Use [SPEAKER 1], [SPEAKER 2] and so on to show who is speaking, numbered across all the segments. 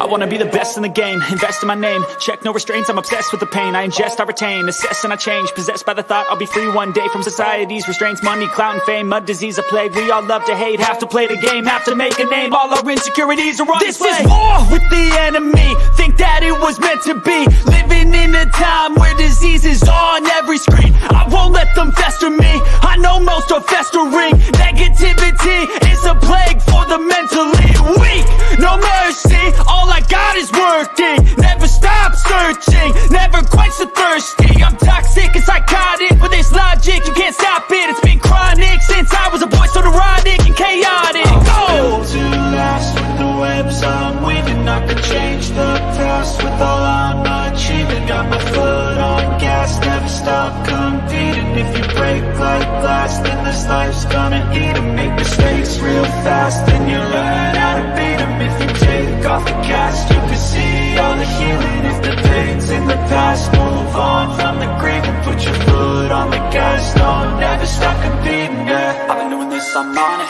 [SPEAKER 1] I wanna be the best in the game, invest in my name. Check no restraints, I'm obsessed with the pain. I ingest, I retain, assess and I change. Possessed by the thought I'll be free one day from society's restraints. Money, clout and fame, mud, disease, a plague. We all love to hate, have to play the game, have to make a name. All our insecurities are on display. This is war with the enemy, think that it was meant to be. Living in a time where disease is on every screen. I won't let them fester me, I know most are festering. Negativity is a plague for the mentally weak. No mercy, all I got is working. Never stop searching, never quite so thirsty. I'm toxic and psychotic, but there's logic, you can't stop it. It's been chronic since I was a boy, so neurotic and chaotic. Go!
[SPEAKER 2] To last with the webs I'm weaving, I could change the past with all I'm achieving. Got my foot on gas, never stop competing. If you break like glass, then this life's gonna eat 'em. Make mistakes real fast, then you learn how to beat 'em. If you take off the cast, you can see all the healing. If the pain's in the past, move on from the grave and put your foot on the gas. No, never stop competing, yeah. I've been doing this, I'm on it.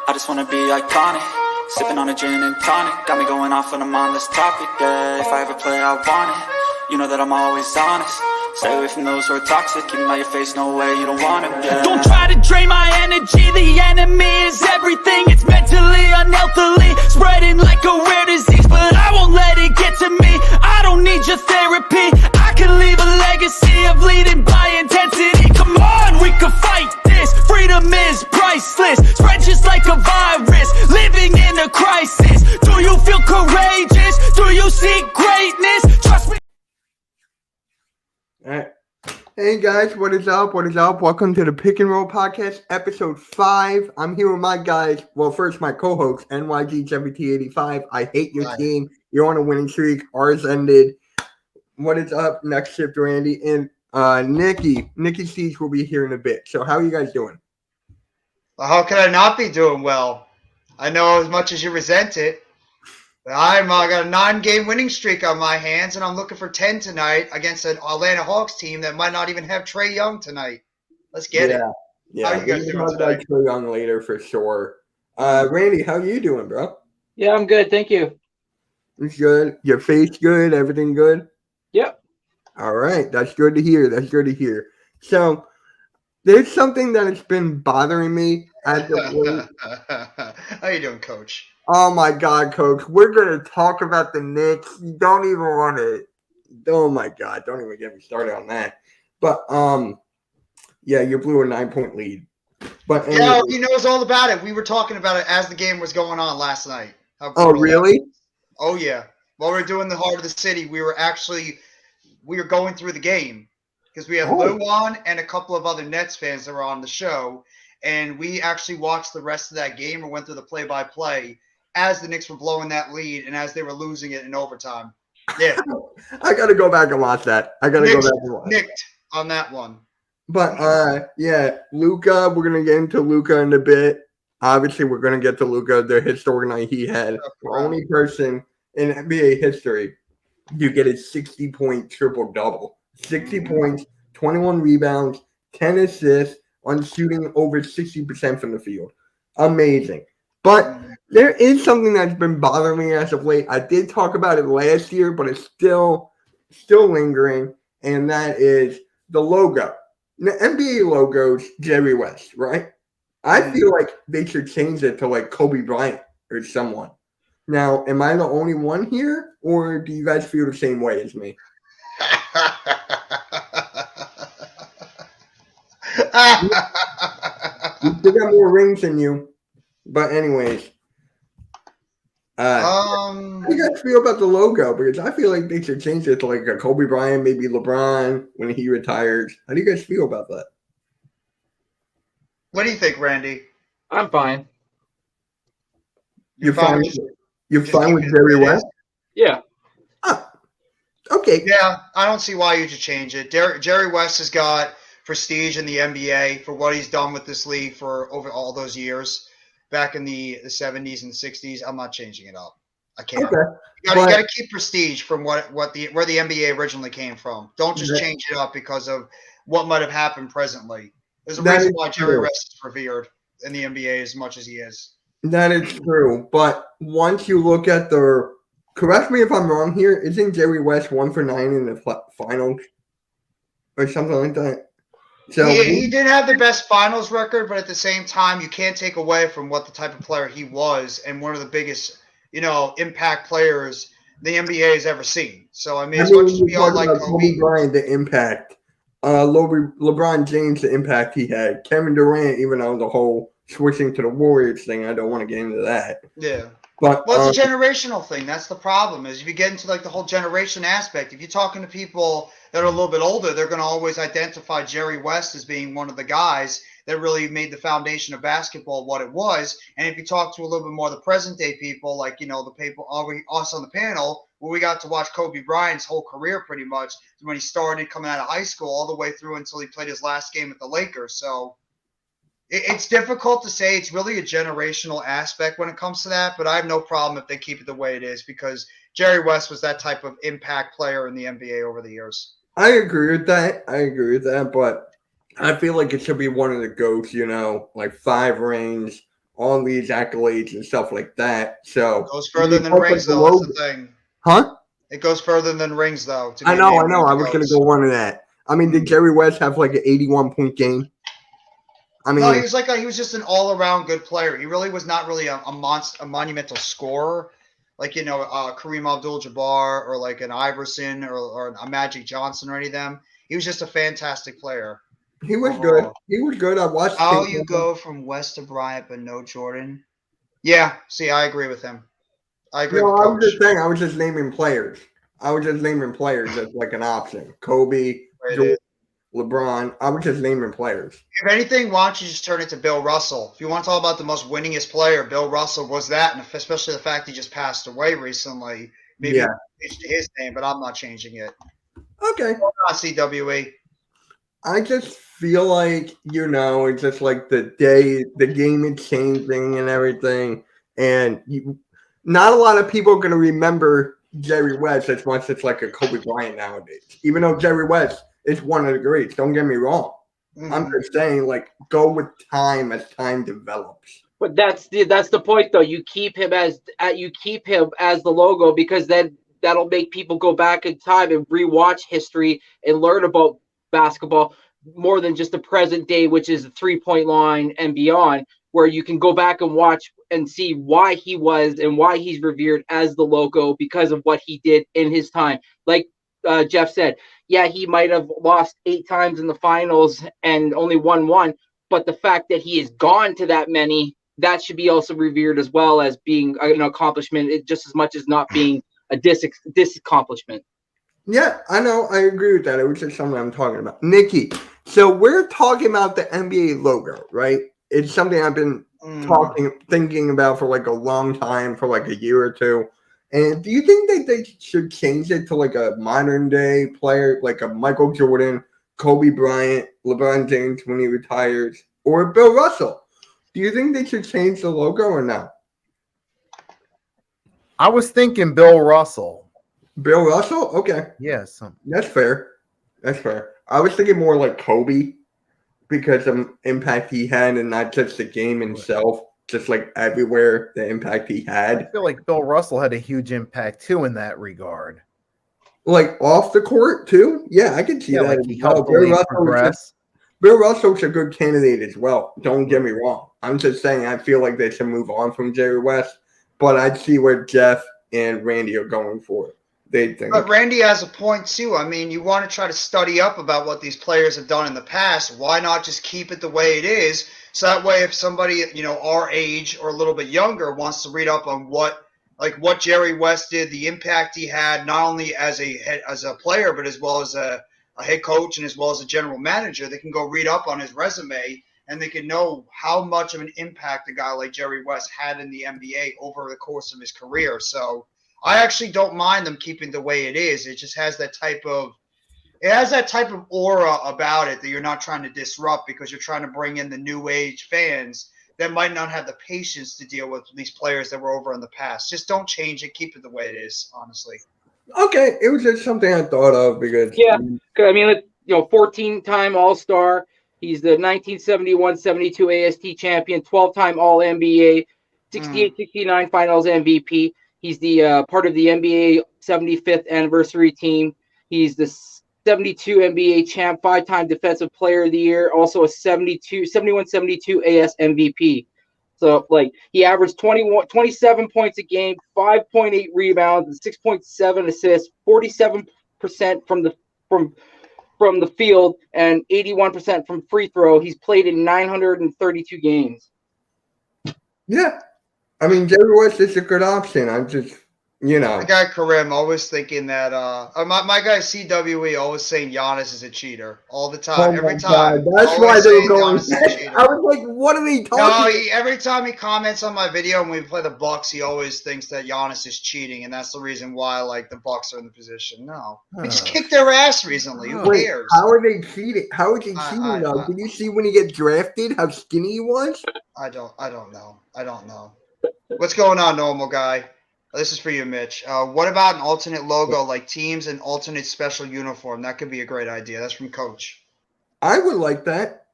[SPEAKER 2] I just wanna be iconic. Sipping on a gin and tonic, got me going off when I'm on this topic, yeah. If I ever play, I want it. You know that I'm always honest. Stay away from those who are toxic. Keep them out your face, no way, you don't want it, yeah. Don't try to drain my energy. The enemy is everything. It's mentally, unhealthily spreading like a rare disease, but I won't let it get to me. I don't need your therapy. I can leave a legacy of leading by intensity. Come on, we can fight this. Freedom is priceless. Spread just like a virus. Living in a crisis. Do you feel courageous? Do you seek greatness? Trust me.
[SPEAKER 3] All right. Hey guys, what is up? What is up? Welcome to the Pick and Roll Podcast, episode 5. I'm here with my guys. Well, first, my co-host, NYG7085. I hate your team. You're on a winning streak. Ours ended. What is up? Next shift, Randy. And Nikki Siege will be here in a bit. So how are you guys doing?
[SPEAKER 4] Well, how could I not be doing well? I know as much as you resent it. I got a 9-game winning streak on my hands, and I'm looking for 10 tonight against an Atlanta Hawks team that might not even have Trae Young tonight. Let's get it.
[SPEAKER 3] Yeah, how you guys doing tonight? Trae Young later for sure. Randy, how you doing, bro?
[SPEAKER 5] Yeah, I'm good. Thank you.
[SPEAKER 3] It's good. Your face good? Everything good?
[SPEAKER 5] Yep.
[SPEAKER 3] All right. That's good to hear. That's good to hear. So there's something that has been bothering me at the
[SPEAKER 4] How you doing, Coach?
[SPEAKER 3] Oh my God, Coach! We're gonna talk about the Knicks. You don't even want to. Oh my God! Don't even get me started on that. But yeah, you blew a 9-point lead. But anyway.
[SPEAKER 4] Yeah, he knows all about it. We were talking about it as the game was going on last night.
[SPEAKER 3] Oh really?
[SPEAKER 4] Oh yeah. While we were doing the Heart of the City, we were going through the game because we had Lou on and a couple of other Nets fans that were on the show, and we actually watched the rest of that game and went through the play-by-play as the Knicks were blowing that lead and as they were losing it in overtime. Yeah.
[SPEAKER 3] I got to go back and watch that. I got to go back and watch.
[SPEAKER 4] Nicked on that one.
[SPEAKER 3] But, yeah, Luka, we're going to get into Luka in a bit. Obviously, we're going to get to Luka, the historic night he had. The only person in NBA history to get a 60-point triple-double. 60 points, 21 rebounds, 10 assists on shooting over 60% from the field. Amazing. But there is something that's been bothering me as of late. I did talk about it last year, but it's still lingering, and that is the logo. The NBA logo's Jerry West, right? I feel like they should change it to like Kobe Bryant or someone. Now, am I the only one here, or do you guys feel the same way as me? You still got more rings than you. But anyways, how do you guys feel about the logo? Because I feel like they should change it to like a Kobe Bryant, maybe LeBron when he retires. How do you guys feel about that?
[SPEAKER 4] What do you think, Randy?
[SPEAKER 5] I'm fine.
[SPEAKER 3] You're fine with Jerry West?
[SPEAKER 5] Yeah.
[SPEAKER 3] Oh, okay.
[SPEAKER 4] Yeah, I don't see why you should change it. Jerry West has got prestige in the NBA for what he's done with this league for over all those years. Back in the 70s and 60s, I'm not changing it up. I can't.
[SPEAKER 3] Okay.
[SPEAKER 4] You got to keep prestige from where the NBA originally came from. Don't just change it up because of what might have happened presently. There's a reason why Jerry West is revered in the NBA as much as he is.
[SPEAKER 3] That is true. But once you look at their correct me if I'm wrong here. Isn't Jerry West 1 for 9 in the finals or something like that? So
[SPEAKER 4] he did have the best finals record, but at the same time, you can't take away from what the type of player he was and one of the biggest, impact players the NBA has ever seen. So I mean, as much as we all like
[SPEAKER 3] Kobe Bryant, the impact, LeBron James, the impact he had, Kevin Durant, even though the whole switching to the Warriors thing, I don't want to get into that.
[SPEAKER 4] Yeah.
[SPEAKER 3] But
[SPEAKER 4] Well, it's a generational thing. That's the problem. Is if you get into like the whole generation aspect, if you're talking to people that are a little bit older, they're going to always identify Jerry West as being one of the guys that really made the foundation of basketball what it was. And if you talk to a little bit more of the present day people, like the people us on the panel, where we got to watch Kobe Bryant's whole career pretty much when he started coming out of high school all the way through until he played his last game at the Lakers. So it's difficult to say. It's really a generational aspect when it comes to that, but I have no problem if they keep it the way it is because Jerry West was that type of impact player in the NBA over the years.
[SPEAKER 3] I agree with that. But I feel like it should be one of the GOATs, like 5 rings, all these accolades and stuff like that. So
[SPEAKER 4] it goes further than rings, though. That's the thing.
[SPEAKER 3] Huh?
[SPEAKER 4] It goes further than rings, though.
[SPEAKER 3] I know. I was going to go one of that. I mean, did Jerry West have like an 81-point game? I mean,
[SPEAKER 4] no, he was just an all-around good player. He really was not really a monumental scorer, like Kareem Abdul-Jabbar or like an Iverson or a Magic Johnson or any of them. He was just a fantastic player.
[SPEAKER 3] He was good. He was good. I watched.
[SPEAKER 4] How you go from West to Bryant but no Jordan? Yeah. See, I agree with him. I agree.
[SPEAKER 3] No, I was just saying. I was just naming players. As like an option. Kobe, Jordan, LeBron. I was just naming players.
[SPEAKER 4] If anything, why don't you just turn it to Bill Russell? If you want to talk about the most winningest player, Bill Russell was that, and especially the fact he just passed away recently. Maybe changed his name, but I'm not changing it.
[SPEAKER 3] Okay.
[SPEAKER 4] Not CWE.
[SPEAKER 3] I just feel like, it's just like the game is changing and everything. And not a lot of people are going to remember Jerry West as much as like a Kobe Bryant nowadays. Even though Jerry West is one of the greats, don't get me wrong. Mm-hmm. I'm just saying, like, go with time as time develops.
[SPEAKER 5] But that's the point, though. You keep him as the logo because then that'll make people go back in time and rewatch history and learn about basketball more than just the present day, which is the 3-point line and beyond, where you can go back and watch and see why he was and why he's revered as the logo because of what he did in his time. Like Jeff said, yeah, he might have lost 8 times in the finals and only won 1, but the fact that he has gone to that many, that should be also revered as well as being an accomplishment, just as much as not being a disaccomplishment.
[SPEAKER 3] Yeah, I know. I agree with that. It was just something I'm talking about. Nikki, so we're talking about the NBA logo, right? It's something I've been thinking about for like a long time, for like a year or two. And do you think that they should change it to like a modern day player, like a Michael Jordan, Kobe Bryant, LeBron James when he retires, or Bill Russell? Do you think they should change the logo or not?
[SPEAKER 6] I was thinking Bill Russell.
[SPEAKER 3] Bill Russell? Okay.
[SPEAKER 6] Yes.
[SPEAKER 3] That's fair. I was thinking more like Kobe because of impact he had and not just the game itself, just like everywhere the impact he had.
[SPEAKER 6] I feel like Bill Russell had a huge impact too in that regard.
[SPEAKER 3] Like off the court too? Yeah, I can see that.
[SPEAKER 6] Like he helped the league progress.
[SPEAKER 3] Bill Russell's a good candidate as well. Don't get me wrong. I'm just saying I feel like they should move on from Jerry West, but I'd see where Jeff and Randy are going for it.
[SPEAKER 4] But Randy has a point too. I mean, you want to try to study up about what these players have done in the past. Why not just keep it the way it is? So that way, if somebody, our age or a little bit younger wants to read up on what Jerry West did, the impact he had, not only as a player, but as well as a head coach and as well as a general manager, they can go read up on his resume and they can know how much of an impact a guy like Jerry West had in the NBA over the course of his career. So I actually don't mind them keeping the way it is. It just has that type of aura about it that you're not trying to disrupt because you're trying to bring in the new age fans that might not have the patience to deal with these players that were over in the past. Just don't change it. Keep it the way it is, honestly.
[SPEAKER 3] Okay. It was just something I thought of because.
[SPEAKER 5] Yeah. I mean, 14-time All-Star. He's the 1971-72 AST champion, 12-time All-NBA, 68-69 Finals MVP. He's the part of the NBA 75th anniversary team. He's the 72 NBA champ, 5-time Defensive Player of the Year, also a 71-72 AS MVP. So, like, he averaged 27 points a game, 5.8 rebounds, 6.7 assists, 47% from the field, and 81% from free throw. He's played in 932 games.
[SPEAKER 3] Yeah. I mean, Jerry West is a good option. I'm just, you know.
[SPEAKER 4] My guy Karim always thinking that my guy CWE always saying Giannis is a cheater all the time.
[SPEAKER 3] Oh
[SPEAKER 4] Every
[SPEAKER 3] my
[SPEAKER 4] time.
[SPEAKER 3] God, that's
[SPEAKER 4] Always
[SPEAKER 3] why they
[SPEAKER 4] saying
[SPEAKER 3] were going.
[SPEAKER 4] Giannis is a cheater.
[SPEAKER 3] I was like, what are they
[SPEAKER 4] No,
[SPEAKER 3] talking?
[SPEAKER 4] every time he comments on my video when we play the Bucks, he always thinks that Giannis is cheating, and that's the reason why like the Bucks are in the position. No, we just kicked their ass recently. Who
[SPEAKER 3] Wait,
[SPEAKER 4] cares?
[SPEAKER 3] how are they cheating? How is he cheating
[SPEAKER 4] I-
[SPEAKER 3] though? Did you see when he get drafted how skinny he was?
[SPEAKER 4] I don't know. I don't know. What's going on, normal guy? This is for you, Mitch. What about an alternate logo, like teams and alternate special uniform? That could be a great idea. That's from Coach.
[SPEAKER 3] I would like that.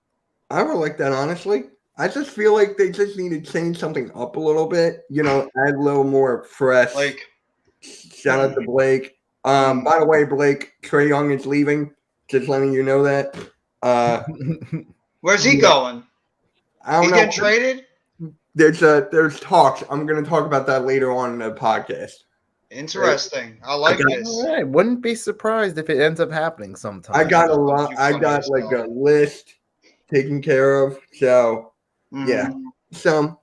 [SPEAKER 3] I would like that, honestly. I just feel like they just need to change something up a little bit. You know, add a little more fresh.
[SPEAKER 4] Like,
[SPEAKER 3] Shout out to Blake. By the way, Blake, Trae Young is leaving. Just letting you know that.
[SPEAKER 4] where's he going?
[SPEAKER 3] I don't
[SPEAKER 4] He
[SPEAKER 3] know.
[SPEAKER 4] getting traded?
[SPEAKER 3] There's talks. I'm going to talk about that later on in the podcast.
[SPEAKER 4] Interesting. I like
[SPEAKER 3] Okay.
[SPEAKER 4] this.
[SPEAKER 6] All right. Wouldn't be surprised if it ends up happening sometime.
[SPEAKER 3] I got a lot.
[SPEAKER 4] You
[SPEAKER 3] I
[SPEAKER 4] funny
[SPEAKER 3] got
[SPEAKER 4] as
[SPEAKER 3] like
[SPEAKER 4] hell.
[SPEAKER 3] a list taken care of. So yeah.
[SPEAKER 4] Mhm.
[SPEAKER 3] So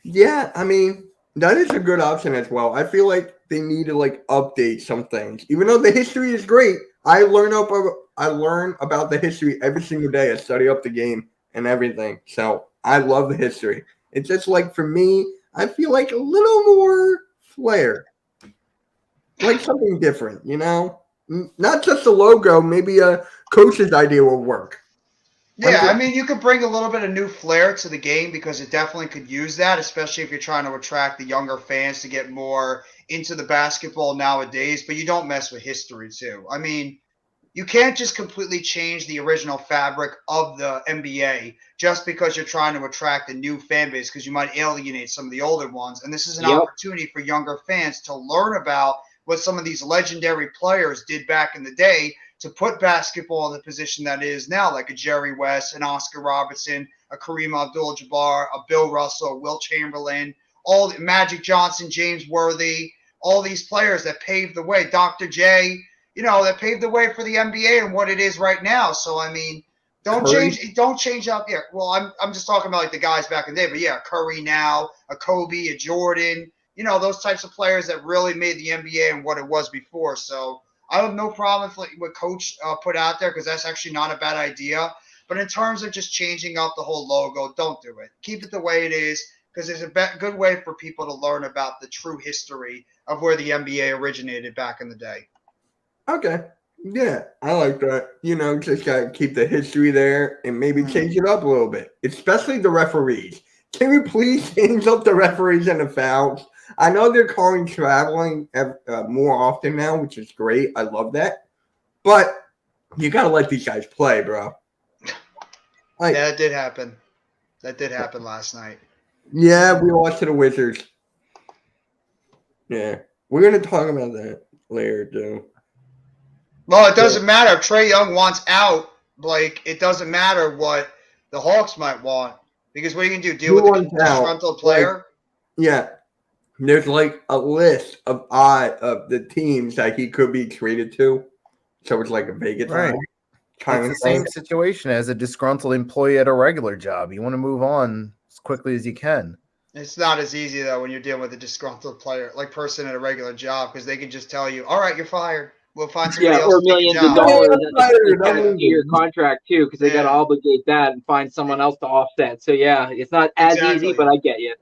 [SPEAKER 3] yeah, I mean that is a good option as well. I feel like they need to like update some things. Even though the history is great, I learn about the history every single day. I study up the game and everything. So I love the history. It's just like for me, I feel like a little more flair. Like something different, you know? Not just a logo, maybe a coach's idea will work.
[SPEAKER 4] Yeah, I mean, you could bring a little bit of new flair to the game because it definitely could use that, especially if you're trying to attract the younger fans to get more into the basketball nowadays. But you don't mess with history, too. I mean, you can't just completely change the original fabric of the NBA just because you're trying to attract a new fan base because you might alienate some of the older ones. And this is an opportunity for younger fans to learn about what some of these legendary players did back in the day to put basketball in the position that it is now, like a Jerry West, an Oscar Robertson, a Kareem Abdul-Jabbar, a Bill Russell, a Wilt Chamberlain, all Magic Johnson, James Worthy, all these players that paved the way, Dr. J, you know, that paved the way for the NBA and what it is right now. So I mean, don't change up. Yeah, well, I'm just talking about like the guys back in the day, but yeah, Curry now, a Kobe, a Jordan, you know, those types of players that really made the NBA and what it was before. So I have no problem with what Coach put out there because that's actually not a bad idea. But in terms of just changing up the whole logo, don't do it. Keep it the way it is because there's a good way for people to learn about the true history of where the NBA originated back in the day.
[SPEAKER 3] Okay. Yeah, I like that. You know, just gotta keep the history there and maybe change it up a little bit, especially the referees. Can we please change up the referees and the fouls? I know they're calling traveling more often now, which is great. I love that. But you got to let these guys play, bro. Like,
[SPEAKER 4] Yeah, that did happen. That did happen last night.
[SPEAKER 3] yeah, we lost to the Wizards. Yeah, we're going to talk about that later, too.
[SPEAKER 4] Well, it doesn't matter. If Trae Young wants out, like, it doesn't matter what the Hawks might want. Because what are you going to do? Deal
[SPEAKER 3] Who
[SPEAKER 4] with
[SPEAKER 3] wants
[SPEAKER 4] the
[SPEAKER 3] out?
[SPEAKER 4] disgruntled player?
[SPEAKER 3] Yeah. There's like a list of the teams that he could be traded to. So it's like a Vegas
[SPEAKER 6] Right.
[SPEAKER 3] kind
[SPEAKER 6] It's
[SPEAKER 3] of
[SPEAKER 6] the
[SPEAKER 3] thing.
[SPEAKER 6] same situation as a disgruntled employee at a regular job. You want to move on as quickly as you can.
[SPEAKER 4] It's not as easy, though, when you're dealing with a disgruntled player, like person at a regular job, because they can just tell you, all right, you're fired. We'll find somebody else
[SPEAKER 5] Or
[SPEAKER 4] to take
[SPEAKER 5] millions
[SPEAKER 4] your
[SPEAKER 5] of
[SPEAKER 4] job.
[SPEAKER 5] dollars
[SPEAKER 3] Yeah,
[SPEAKER 5] at the end of your contract too, because they got to
[SPEAKER 4] Yeah.
[SPEAKER 5] obligate that and find someone else to offset. So yeah, it's not as
[SPEAKER 4] Exactly.
[SPEAKER 5] easy, but I get you.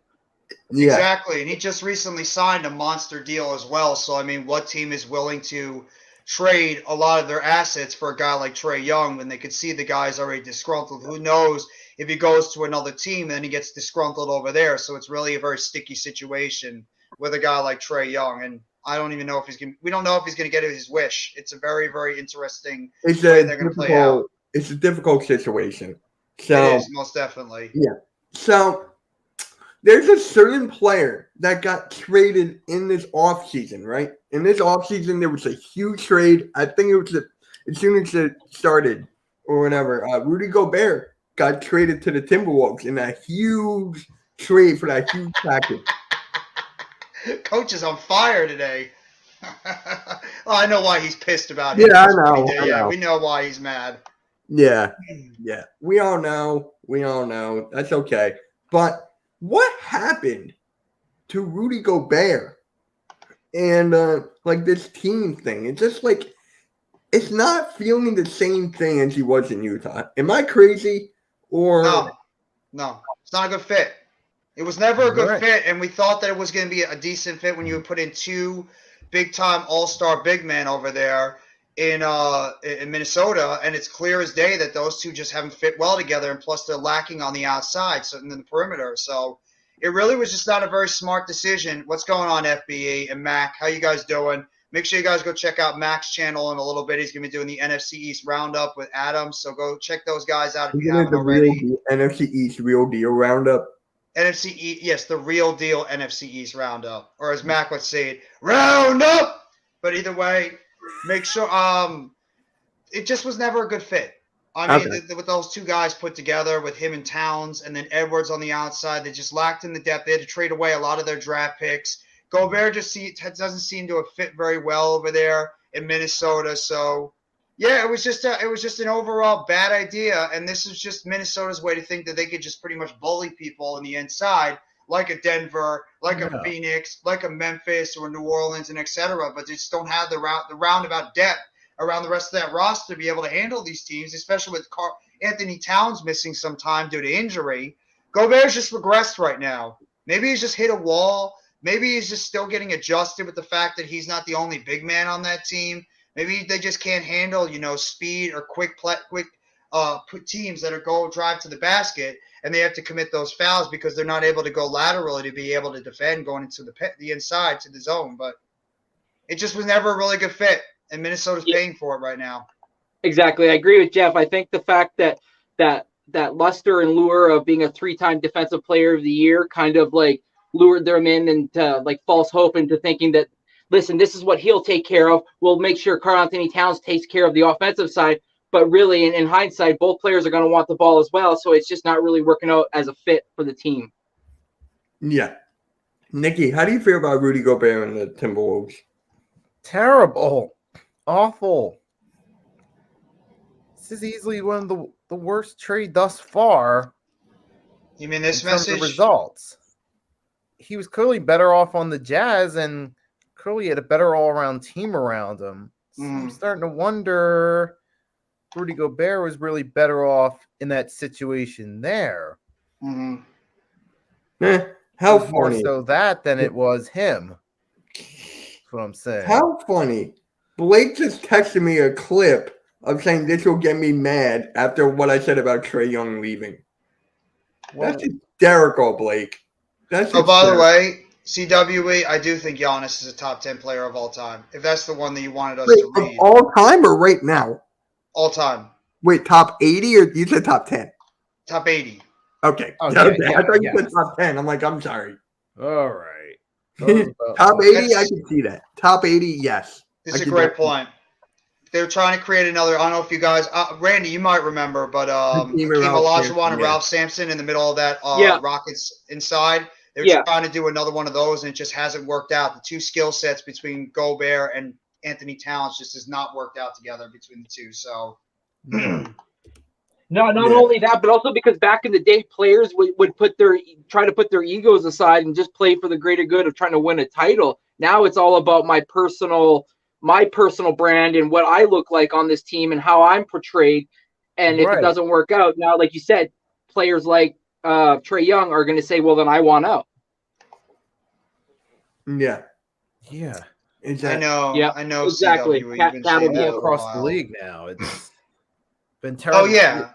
[SPEAKER 3] Yeah.
[SPEAKER 4] Exactly. And he just recently signed a monster deal as well. So, I mean, what team is willing to trade a lot of their assets for a guy like Trae Young when they could see the guy's already disgruntled? Who knows if he goes to another team, then he gets disgruntled over there. So it's really a very sticky situation with a guy like Trae Young. And I don't even know if we don't know if he's going to get his wish. It's a very, very interesting
[SPEAKER 3] It's
[SPEAKER 4] way
[SPEAKER 3] a
[SPEAKER 4] they're going to play out.
[SPEAKER 3] It's a difficult situation.
[SPEAKER 4] It
[SPEAKER 3] So
[SPEAKER 4] is, most definitely.
[SPEAKER 3] So there's a certain player that got traded in this offseason, right? In this offseason, there was a huge trade. I think it was as soon as it started or whatever. Rudy Gobert got traded to the Timberwolves in a huge trade for that huge package.
[SPEAKER 4] Coach is on fire today. Oh, I know why he's pissed about it.
[SPEAKER 3] Yeah, I know.
[SPEAKER 4] Yeah, we know why he's mad.
[SPEAKER 3] Yeah. We all know. That's okay. But what happened to Rudy Gobert and like this team thing? It's just like it's not feeling the same thing as he was in Utah. Am I crazy? Or
[SPEAKER 4] No, it's not a good fit. It was never a good fit, and we thought that it was going to be a decent fit when you would put in two big-time all-star big men over there in Minnesota, and it's clear as day that those two just haven't fit well together, and plus they're lacking on the outside, so in the perimeter. So it really was just not a very smart decision. What's going on, FBE and Mac? How you guys doing? Make sure you guys go check out Mac's channel in a little bit. He's going to be doing the NFC East Roundup with Adam, so go check those guys out if you haven't already.
[SPEAKER 3] NFC East Real Deal Roundup.
[SPEAKER 4] NFC East, yes, the real deal NFC East Roundup, or as Mac would say it, Roundup. But either way, make sure. It just was never a good fit. I mean, with those two guys put together, with him and Towns, and then Edwards on the outside, they just lacked in the depth. They had to trade away a lot of their draft picks. Gobert just doesn't seem to have fit very well over there in Minnesota. So, yeah, it was just an overall bad idea, and this is just Minnesota's way to think that they could just pretty much bully people on the inside, like a Denver, like a Phoenix, like a Memphis or New Orleans, and etc. But they just don't have the roundabout depth around the rest of that roster to be able to handle these teams, especially with Anthony Towns missing some time due to injury. Gobert's just regressed right now. Maybe he's just hit a wall. Maybe he's just still getting adjusted with the fact that he's not the only big man on that team. Maybe they just can't handle, speed or quick teams that are drive to the basket, and they have to commit those fouls because they're not able to go laterally to be able to defend going into the inside to the zone. But it just was never a really good fit, and Minnesota's paying for it right now.
[SPEAKER 5] Exactly. I agree with Jeff. I think the fact that luster and lure of being a 3-time defensive player of the year kind of like lured them in into like false hope into thinking that, listen, this is what he'll take care of. We'll make sure Karl-Anthony Towns takes care of the offensive side. But really, in hindsight, both players are going to want the ball as well. So it's just not really working out as a fit for the team.
[SPEAKER 3] Yeah. Nikki, how do you feel about Rudy Gobert and the Timberwolves?
[SPEAKER 6] Terrible. Awful. This is easily one of the worst trade thus far.
[SPEAKER 4] You mean this
[SPEAKER 6] in terms
[SPEAKER 4] message?
[SPEAKER 6] of results. He was clearly better off on the Jazz and clearly had a better all-around team around him. So I'm starting to wonder if Rudy Gobert was really better off in that situation there.
[SPEAKER 4] Mm-hmm.
[SPEAKER 3] How
[SPEAKER 6] More
[SPEAKER 3] funny.
[SPEAKER 6] so that than it was him. That's what I'm saying.
[SPEAKER 3] How funny. Blake just texted me a clip of saying this will get me mad after what I said about Trae Young leaving. That's hysterical, Blake. That's
[SPEAKER 4] Oh, by the way, CWE, I do think Giannis is a top 10 player of all time. If that's the one that you wanted us
[SPEAKER 3] Wait,
[SPEAKER 4] to
[SPEAKER 3] of
[SPEAKER 4] read.
[SPEAKER 3] all time or right now?
[SPEAKER 4] All time.
[SPEAKER 3] Wait, top 80 or you said top 10?
[SPEAKER 4] Top 80.
[SPEAKER 3] Okay.
[SPEAKER 6] Okay,
[SPEAKER 3] Okay.
[SPEAKER 6] yeah,
[SPEAKER 3] I thought you
[SPEAKER 6] yes.
[SPEAKER 3] said top 10. I'm like, I'm sorry.
[SPEAKER 6] All right.
[SPEAKER 3] Top 80, I
[SPEAKER 4] That's-
[SPEAKER 3] can see that. Top 80, yes.
[SPEAKER 4] This
[SPEAKER 3] I
[SPEAKER 4] is a
[SPEAKER 3] can
[SPEAKER 4] great
[SPEAKER 3] definitely-
[SPEAKER 4] point. They were trying to create another. I don't know if you guys, Randy, you might remember, but
[SPEAKER 3] Hakeem
[SPEAKER 4] Hakeem
[SPEAKER 3] Olajuwon,
[SPEAKER 4] Olajuwon and
[SPEAKER 3] yeah.
[SPEAKER 4] Ralph Sampson in the middle of that
[SPEAKER 5] Yeah.
[SPEAKER 4] Rockets inside. They're
[SPEAKER 5] Yeah.
[SPEAKER 4] trying to do another one of those, and it just hasn't worked out. The two skill sets between Gobert and Anthony Towns just has not worked out together between the two. So,
[SPEAKER 5] Not
[SPEAKER 3] Yeah.
[SPEAKER 5] only that, but also because back in the day, players would try to put their egos aside and just play for the greater good of trying to win a title. Now it's all about my personal brand and what I look like on this team and how I'm portrayed. And if
[SPEAKER 6] Right.
[SPEAKER 5] it doesn't work out, now, like you said, players like Trae Young are going to say, well, then I want out.
[SPEAKER 3] Yeah.
[SPEAKER 6] Yeah.
[SPEAKER 3] Is
[SPEAKER 4] I
[SPEAKER 3] that,
[SPEAKER 4] know.
[SPEAKER 5] Yeah,
[SPEAKER 4] I know.
[SPEAKER 5] exactly.
[SPEAKER 4] CW, you've been
[SPEAKER 5] That'll
[SPEAKER 4] saying
[SPEAKER 5] be
[SPEAKER 4] that
[SPEAKER 6] All
[SPEAKER 4] for a
[SPEAKER 6] across the
[SPEAKER 4] while.
[SPEAKER 6] league now. It's been terrible.
[SPEAKER 4] Oh, yeah.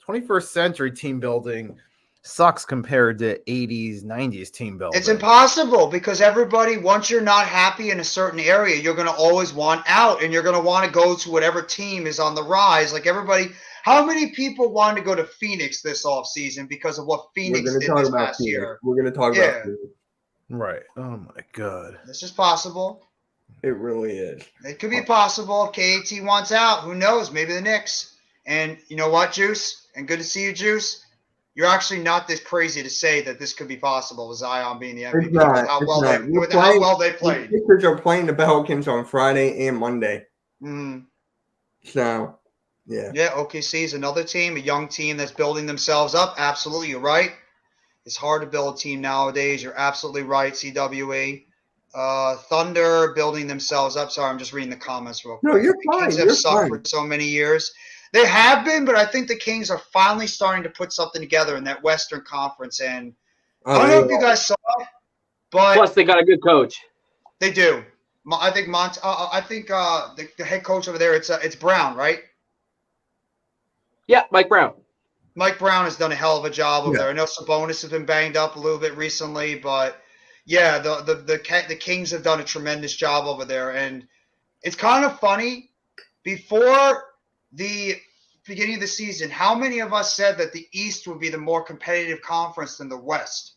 [SPEAKER 6] 21st century team building sucks compared to 80s, 90s team building.
[SPEAKER 4] It's impossible because everybody, once you're not happy in a certain area, you're going to always want out and you're going to want to go to whatever team is on the rise. Like everybody, how many people wanted to go to Phoenix this offseason because of what Phoenix did this past year?
[SPEAKER 3] We're going to talk about Phoenix.
[SPEAKER 6] Right. Oh, my God.
[SPEAKER 4] This is possible.
[SPEAKER 3] It really is.
[SPEAKER 4] It could be possible if KAT wants out. Who knows? Maybe the Knicks. And you know what, Juice? And good to see you, Juice. You're actually not this crazy to say that this could be possible with Zion being the MVP.
[SPEAKER 3] It's not,
[SPEAKER 4] how
[SPEAKER 3] it's
[SPEAKER 4] well they played.
[SPEAKER 3] The Sixers are playing the Pelicans on Friday and Monday.
[SPEAKER 4] Mm.
[SPEAKER 3] So, yeah.
[SPEAKER 4] Yeah, OKC is another team, a young team that's building themselves up. Absolutely, you're right. It's hard to build a team nowadays. You're absolutely right, CWE. Thunder building themselves up. Sorry, I'm just reading the comments real quick.
[SPEAKER 3] No, you're
[SPEAKER 4] The
[SPEAKER 3] fine.
[SPEAKER 4] Kings
[SPEAKER 3] You're
[SPEAKER 4] have sucked
[SPEAKER 3] fine.
[SPEAKER 4] for so many years. They have been, but I think the Kings are finally starting to put something together in that Western Conference. And I don't know if you guys saw it, but
[SPEAKER 5] Plus, they got a good coach.
[SPEAKER 4] they do. I think the head coach over there, it's Brown, right?
[SPEAKER 5] Yeah, Mike Brown.
[SPEAKER 4] Mike Brown has done a hell of a job over
[SPEAKER 3] Yeah.
[SPEAKER 4] there. I know Sabonis has been banged up a little bit recently, but yeah, the Kings have done a tremendous job over there. And it's kind of funny. Before the beginning of the season, how many of us said that the East would be the more competitive conference than the West?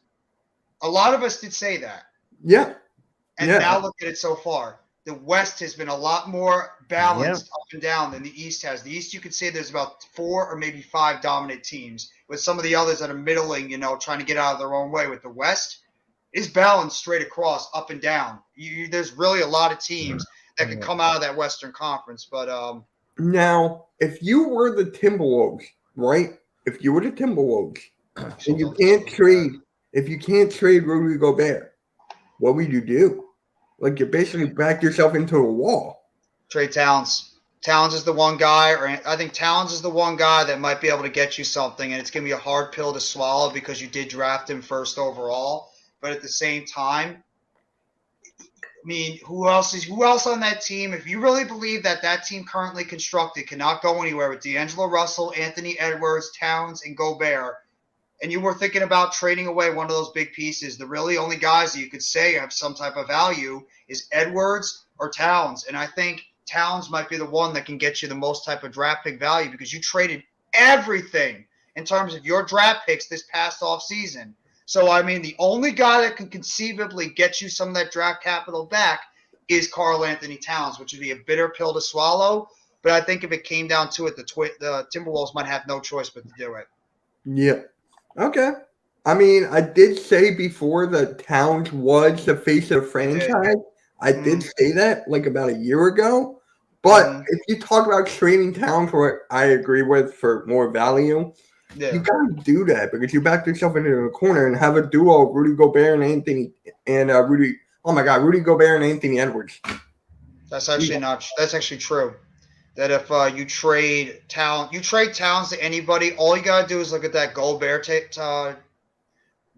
[SPEAKER 4] A lot of us did say that.
[SPEAKER 3] Yeah.
[SPEAKER 4] And
[SPEAKER 3] Yeah.
[SPEAKER 4] now look at it so far. The West has been a lot more balanced up and down than the East has. The East, you could say there's about 4 or maybe 5 dominant teams, with some of the others that are middling, trying to get out of their own way. With the West, it's balanced straight across, up and down. There's really a lot of teams that could come out of that Western Conference. But
[SPEAKER 3] Now, if you were the Timberwolves, right? If you were the Timberwolves, and you can't trade Rudy Gobert, what would you do? Like, you basically back yourself into a wall.
[SPEAKER 4] Trade Towns. Towns is the one guy, or I think Towns is the one guy that might be able to get you something, and it's going to be a hard pill to swallow because you did draft him first overall. But at the same time, I mean, who else on that team? If you really believe that team currently constructed cannot go anywhere with D'Angelo Russell, Anthony Edwards, Towns, and Gobert, and you were thinking about trading away one of those big pieces, the really only guys that you could say have some type of value is Edwards or Towns. And I think Towns might be the one that can get you the most type of draft pick value because you traded everything in terms of your draft picks this past offseason. So, I mean, the only guy that can conceivably get you some of that draft capital back is Karl Anthony Towns, which would be a bitter pill to swallow. But I think if it came down to it, the Timberwolves might have no choice but to do it.
[SPEAKER 3] Yeah. Okay. I mean, I did say before that Towns was the face of the franchise. I did say that like about a year ago. But if you talk about trading Towns, what I agree with for more value, you gotta do that because you back yourself into a corner and have a duo of Rudy Gobert and Rudy Gobert and Anthony Edwards.
[SPEAKER 4] That's actually true. That if you trade Towns to anybody, all you gotta do is look at that Gobert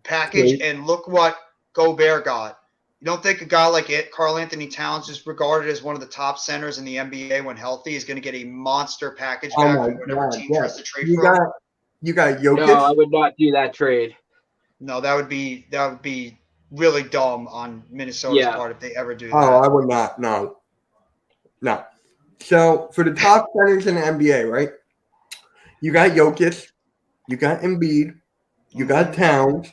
[SPEAKER 4] package and look what Gobert got. You don't think a guy like Karl Anthony Towns is regarded as one of the top centers in the NBA when healthy is going to get a monster package back from whatever team tries to trade for him?
[SPEAKER 3] You got Jokic.
[SPEAKER 5] No, I would not do that trade.
[SPEAKER 4] No, that would be really dumb on Minnesota's part if they ever do that.
[SPEAKER 3] Oh, I would not. No. So for the top centers in the NBA, right? You got Jokic, you got Embiid, you got Towns,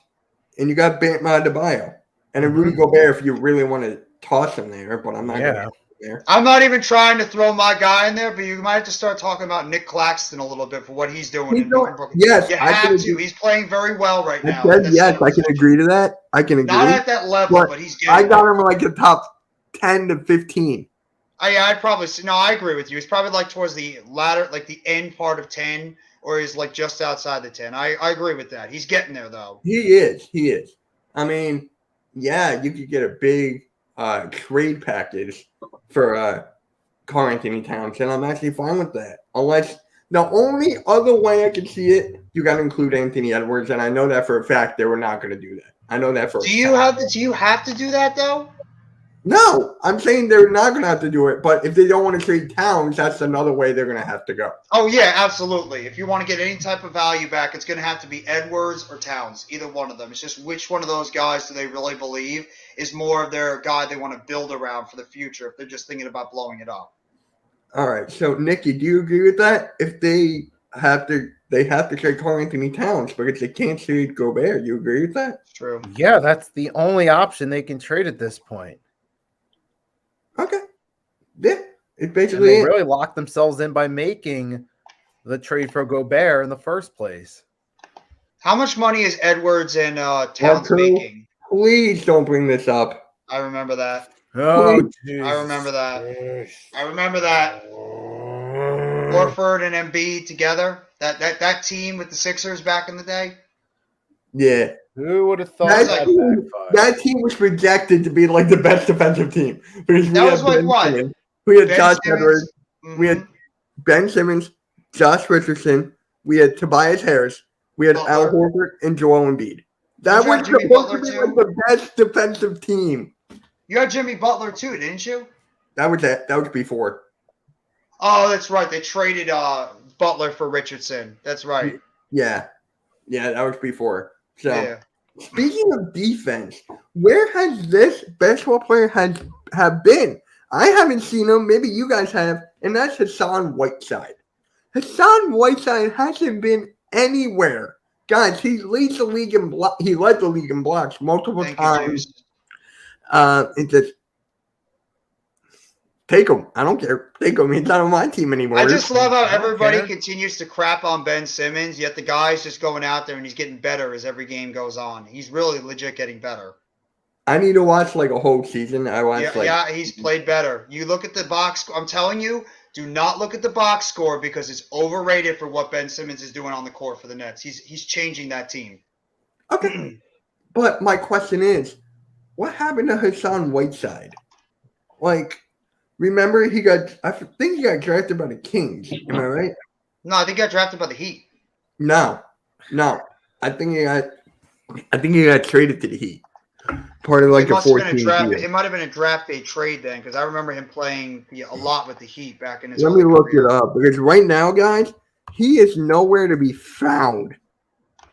[SPEAKER 3] and you got Bam Adebayo. And then Rudy Gobert if you really want to toss him there, but I'm not going to there.
[SPEAKER 4] I'm not even trying to throw my guy in there, but you might have to start talking about Nick Claxton a little bit for what he's doing.
[SPEAKER 3] Yes,
[SPEAKER 4] you have to. He's playing very well right now.
[SPEAKER 3] Yes, I can agree to that. I can agree.
[SPEAKER 4] Not at that level, but he's getting.
[SPEAKER 3] I got him like the top 10 to 15.
[SPEAKER 4] I'd probably say, no, I agree with you. He's probably like towards the latter, like the end part of 10, or he's like just outside the 10. I agree with that. He's getting there, though.
[SPEAKER 3] He is. I mean, yeah, you could get a big trade package for Karl Anthony Towns, and I'm actually fine with that. Unless the only other way I could see it, you got to include Anthony Edwards, and I know that for a fact they were not going to do that. I know that for.
[SPEAKER 4] Do you have to do that though?
[SPEAKER 3] No, I'm saying they're not going to have to do it. But if they don't want to trade Towns, that's another way they're going to have to go.
[SPEAKER 4] Oh yeah, absolutely. If you want to get any type of value back, it's going to have to be Edwards or Towns, either one of them. It's just which one of those guys do they really believe is more of their guy they want to build around for the future if they're just thinking about blowing it up.
[SPEAKER 3] All right. So, Nikki, do you agree with that? If they have to trade Karl-Anthony Towns because they can't trade Gobert. You agree with that?
[SPEAKER 4] It's true.
[SPEAKER 6] Yeah, that's the only option they can trade at this point.
[SPEAKER 3] Okay. Yeah. It
[SPEAKER 6] And
[SPEAKER 3] basically
[SPEAKER 6] they
[SPEAKER 3] is.
[SPEAKER 6] really locked themselves in by making the trade for Gobert in the first place.
[SPEAKER 4] How much money is Edwards and Towns
[SPEAKER 3] Drew,
[SPEAKER 4] making?
[SPEAKER 3] please don't bring this up.
[SPEAKER 4] I remember that.
[SPEAKER 6] Oh,
[SPEAKER 4] I remember that. I remember that. Horford and Embiid together. That team with the Sixers back in the day.
[SPEAKER 3] Yeah.
[SPEAKER 6] Who would have thought
[SPEAKER 3] That team was projected to be like the best defensive team. Because
[SPEAKER 4] That was like what?
[SPEAKER 3] Simmons, we had
[SPEAKER 4] Ben
[SPEAKER 3] Josh
[SPEAKER 4] Simmons?
[SPEAKER 3] Edwards, we had Ben Simmons, Josh Richardson, we had Tobias Harris, we had Al
[SPEAKER 4] Butler.
[SPEAKER 3] Horford and Joel Embiid. That
[SPEAKER 4] Did you
[SPEAKER 3] was
[SPEAKER 4] have Jimmy
[SPEAKER 3] supposed to
[SPEAKER 4] Butler
[SPEAKER 3] be
[SPEAKER 4] too?
[SPEAKER 3] like the best defensive team.
[SPEAKER 4] You had Jimmy Butler too, didn't you?
[SPEAKER 3] That was it. That was before.
[SPEAKER 4] Oh, that's right. They traded Butler for Richardson. That's right.
[SPEAKER 3] Yeah. Yeah, that was before. So
[SPEAKER 4] Yeah.
[SPEAKER 3] speaking of defense, where has this basketball player have been? I haven't seen him. Maybe you guys have, and that's Hassan Whiteside. Hassan Whiteside hasn't been anywhere, guys. He leads the league in He led the league in blocks multiple
[SPEAKER 4] Thank you,
[SPEAKER 3] times.
[SPEAKER 4] James.
[SPEAKER 3] It's just take him. I don't care. Take him. He's not on my team anymore.
[SPEAKER 4] I just love how
[SPEAKER 6] I don't
[SPEAKER 4] everybody
[SPEAKER 6] care.
[SPEAKER 4] continues to crap on Ben Simmons, yet the guy's just going out there and he's getting better as every game goes on. He's really legit getting better.
[SPEAKER 3] I need to watch like a whole season. I watched
[SPEAKER 4] Yeah, he's played better. You look at the box. I'm telling you, do not look at the box score because it's overrated for what Ben Simmons is doing on the court for the Nets. He's changing that team.
[SPEAKER 3] Okay. But my question is, what happened to Hassan Whiteside? Like, remember I think he got drafted by the Kings. Am I right?
[SPEAKER 4] No, I think he got drafted by the Heat.
[SPEAKER 3] No. I think he got traded to the Heat. Part of like
[SPEAKER 4] It
[SPEAKER 3] a
[SPEAKER 4] must have been
[SPEAKER 3] 14
[SPEAKER 4] a draft.
[SPEAKER 3] deal.
[SPEAKER 4] It might have been a draft day trade then, because I remember him playing a lot with the Heat back in his.
[SPEAKER 3] Let me
[SPEAKER 4] early
[SPEAKER 3] look
[SPEAKER 4] career.
[SPEAKER 3] it up because right now, guys, he is nowhere to be found.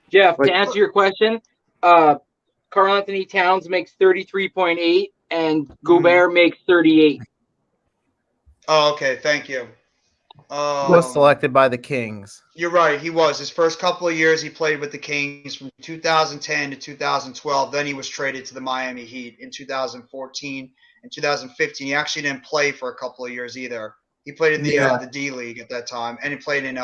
[SPEAKER 5] Jeff,
[SPEAKER 3] Like-
[SPEAKER 5] to answer your question, Karl-Anthony Towns makes 33.8 and Gobert makes 38.
[SPEAKER 4] Oh, okay. Thank you.
[SPEAKER 6] Was selected by the Kings.
[SPEAKER 4] You're right. He was. His first couple of years he played with the Kings from 2010 to 2012. Then he was traded to the Miami Heat in 2014 and 2015. He actually didn't play for a couple of years either. He played in the D League at that time, and he played in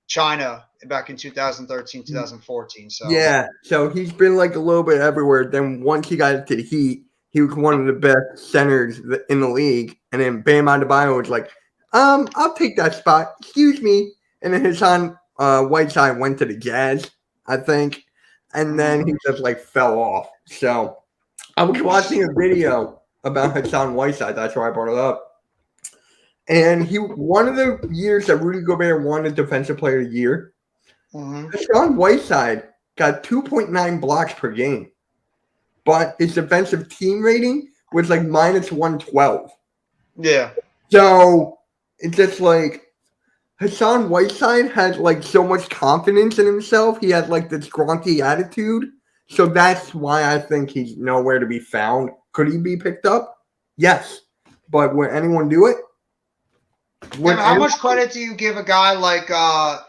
[SPEAKER 4] China back in 2013, 2014. So
[SPEAKER 3] Yeah, so he's been like a little bit everywhere. Then once he got to the Heat, he was one of the best centers in the league. And then Bam Adebayo was like, I'll take that spot. Excuse me. And then Hassan Whiteside went to the Jazz, I think. And then he just like fell off. So I was watching a video about Hassan Whiteside. That's why I brought it up. And one of the years that Rudy Gobert won a Defensive Player of the Year, Hassan Whiteside got 2.9 blocks per game. But his defensive team rating was like minus 112.
[SPEAKER 4] yeah.
[SPEAKER 3] So it's just like Hassan Whiteside had like so much confidence in himself. He had like this grunty attitude. So that's why I think he's nowhere to be found. Could he be picked up? Yes. But would anyone do it?
[SPEAKER 4] Kevin, how much credit do you give a guy like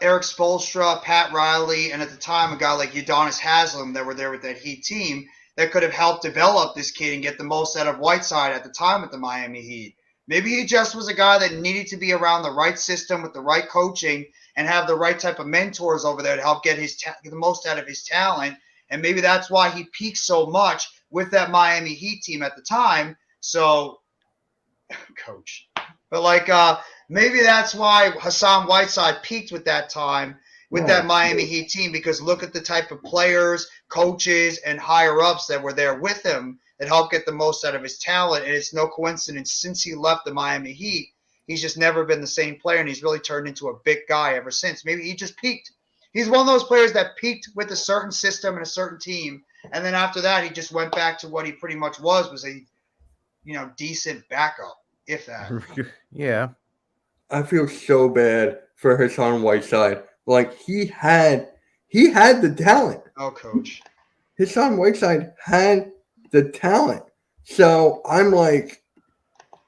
[SPEAKER 4] Eric Spoelstra, Pat Riley, and at the time a guy like Udonis Haslem that were there with that Heat team that could have helped develop this kid and get the most out of Whiteside at the time with the Miami Heat? Maybe he just was a guy that needed to be around the right system with the right coaching and have the right type of mentors over there to help get get the most out of his talent. And maybe that's why he peaked so much with that Miami Heat team at the time. So, coach. But like maybe that's why Hassan Whiteside peaked with that time with that Miami Heat team, because look at the type of players, coaches, and higher-ups that were there with him that helped get the most out of his talent. And it's no coincidence, since he left the Miami Heat, he's just never been the same player, and he's really turned into a big guy ever since. Maybe he just peaked. He's one of those players that peaked with a certain system and a certain team, and then after that, he just went back to what he pretty much was decent backup, if that.
[SPEAKER 6] Yeah.
[SPEAKER 3] I feel so bad for Hassan Whiteside. Like he had the talent.
[SPEAKER 4] Oh, coach.
[SPEAKER 3] Hassan Whiteside had the talent. So I'm like,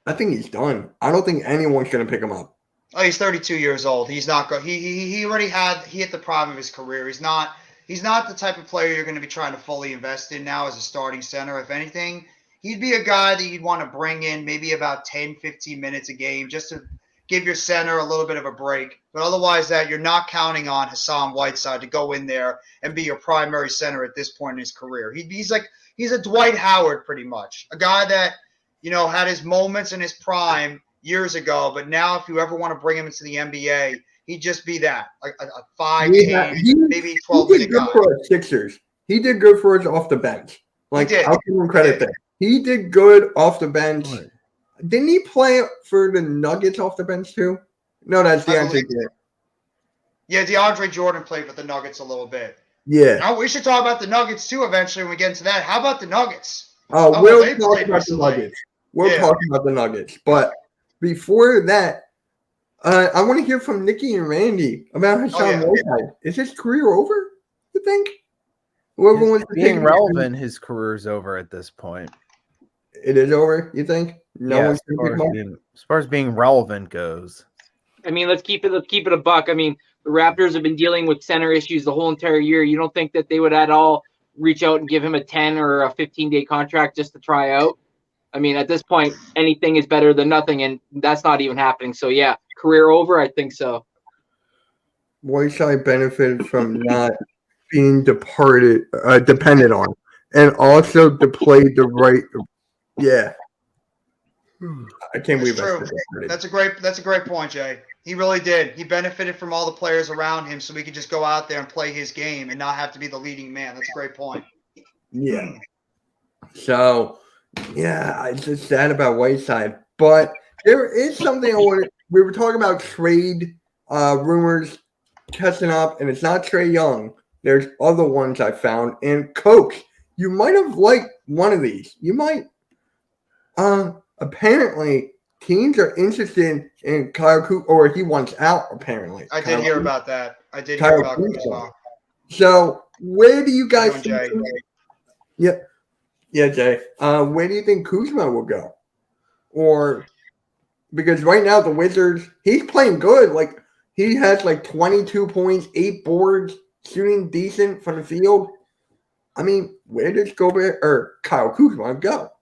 [SPEAKER 3] I think he's done. I don't think anyone's gonna pick him up.
[SPEAKER 4] Oh, he's 32 years old. He's not good. He already hit the prime of his career. He's not the type of player you're going to be trying to fully invest in now as a starting center. If anything, he'd be a guy that you'd want to bring in maybe about 10, 15 minutes a game just to give your center a little bit of a break. But otherwise, that you're not counting on Hassan Whiteside to go in there and be your primary center at this point in his career. He's a Dwight Howard pretty much, a guy that had his moments in his prime years ago, but now if you ever want to bring him into the NBA, he'd just be that, a 5, 10, maybe 12 minute guy.
[SPEAKER 3] He did good for us Sixers. He did good for us off the bench. Like, I'll give him credit there. He did good off the bench. Didn't he play for the Nuggets off the bench too? No, that's DeAndre Jordan.
[SPEAKER 4] Yeah, DeAndre Jordan played with the Nuggets a little bit.
[SPEAKER 3] Yeah.
[SPEAKER 4] Now we should talk about the Nuggets too eventually when we get into that. How about the Nuggets?
[SPEAKER 3] Oh, we'll talk about the Nuggets. We'll talk about the Nuggets. But before that, I want to hear from Nikki and Randy about Hassan Whiteside. Is his career over, you think? Whoever wants to
[SPEAKER 6] being relevant, his career's over at this point.
[SPEAKER 3] It is over, you think? One's
[SPEAKER 6] as far as being relevant goes.
[SPEAKER 5] I mean, let's keep it a buck. I mean, the Raptors have been dealing with center issues the whole entire year. You don't think that they would at all reach out and give him a 10 or a 15-day contract just to try out? I mean, at this point, anything is better than nothing, and that's not even happening. So, yeah, career over? I think so.
[SPEAKER 3] Whiteside benefited from not being dependent on, and also to play the right. Yeah, I can't believe
[SPEAKER 4] that's a great point, Jay. He really did. He benefited from all the players around him, so we could just go out there and play his game and not have to be the leading man. That's a great point.
[SPEAKER 3] Yeah. So. Yeah, it's just sad about Whiteside. But there is something we were talking about trade rumors catching up, and it's not Trae Young. There's other ones I found. And Coach, you might have liked one of these. You might. Apparently, teams are interested in Kyle Kuzma, or he wants out, apparently.
[SPEAKER 4] I did hear about that. I did hear about Kuzma.
[SPEAKER 3] So, where do you guys think? Yeah. Yeah, Jay. Where do you think Kuzma will go? Or because right now the Wizards, he's playing good. Like he has like 22 points, 8 boards, shooting decent from the field. I mean, where does Gobert or Kyle Kuzma go?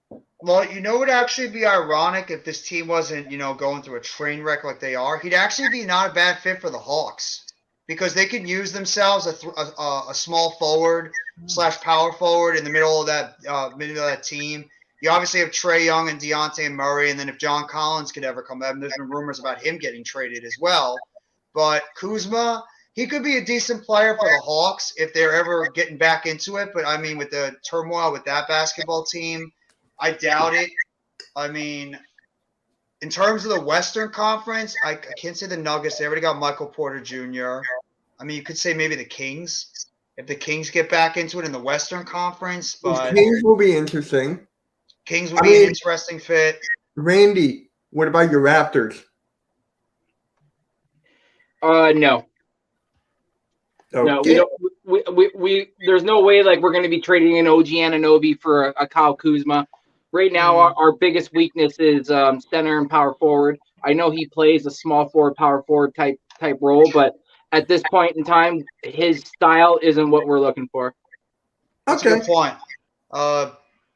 [SPEAKER 4] Well, it would actually be ironic if this team wasn't, going through a train wreck like they are. He'd actually be not a bad fit for the Hawks because they could use themselves a small forward / power forward in the middle of that team. You obviously have Trae Young and Dejounte Murray, and then if John Collins could ever come back, there's been rumors about him getting traded as well. But Kuzma, he could be a decent player for the Hawks if they're ever getting back into it. But, I mean, with the turmoil with that basketball team, I doubt it. I mean, in terms of the Western Conference, I can't say the Nuggets. They already got Michael Porter Jr. I mean, you could say maybe the Kings. If the Kings get back into it in the Western Conference. But
[SPEAKER 3] the Kings will be interesting.
[SPEAKER 4] Kings will be an interesting fit.
[SPEAKER 3] Randy, what about your Raptors?
[SPEAKER 5] No.
[SPEAKER 3] Okay.
[SPEAKER 5] No, we don't. We there's no way like we're going to be trading in OG Anunoby for a Kyle Kuzma. Right now, our biggest weakness is center and power forward. I know he plays a small forward, power forward type role, but at this point in time, his style isn't what we're looking for.
[SPEAKER 4] That's a good point.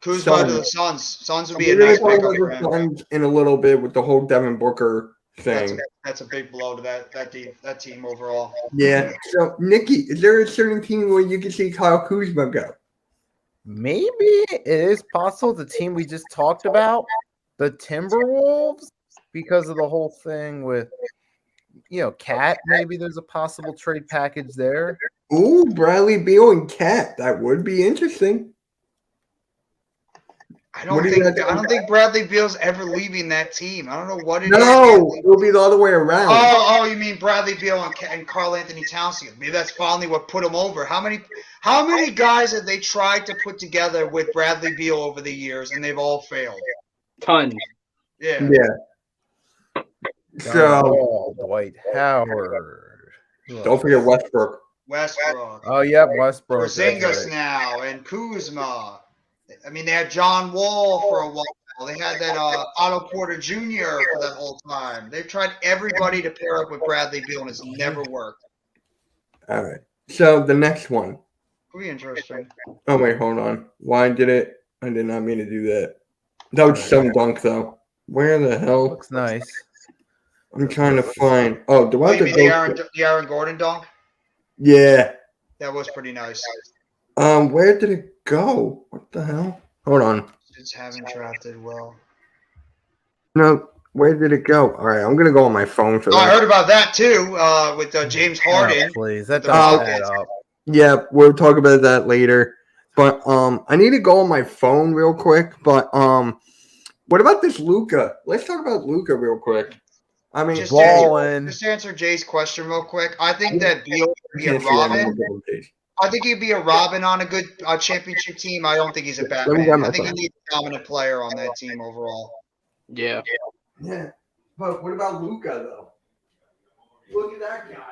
[SPEAKER 4] Kuzma to the Suns. Suns would be a nice pickup for him.
[SPEAKER 3] In a little bit with the whole Devin Booker thing.
[SPEAKER 4] That's a big blow to that team overall.
[SPEAKER 3] Yeah. So, Nikki, is there a certain team where you can see Kyle Kuzma go?
[SPEAKER 6] Maybe it is possible the team we just talked about, the Timberwolves, because of the whole thing with, Cat. Maybe there's a possible trade package there.
[SPEAKER 3] Ooh, Bradley Beal and Cat. That would be interesting.
[SPEAKER 4] I don't think Bradley Beal's ever leaving that team. I don't know what it is.
[SPEAKER 3] No, it'll be the other way around.
[SPEAKER 4] Oh, you mean Bradley Beal and Karl Anthony Towns? Maybe that's finally what put him over. How many guys have they tried to put together with Bradley Beal over the years, and they've all failed?
[SPEAKER 5] Tons.
[SPEAKER 4] Yeah.
[SPEAKER 3] Yeah.
[SPEAKER 6] John
[SPEAKER 3] So
[SPEAKER 6] Wall, Dwight Howard. Who
[SPEAKER 3] don't
[SPEAKER 6] else?
[SPEAKER 3] forget Westbrook.
[SPEAKER 4] Westbrook.
[SPEAKER 6] Oh, yeah, Westbrook. that's
[SPEAKER 4] Porzingis
[SPEAKER 6] right.
[SPEAKER 4] now and Kuzma. I mean, they had John Wall for a while. They had that Otto Porter Jr. for that whole time. They've tried everybody to pair up with Bradley Beal, and it's never worked.
[SPEAKER 3] All right. So the next one.
[SPEAKER 4] Pretty interesting.
[SPEAKER 3] Oh wait, hold on. Why did it? I did not mean to do that. That was some dunk though. Where the hell?
[SPEAKER 6] Looks nice.
[SPEAKER 3] I'm trying to find. Oh, do I
[SPEAKER 4] Oh,
[SPEAKER 3] have
[SPEAKER 4] you
[SPEAKER 3] to
[SPEAKER 4] mean
[SPEAKER 3] go?
[SPEAKER 4] the Aaron Gordon dunk?
[SPEAKER 3] Yeah.
[SPEAKER 4] That was pretty nice.
[SPEAKER 3] Where did it go? What the hell? Hold on.
[SPEAKER 4] Just haven't drafted well.
[SPEAKER 3] No, where did it go? All right, I'm gonna go on my phone for
[SPEAKER 4] Oh, I
[SPEAKER 3] that.
[SPEAKER 4] heard about that too. With James Harden.
[SPEAKER 6] Oh, please, that
[SPEAKER 4] The
[SPEAKER 6] doesn't
[SPEAKER 4] Rockets.
[SPEAKER 6] add up.
[SPEAKER 3] Yeah, we'll talk about that later. But I need to go on my phone real quick. But what about this Luka? Let's talk about Luka real quick. I mean,
[SPEAKER 4] Just
[SPEAKER 6] Ballin'.
[SPEAKER 4] Just to answer Jay's question real quick. I think that Beal would be a
[SPEAKER 3] can't see that on
[SPEAKER 4] Robin.
[SPEAKER 3] the double page.
[SPEAKER 4] I think he'd be a Robin on a good championship team. I don't think he's a
[SPEAKER 3] Let me
[SPEAKER 4] Batman.
[SPEAKER 3] grab my
[SPEAKER 4] I think he
[SPEAKER 3] phone.
[SPEAKER 4] needs a dominant player on that team overall.
[SPEAKER 5] Yeah.
[SPEAKER 3] Yeah, but what about Luka though? Look at that guy.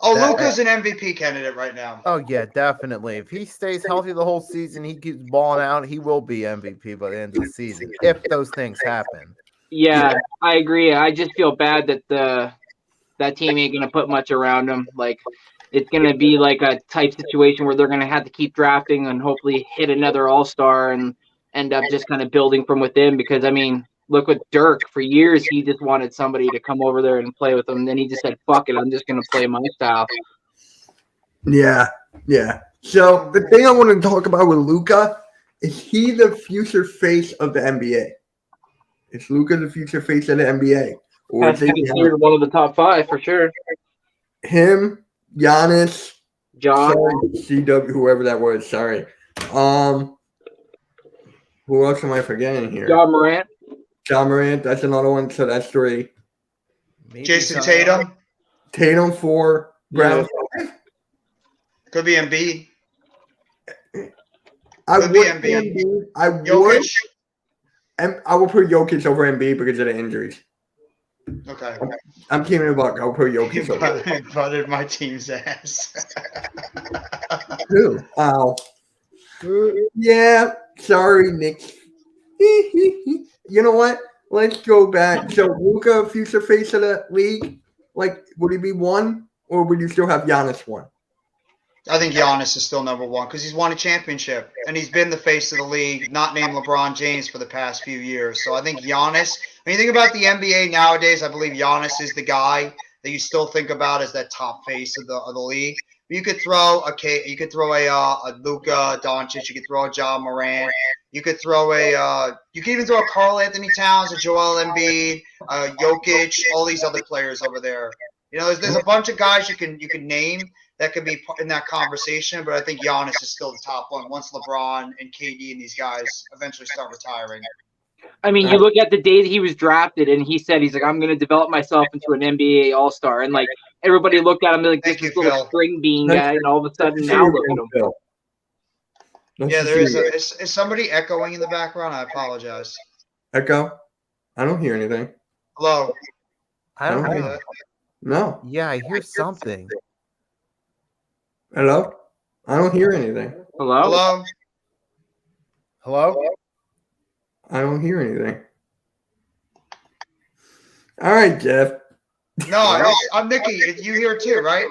[SPEAKER 4] Oh,
[SPEAKER 3] That-
[SPEAKER 4] Luka's an MVP candidate right now.
[SPEAKER 6] Oh yeah, definitely. If he stays healthy the whole season, he keeps balling out. He will be MVP by the end of the season if those things happen.
[SPEAKER 5] Yeah, I agree. I just feel bad that that team ain't gonna put much around him. Like it's gonna be like a type situation where they're gonna have to keep drafting and hopefully hit another all-star and end up just kind of building from within. Because I mean, look with Dirk for years, he just wanted somebody to come over there and play with him. Then he just said, "Fuck it, I'm just gonna play my style."
[SPEAKER 3] Yeah, yeah. So the thing I want to talk about with Luka is he the future face of the NBA? Is Luka the future face of the NBA? Or
[SPEAKER 5] Has
[SPEAKER 3] is
[SPEAKER 5] to be
[SPEAKER 3] it
[SPEAKER 5] considered one of the top 5 for sure.
[SPEAKER 3] him, Giannis,
[SPEAKER 5] John,
[SPEAKER 3] CW, whoever that was? Sorry. Who else am I forgetting here?
[SPEAKER 5] John Morant.
[SPEAKER 3] John Morant. That's another one. So that's 3.
[SPEAKER 6] Maybe
[SPEAKER 4] Jason
[SPEAKER 6] Zion.
[SPEAKER 4] Tatum
[SPEAKER 3] Tatum 4. Brown.
[SPEAKER 4] could be Embiid.
[SPEAKER 3] I
[SPEAKER 4] Could be
[SPEAKER 3] would.
[SPEAKER 4] Embiid.
[SPEAKER 3] I would.
[SPEAKER 4] Jokic.
[SPEAKER 3] And I will put Jokic over Embiid because of the injuries.
[SPEAKER 4] Okay.
[SPEAKER 3] I'm keeping it a buck. I'll put Jokic over.
[SPEAKER 4] Butted my team's ass.
[SPEAKER 3] Who? Yeah. Sorry, Nick. You know what? Let's go back. So Luka, future face of the league, like would he be 1 or would you still have Giannis 1?
[SPEAKER 4] I think Giannis is still number 1 because he's won a championship and he's been the face of the league, not named LeBron James for the past few years. So I think Giannis. When you think about the NBA nowadays, I believe Giannis is the guy that you still think about as that top face of the league. You could throw a Luka Doncic, you could throw a John Morant, you could throw you could even throw a Karl Anthony Towns, a Joel Embiid, Jokic, all these other players over there. You know, there's a bunch of guys you can name that could be in that conversation, but I think Giannis is still the top one once LeBron and KD and these guys eventually start retiring.
[SPEAKER 5] I mean, you look at the day that he was drafted, and he's like, "I'm going to develop myself into an NBA All-Star," and like everybody looked at him like
[SPEAKER 4] Thank
[SPEAKER 5] this
[SPEAKER 4] you,
[SPEAKER 5] little
[SPEAKER 4] Phil.
[SPEAKER 5] string bean guy, and all of a sudden now look at him.
[SPEAKER 4] Yeah, there is somebody echoing in the background? I apologize.
[SPEAKER 3] Echo. I don't hear anything.
[SPEAKER 4] Hello.
[SPEAKER 6] I don't
[SPEAKER 3] Okay.
[SPEAKER 6] know.
[SPEAKER 3] No.
[SPEAKER 6] Yeah, I hear something.
[SPEAKER 3] Hello. I don't hear anything.
[SPEAKER 5] Hello?
[SPEAKER 4] Hello.
[SPEAKER 6] Hello?
[SPEAKER 3] I don't hear anything. All right, Jeff.
[SPEAKER 4] No, I'm Nikki. You here too, right?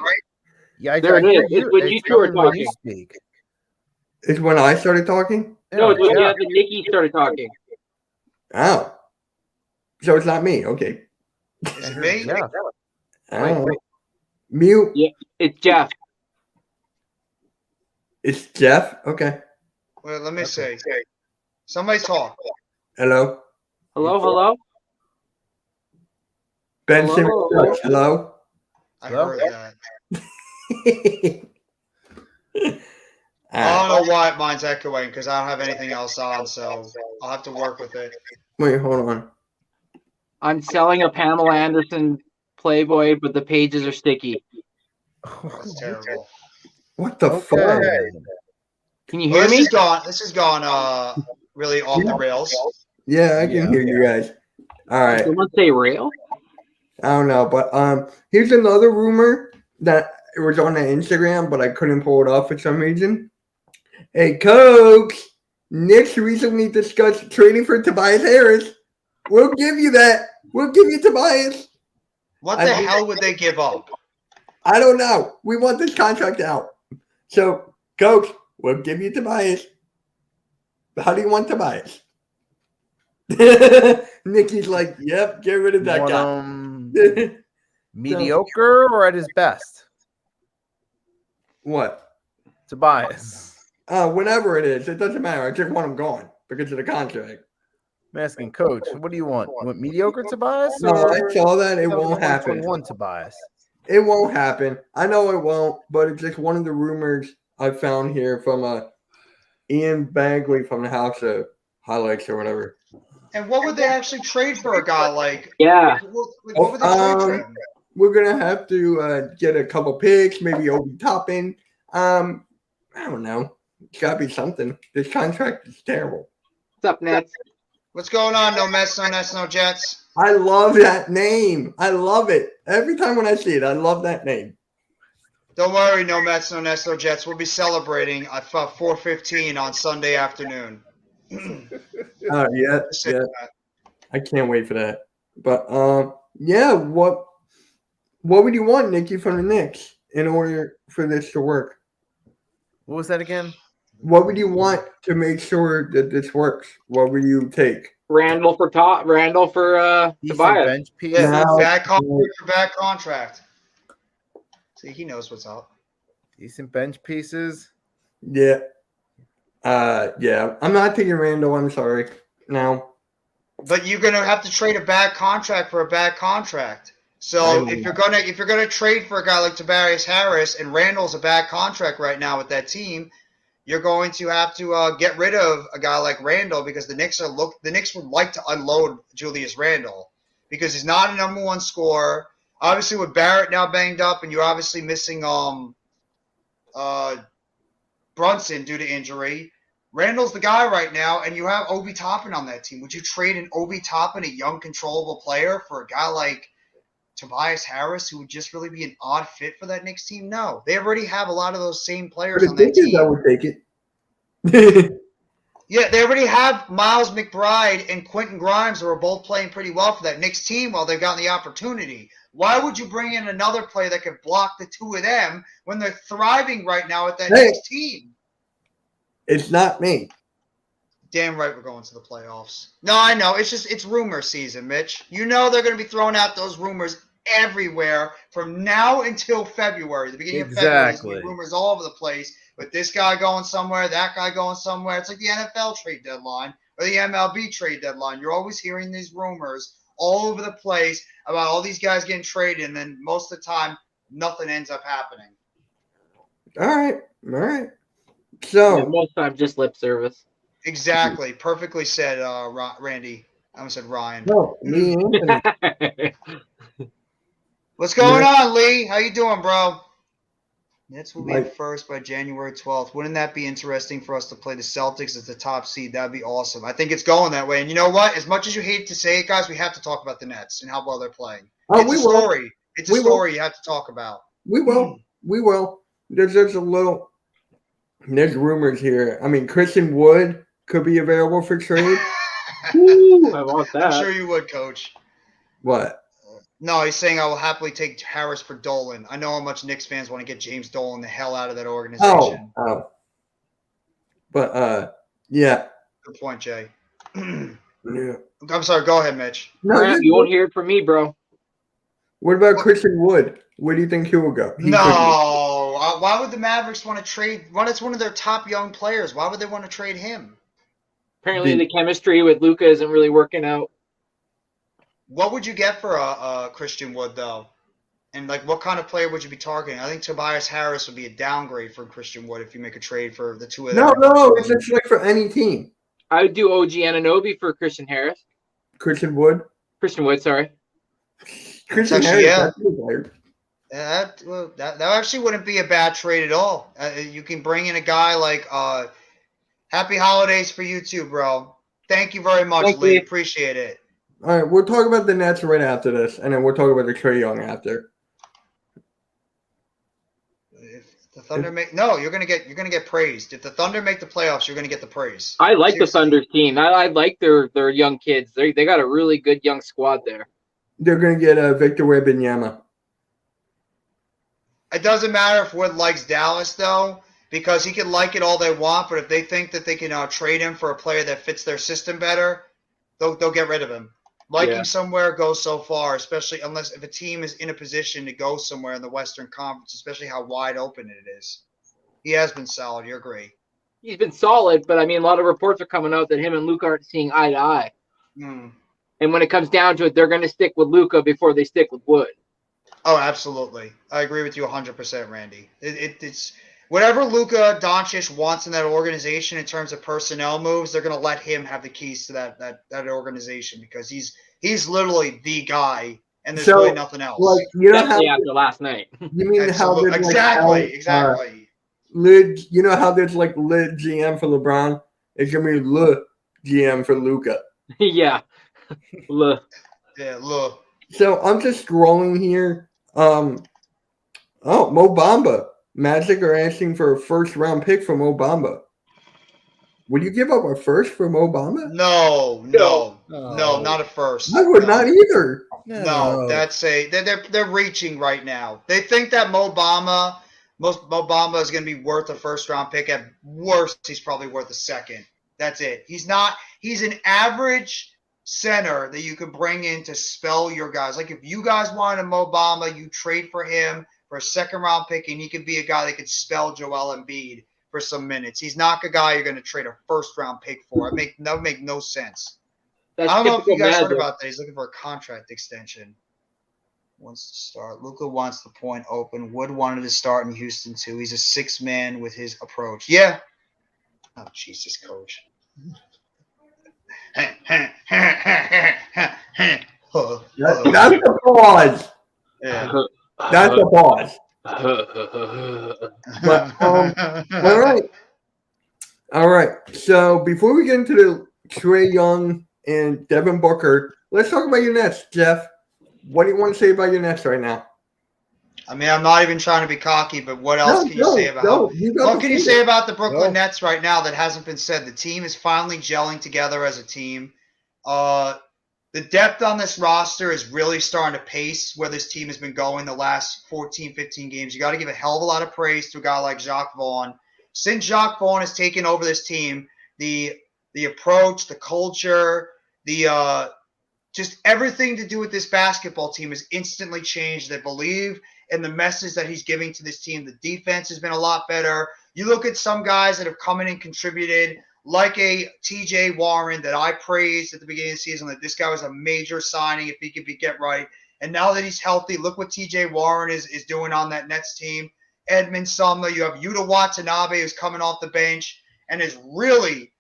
[SPEAKER 6] Yeah,
[SPEAKER 5] There it
[SPEAKER 6] hear
[SPEAKER 5] is. It's when you two are
[SPEAKER 6] coming when you
[SPEAKER 5] talking.
[SPEAKER 6] speak.
[SPEAKER 3] It's when I started talking.
[SPEAKER 5] No, it's when
[SPEAKER 6] yeah.
[SPEAKER 5] Nikki started talking.
[SPEAKER 3] Oh. So it's not me. Okay.
[SPEAKER 4] Is it me?
[SPEAKER 6] Yeah.
[SPEAKER 3] Oh.
[SPEAKER 6] Wait.
[SPEAKER 3] Mute.
[SPEAKER 5] Yeah, it's Jeff.
[SPEAKER 3] It's Jeff. Okay.
[SPEAKER 4] Well, let me see. Somebody talk.
[SPEAKER 3] Hello.
[SPEAKER 5] Hello?
[SPEAKER 3] Ben
[SPEAKER 5] Hello?
[SPEAKER 3] Simmons. Hello.
[SPEAKER 4] I
[SPEAKER 6] Hello?
[SPEAKER 4] heard that. I don't know why mine's echoing because I don't have anything else on, so I'll have to work with it.
[SPEAKER 3] Wait, hold on.
[SPEAKER 5] I'm selling a Pamela Anderson Playboy, but the pages are sticky.
[SPEAKER 4] That's terrible.
[SPEAKER 3] What the fuck?
[SPEAKER 6] Okay.
[SPEAKER 5] Can you
[SPEAKER 4] Well,
[SPEAKER 5] hear me?
[SPEAKER 4] this has gone really off the rails.
[SPEAKER 3] Yeah, I can
[SPEAKER 6] Yeah.
[SPEAKER 3] hear you guys. All right.
[SPEAKER 5] Someone say rail?
[SPEAKER 3] I don't know, but here's another rumor that it was on the Instagram, but I couldn't pull it off for some reason. Hey, Coach, Knicks recently discussed trading for Tobias Harris. We'll give you that. We'll give you Tobias.
[SPEAKER 4] What
[SPEAKER 3] I
[SPEAKER 4] the
[SPEAKER 3] think-
[SPEAKER 4] hell would they give up?
[SPEAKER 3] I don't know. We want this contract out. So, Coach, we'll give you Tobias. How do you want Tobias? Nikki's like, yep, get rid of that
[SPEAKER 6] Want
[SPEAKER 3] guy.
[SPEAKER 6] mediocre or at his best?
[SPEAKER 3] What?
[SPEAKER 6] Tobias.
[SPEAKER 3] Whenever it is, it doesn't matter. I just want him gone because of the contract.
[SPEAKER 6] I'm asking Coach, what do you want? You want mediocre Tobias?
[SPEAKER 3] No, I saw that. It won't happen.
[SPEAKER 6] One Tobias.
[SPEAKER 3] It won't happen. I know it won't, but it's just one of the rumors I found here from Ian Bagley from the House of Highlights or whatever.
[SPEAKER 4] And what would they actually trade for a guy like?
[SPEAKER 5] Yeah.
[SPEAKER 4] What would they trade for him?
[SPEAKER 3] We're gonna have to get a couple picks, maybe Obi Toppin. I don't know. It's gotta be something. This contract is terrible.
[SPEAKER 5] What's up, Nets?
[SPEAKER 4] What's going on? No Mets, no Nets, no Jets.
[SPEAKER 3] I love that name. I love it. Every time when I see it, I love that name.
[SPEAKER 4] Don't worry, no Mets, no Nets, no Jets. We'll be celebrating at 4:15 on Sunday afternoon.
[SPEAKER 3] Yeah. I can't wait for that. But yeah, what would you want, Nikki, from the Knicks in order for this to work?
[SPEAKER 6] What was that again?
[SPEAKER 3] What would you want to make sure that this works? What would you take?
[SPEAKER 5] Randall for
[SPEAKER 6] Decent
[SPEAKER 5] Tobias.
[SPEAKER 6] bench piece.
[SPEAKER 4] Yeah,
[SPEAKER 3] Now-
[SPEAKER 4] bad contract for bad contract. See, he knows what's up.
[SPEAKER 6] Decent bench pieces.
[SPEAKER 3] Yeah. Yeah. I'm not taking Randall. I'm sorry. No.
[SPEAKER 4] But you're gonna have to trade a bad contract for a bad contract. So if you're gonna trade for a guy like Tobias Harris and Randall's a bad contract right now with that team, you're going to have to get rid of a guy like Randall because the Knicks would like to unload Julius Randle because he's not a number one scorer. Obviously, with Barrett now banged up, and you're obviously missing Brunson due to injury. Randall's the guy right now, and you have Obi Toppin on that team. Would you trade an Obi Toppin, a young, controllable player, for a guy like Tobias Harris, who would just really be an odd fit for that Knicks team? No. They already have a lot of those same players
[SPEAKER 3] For
[SPEAKER 4] on
[SPEAKER 3] the
[SPEAKER 4] that
[SPEAKER 3] Knicks, I
[SPEAKER 4] team.
[SPEAKER 3] would take it.
[SPEAKER 4] Yeah, they already have Miles McBride and Quentin Grimes, who are both playing pretty well for that Knicks team while they've gotten the opportunity. Why would you bring in another player that could block the two of them when they're thriving right now at that
[SPEAKER 3] Hey.
[SPEAKER 4] Knicks team?
[SPEAKER 3] It's not me.
[SPEAKER 4] Damn right we're going to the playoffs. No, I know. It's rumor season, Mitch. You know they're going to be throwing out those rumors everywhere from now until February. The beginning of February, there's gonna be
[SPEAKER 6] Exactly.
[SPEAKER 4] rumors all over the place. With this guy going somewhere, that guy going somewhere. It's like the NFL trade deadline or the MLB trade deadline. You're always hearing these rumors all over the place about all these guys getting traded, and then most of the time, nothing ends up happening.
[SPEAKER 3] All right.
[SPEAKER 5] Yeah,
[SPEAKER 3] So,
[SPEAKER 5] most times just lip service.
[SPEAKER 4] Exactly. Perfectly said, Randy. I almost said Ryan.
[SPEAKER 3] no, me and Anthony.
[SPEAKER 4] What's going on, Lee? How you doing, bro? Nets will be
[SPEAKER 3] Mike.
[SPEAKER 4] at first by January 12th. Wouldn't that be interesting for us to play the Celtics as the top seed? That'd be awesome. I think it's going that way. And you know what? As much as you hate to say it, guys, we have to talk about the Nets and how well they're playing.
[SPEAKER 3] Oh,
[SPEAKER 4] It's
[SPEAKER 3] we
[SPEAKER 4] a
[SPEAKER 3] will.
[SPEAKER 4] story. It's a
[SPEAKER 3] We will.
[SPEAKER 4] story you have to talk about.
[SPEAKER 3] We will. We will. There's a little. There's rumors here. I mean, Christian Wood could be available for trade.
[SPEAKER 5] Woo, I want
[SPEAKER 4] I'm
[SPEAKER 5] that.
[SPEAKER 4] sure you would, Coach.
[SPEAKER 3] What?
[SPEAKER 4] No, he's saying I will happily take Harris for Dolan. I know how much Knicks fans want to get James Dolan the hell out of that organization.
[SPEAKER 3] Oh. But yeah.
[SPEAKER 4] Good point, Jay. I'm
[SPEAKER 3] Yeah.
[SPEAKER 4] sorry. Go ahead, Mitch.
[SPEAKER 3] No,
[SPEAKER 5] Grant, you won't hear it from me, bro.
[SPEAKER 3] What about Christian Wood? Where do you think he will go? He
[SPEAKER 4] No. Why would the Mavericks want to trade? Well, it's one of their top young players. Why would they want to trade him?
[SPEAKER 5] Apparently, the chemistry with Luca isn't really working out.
[SPEAKER 4] What would you get for a Christian Wood, though? And, like, what kind of player would you be targeting? I think Tobias Harris would be a downgrade from Christian Wood if you make a trade for the two of them.
[SPEAKER 3] No. It's just like for any team.
[SPEAKER 5] I would do OG Anunoby for Christian
[SPEAKER 3] Christian Wood.
[SPEAKER 5] Wood, sorry.
[SPEAKER 3] Christian
[SPEAKER 4] actually-
[SPEAKER 3] Harris.
[SPEAKER 4] yeah.
[SPEAKER 3] That's a good player.
[SPEAKER 4] That actually wouldn't be a bad trade at all. You can bring in a guy like Happy Holidays for you too, bro. Thank you very much,
[SPEAKER 5] Thank
[SPEAKER 4] Lee.
[SPEAKER 5] you.
[SPEAKER 4] Appreciate it.
[SPEAKER 3] All right, we'll talk about the Nets right after this, and then we'll talk about the Trae Young after.
[SPEAKER 4] If the Thunder you're gonna get praised. If the Thunder make the playoffs, you're gonna get the praise.
[SPEAKER 5] I like the
[SPEAKER 4] Seriously.
[SPEAKER 5] Thunder team. I like their young kids. They got a really good young squad there.
[SPEAKER 3] They're going to get Victor Wembanyama.
[SPEAKER 4] It doesn't matter if Wood likes Dallas though, because he can like it all they want. But if they think that they can trade him for a player that fits their system better, they'll get rid of him. Liking somewhere goes so far, especially if a team is in a position to go somewhere in the Western Conference, especially how wide open it is. He has been solid. You agree?
[SPEAKER 5] He's been solid, but I mean, a lot of reports are coming out that him and Luka aren't seeing eye to eye.
[SPEAKER 4] Mm.
[SPEAKER 5] And when it comes down to it, they're going to stick with Luka before they stick with Wood.
[SPEAKER 4] Oh, absolutely. I agree with you 100%, Randy. It's whatever Luka Doncic wants in that organization in terms of personnel moves, they're going to let him have the keys to that organization because he's literally the guy, and there's really nothing else.
[SPEAKER 3] Like, you know
[SPEAKER 5] Especially after last night.
[SPEAKER 3] You mean how there's
[SPEAKER 4] Exactly.
[SPEAKER 3] You know how there's like lit GM for LeBron? It's gonna be lit GM for Luka.
[SPEAKER 5] Yeah.
[SPEAKER 4] Yeah, look.
[SPEAKER 3] So I'm just scrolling here. Mo Bamba. Magic are asking for a first round pick for Mo Bamba. Would you give up a first for Mo Bamba?
[SPEAKER 4] No, not a first.
[SPEAKER 3] I would not either.
[SPEAKER 4] No, they're reaching right now. They think that Mo Bamba is going to be worth a first round pick. At worst, he's probably worth a second. That's it. He's an average center that you can bring in to spell your guys. Like if you guys wanted a Mo Bamba, you trade for him for a second round pick, and he could be a guy that could spell Joel Embiid for some minutes. He's not a guy you're going to trade a first round pick for. That would make no sense.
[SPEAKER 5] That's
[SPEAKER 4] I don't know if you guys
[SPEAKER 5] Magic.
[SPEAKER 4] heard about that. He's looking for a contract extension. Wants to start. Luka wants the point open. Wood wanted to start in Houston too. He's a 6-man with his approach. Yeah. Oh Jesus, coach.
[SPEAKER 3] That's the pause.
[SPEAKER 4] Yeah.
[SPEAKER 3] That's the pause. But all right. So before we get into the Trae Young and Devin Booker, let's talk about your Nets, Jeff. What do you want to say about your Nets right now?
[SPEAKER 4] I mean, I'm not even trying to be cocky, but what else can you say about what can you say about the Brooklyn Nets right now that hasn't been said? The team is finally gelling together as a team. The depth on this roster is really starting to pace where this team has been going the last 14, 15 games. You got to give a hell of a lot of praise to a guy like Jacques Vaughn. Since Jacques Vaughn has taken over this team, the approach, the culture, just everything to do with this basketball team has instantly changed. They believe in the message that he's giving to this team. The defense has been a lot better. You look at some guys that have come in and contributed, like a TJ Warren that I praised at the beginning of the season, that this guy was a major signing if he could get right. And now that he's healthy, look what TJ Warren is doing on that Nets team. Edmund Sumner, you have Yuta Watanabe who's coming off the bench and has really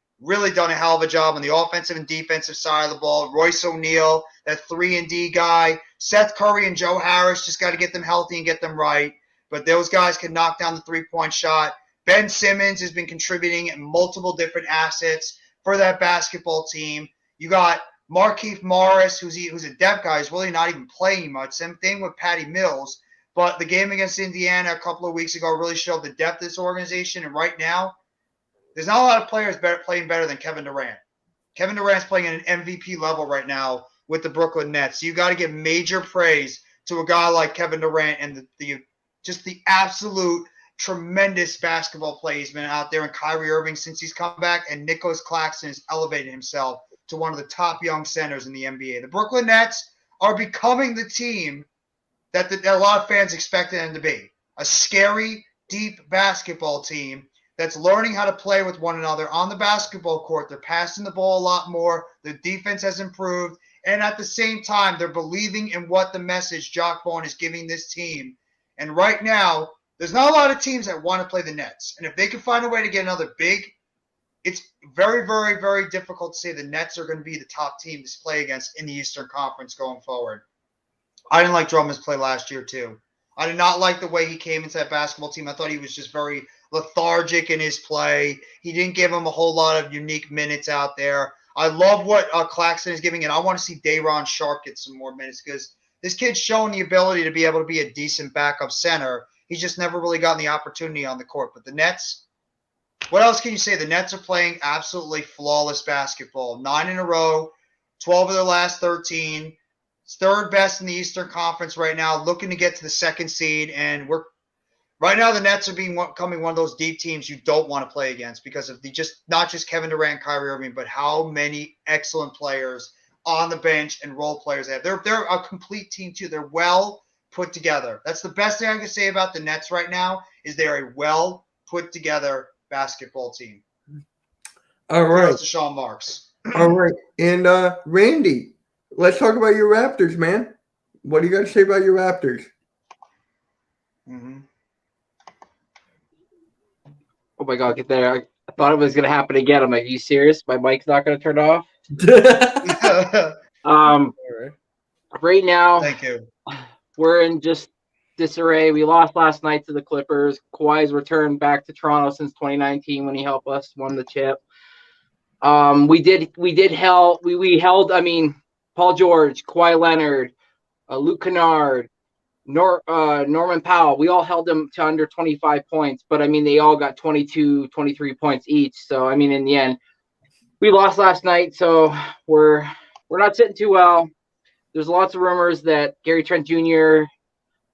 [SPEAKER 4] done a hell of a job on the offensive and defensive side of the ball. Royce O'Neal, that 3-and-D guy. Seth Curry and Joe Harris just got to get them healthy and get them right. But those guys can knock down the three-point shot. Ben Simmons has been contributing in multiple different assets for that basketball team. You got Markieff Morris, who's a depth guy. He's really not even playing much. Same thing with Patty Mills. But the game against Indiana a couple of weeks ago really showed the depth of this organization. And right now, there's not a lot of players playing better than Kevin Durant. Kevin Durant's playing at an MVP level right now with the Brooklyn Nets. So you got to give major praise to a guy like Kevin Durant and the absolute tremendous basketball play he's been out there. And Kyrie Irving since he's come back, and Nicholas Claxton has elevated himself to one of the top young centers in the NBA. The Brooklyn Nets are becoming the team that a lot of fans expected them to be. A scary, deep basketball team that's learning how to play with one another on the basketball court. They're passing the ball a lot more. The defense has improved. And at the same time, they're believing in what the message Jacques Vaughn is giving this team. And right now, there's not a lot of teams that want to play the Nets. And if they can find a way to get another big, it's very, very, very difficult to say the Nets are going to be the top team to play against in the Eastern Conference going forward. I didn't like Drummond's play last year, too. I did not like the way he came into that basketball team. I thought he was just very lethargic in his play. He didn't give him a whole lot of unique minutes out there. I love what Claxton is giving, and I want to see Day'Ron Sharp get some more minutes because this kid's shown the ability to be able to be a decent backup center. He's just never really gotten the opportunity on the court. But the Nets, what else can you say? The Nets are playing absolutely flawless basketball. 9 in a row, 12 of their last 13. It's third best in the Eastern Conference right now, looking to get to the second seed. And right now the Nets are becoming one of those deep teams you don't want to play against because of not just Kevin Durant, Kyrie Irving, but how many excellent players on the bench and role players they have. They're a complete team too. They're well put together. That's the best thing I can say about the Nets right now is they're a well put together basketball team.
[SPEAKER 3] All right.
[SPEAKER 4] To Sean Marks.
[SPEAKER 3] All right. And Randy, let's talk about your Raptors, man. What do you got to say about your Raptors?
[SPEAKER 4] Mm-hmm.
[SPEAKER 5] Oh my God, get there. I thought it was going to happen again. I'm like, are you serious? My mic's not going to turn off? Right now,
[SPEAKER 4] thank you.
[SPEAKER 5] We're in just disarray. We lost last night to the Clippers. Kawhi's returned back to Toronto since 2019 when he helped us won the chip. We held, I mean, Paul George, Kawhi Leonard, Luke Kennard, Norman Powell. We all held them to under 25 points, but I mean, they all got 22, 23 points each. So, I mean, in the end, we lost last night, so we're not sitting too well. There's lots of rumors that Gary Trent Jr.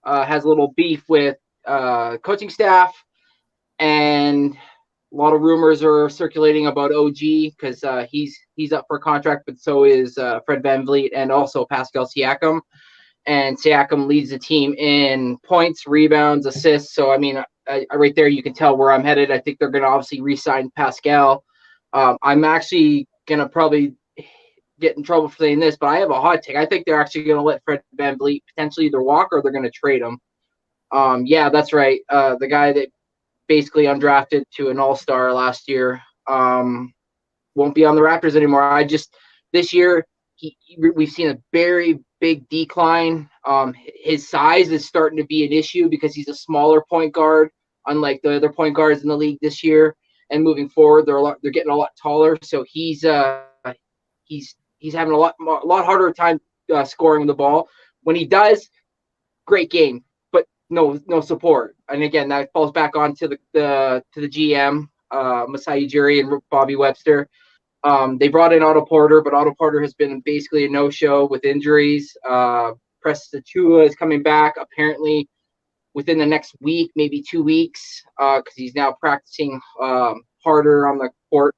[SPEAKER 5] Has a little beef with coaching staff, and a lot of rumors are circulating about OG because he's up for a contract, but so is Fred VanVleet and also Pascal Siakam. And Siakam leads the team in points, rebounds, assists. So, I mean, right there you can tell where I'm headed. I think they're going to obviously re-sign Pascal. I'm actually going to probably get in trouble for saying this, but I have a hot take. I think they're actually going to let Fred VanVleet potentially either walk or they're going to trade him. Yeah, that's right. The guy that basically undrafted to an all-star last year won't be on the Raptors anymore. This year, we've seen a very big decline. His size is starting to be an issue because he's a smaller point guard, unlike the other point guards in the league this year. And moving forward, they're getting a lot taller. So he's having a lot harder time scoring the ball. When he does, great game, but no support. And again, that falls back onto the GM, Masai Ujiri and Bobby Webster. They brought in Otto Porter, but Otto Porter has been basically a no-show with injuries. Preston Achiuwa is coming back apparently within the next week, maybe 2 weeks, because he's now practicing harder on the court.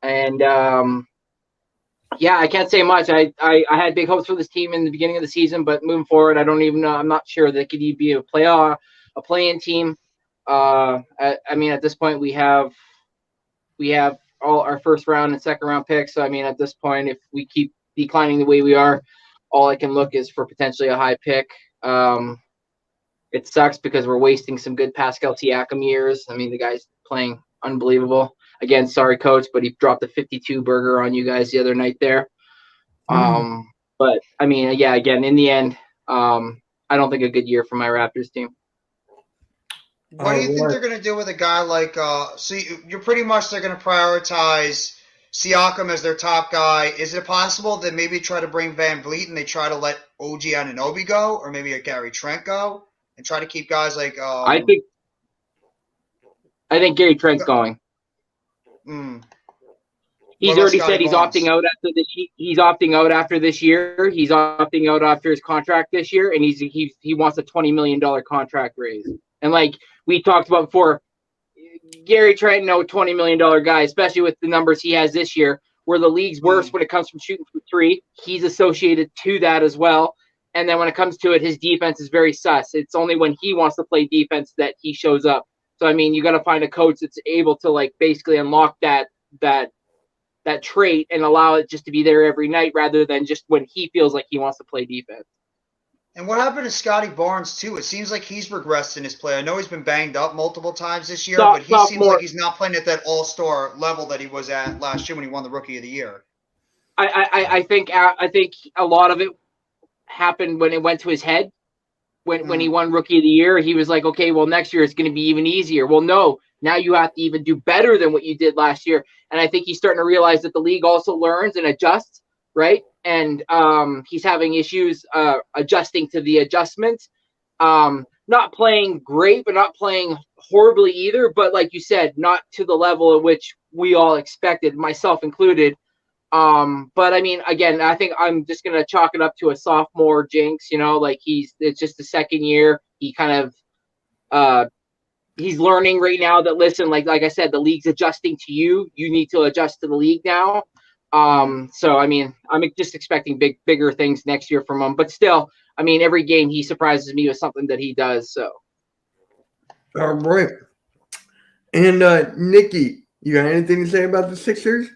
[SPEAKER 5] And yeah, I can't say much. I had big hopes for this team in the beginning of the season, but moving forward, I don't even know. I'm not sure they could even be a play-in team. I mean, at this point, we have all our first round and second round picks. So I mean, at this point, if we keep declining the way we are, all I can look is for potentially a high pick. It sucks because we're wasting some good Pascal Siakam years. I mean, the guy's playing unbelievable. Again, sorry, coach, but he dropped a 52 burger on you guys the other night there. But I mean, yeah, again, in the end, I don't think a good year for my Raptors team.
[SPEAKER 4] What do you think they're going to do with a guy like you're pretty much they're going to prioritize Siakam as their top guy. Is it possible that maybe try to bring VanVleet and they try to let OG Anunoby go, or maybe a Gary Trent go, and try to keep guys like
[SPEAKER 5] I think Gary Trent's going. He's already said he's opting out after this. He's opting out after this year. He's opting out after his contract this year, and he wants a $20 million contract raise. And like we talked about before, Gary Trent, no $20 million guy, especially with the numbers he has this year, where the league's worst when it comes from shooting from three. He's associated to that as well. And then when it comes to it, his defense is very sus. It's only when he wants to play defense that he shows up. So I mean, you got to find a coach that's able to like basically unlock that trait and allow it just to be there every night rather than just when he feels like he wants to play defense.
[SPEAKER 4] And what happened to Scotty Barnes too? It seems like he's regressed in his play. I know he's been banged up multiple times this year, but he seems like he's not playing at that all-star level that he was at last year when he won the Rookie of the Year.
[SPEAKER 5] I think a lot of it happened when it went to his head. when he won Rookie of the Year, he was like, okay, well, next year it's going to be even easier. Well, no, now you have to even do better than what you did last year. And I think he's starting to realize that the league also learns and adjusts, right? And he's having issues adjusting to the adjustments. Not playing great, but not playing horribly either. But like you said, not to the level at which we all expected, myself included. But I mean, again, I think I'm just gonna chalk it up to a sophomore jinx. Like it's just the second year. He kind of he's learning right now that listen, like I said, the league's adjusting to you. You need to adjust to the league now. So I mean, I'm just expecting bigger things next year from him. But still, I mean, every game he surprises me with something that he does. So.
[SPEAKER 3] All right. And Nikki, you got anything to say about the Sixers?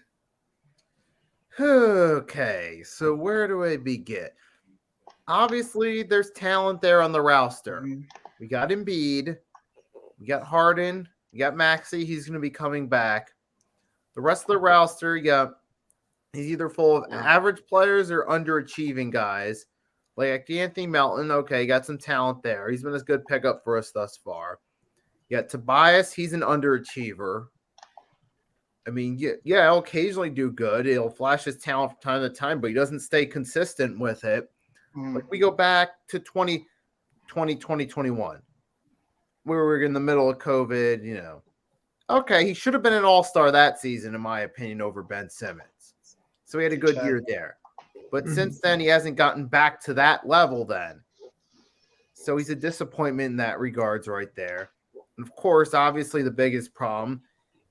[SPEAKER 6] Okay, so where do I begin? Obviously, there's talent there on the roster. We got Embiid, we got Harden, we got Maxey. He's going to be coming back. The rest of the roster, he's either full of average players or underachieving guys. Like Anthony Melton, okay, got some talent there. He's been a good pickup for us thus far. You got Tobias, he's an underachiever. I mean, yeah, he'll occasionally do good. He'll flash his talent from time to time, but he doesn't stay consistent with it. Like we go back to 2021, where we're in the middle of COVID, Okay, he should have been an all-star that season, in my opinion, over Ben Simmons. So he had a good year there. But since then, he hasn't gotten back to that level then. So he's a disappointment in that regards right there. And of course, obviously, the biggest problem,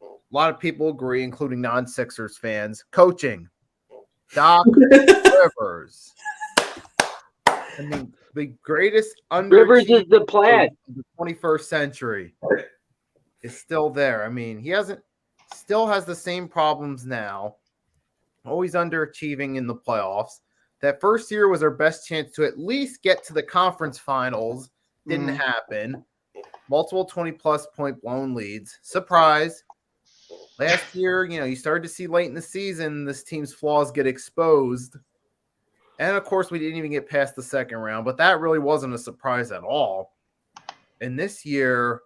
[SPEAKER 6] a lot of people agree, including non-Sixers fans, coaching. Doc Rivers. I mean, the greatest
[SPEAKER 5] Rivers is the plan.
[SPEAKER 6] Of the 21st century is still there. I mean, still has the same problems now. Always underachieving in the playoffs. That first year was our best chance to at least get to the conference finals. Didn't happen. Multiple 20-plus point blown leads. Surprise. Last year, you started to see late in the season this team's flaws get exposed. And, of course, we didn't even get past the second round. But that really wasn't a surprise at all. And this year,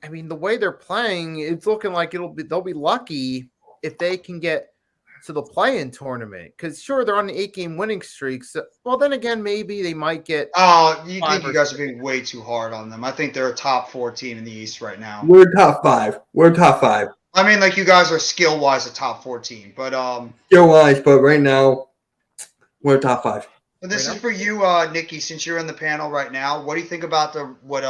[SPEAKER 6] I mean, the way they're playing, it's looking like they'll be lucky if they can get to the play-in tournament. Because, sure, they're on an 8-game winning streak. So, well, then again, maybe they might get...
[SPEAKER 4] Oh, you think you guys are being way too hard on them. I think they're a top 4 team in the East right now.
[SPEAKER 3] We're top 5.
[SPEAKER 4] I mean, like, you guys are skill-wise a top 4 team. But,
[SPEAKER 3] skill-wise, but right now, we're top 5.
[SPEAKER 4] But this is for you, Nikki, since you're in the panel right now. What do you think about what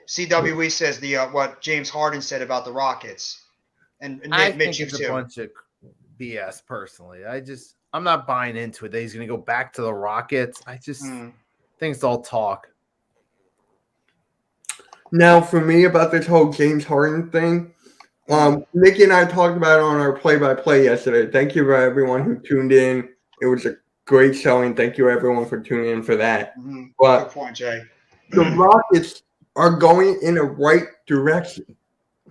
[SPEAKER 4] CWE says, what James Harden said about the Rockets? And
[SPEAKER 6] I
[SPEAKER 4] Mitch,
[SPEAKER 6] think
[SPEAKER 4] you
[SPEAKER 6] it's
[SPEAKER 4] too.
[SPEAKER 6] a bunch of BS, personally. I'm not buying into it that he's going to go back to the Rockets. I just think it's all talk.
[SPEAKER 3] Now, for me, about this whole James Harden thing, Nikki and I talked about it on our play-by-play yesterday. Thank you for everyone who tuned in. It was a great showing. Thank you, everyone, for tuning in for that. But
[SPEAKER 4] good point, Jay.
[SPEAKER 3] The Rockets are going in the right direction.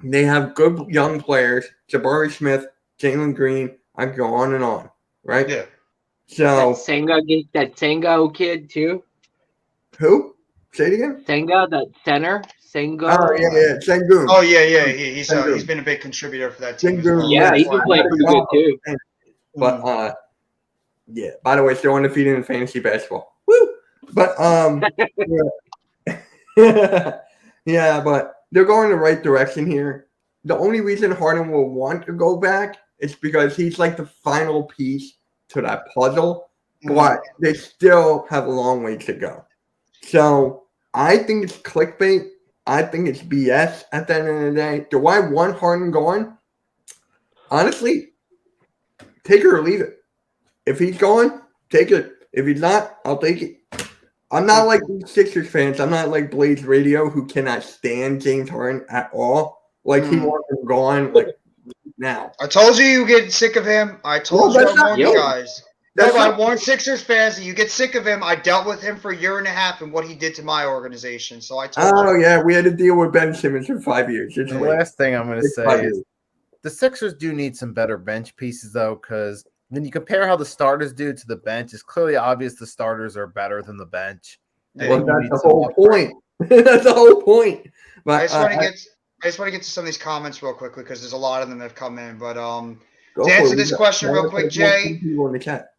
[SPEAKER 3] They have good young players, Jabari Smith, Jalen Green. I can go on and on, right?
[SPEAKER 4] Yeah.
[SPEAKER 3] So
[SPEAKER 5] that Senga kid too.
[SPEAKER 3] Who? Say it again.
[SPEAKER 5] Senga, that center. Senga.
[SPEAKER 3] Oh yeah, Sengun.
[SPEAKER 4] Oh yeah. He's been a big contributor for that team.
[SPEAKER 3] Sengun,
[SPEAKER 5] Yeah, he's been playing pretty good too.
[SPEAKER 3] But yeah. By the way, still undefeated in fantasy basketball. Woo! But yeah, but they're going the right direction here. The only reason Harden will want to go back is because he's like the final piece to that puzzle, but they still have a long way to go. So I think it's clickbait. I think it's BS at the end of the day. Do I want Harden gone? Honestly, take it or leave it. If he's gone, take it. If he's not, I'll take it. I'm not like these Sixers fans. I'm not like Blaze Radio who cannot stand James Harden at all. Like he wants him gone like now.
[SPEAKER 4] I told you get sick of him. I told you I warned you guys. I warned Sixers fans that you get sick of him. I dealt with him for a year and a half and what he did to my organization. So I told you.
[SPEAKER 3] Oh yeah, we had to deal with Ben Simmons for 5 years.
[SPEAKER 6] The last thing I'm going to say is the Sixers do need some better bench pieces though, because when you compare how the starters do to the bench, it's clearly obvious the starters are better than the bench.
[SPEAKER 4] Yeah.
[SPEAKER 3] Well,
[SPEAKER 6] You
[SPEAKER 3] that's
[SPEAKER 6] need
[SPEAKER 3] the
[SPEAKER 6] some
[SPEAKER 3] whole
[SPEAKER 6] upgrade.
[SPEAKER 3] point. That's the whole point. But
[SPEAKER 4] I just want to get to some of these comments real quickly because there's a lot of them that have come in. But
[SPEAKER 3] go
[SPEAKER 4] to
[SPEAKER 3] for
[SPEAKER 4] answer
[SPEAKER 3] it.
[SPEAKER 4] this question real quick, Jay,
[SPEAKER 3] People in the chat.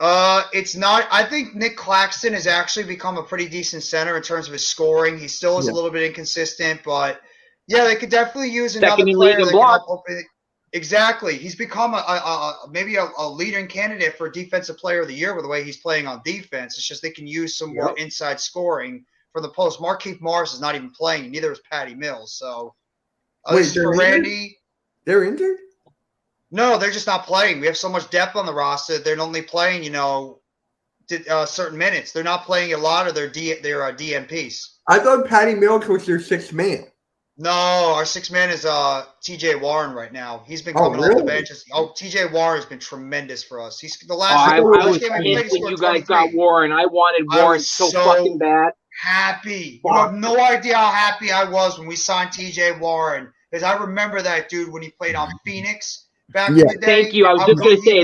[SPEAKER 4] it's not. I think Nick Claxton has actually become a pretty decent center in terms of his scoring. He still is a little bit inconsistent, but yeah, they could definitely use another
[SPEAKER 5] Second in
[SPEAKER 4] player
[SPEAKER 5] league in
[SPEAKER 4] that can
[SPEAKER 5] block.
[SPEAKER 4] help open. Exactly, he's become maybe a leading candidate for Defensive Player of the Year with the way he's playing on defense. It's just they can use some more inside scoring for the post. Markieff Morris is not even playing. Neither is Patty Mills. So this is
[SPEAKER 3] they're
[SPEAKER 4] for
[SPEAKER 3] injured?
[SPEAKER 4] Randy.
[SPEAKER 3] They're injured?
[SPEAKER 4] No, they're just not playing. We have so much depth on the roster. They're only playing, certain minutes. They're not playing a lot of their DMPs.
[SPEAKER 3] I thought Patty Mills was your sixth man.
[SPEAKER 4] No, our sixth man is TJ Warren right now. He's been coming off the bench. TJ Warren has been tremendous for us. He's the last.
[SPEAKER 5] I was
[SPEAKER 4] game we played,
[SPEAKER 5] pissed
[SPEAKER 4] he
[SPEAKER 5] when you
[SPEAKER 4] scored
[SPEAKER 5] guys got
[SPEAKER 4] 23.
[SPEAKER 5] Warren. I wanted Warren so fucking bad.
[SPEAKER 4] Happy. You have no idea how happy I was when we signed TJ Warren. Because I remember that dude when he played on Phoenix back in the day.
[SPEAKER 5] Thank you. I was just gonna say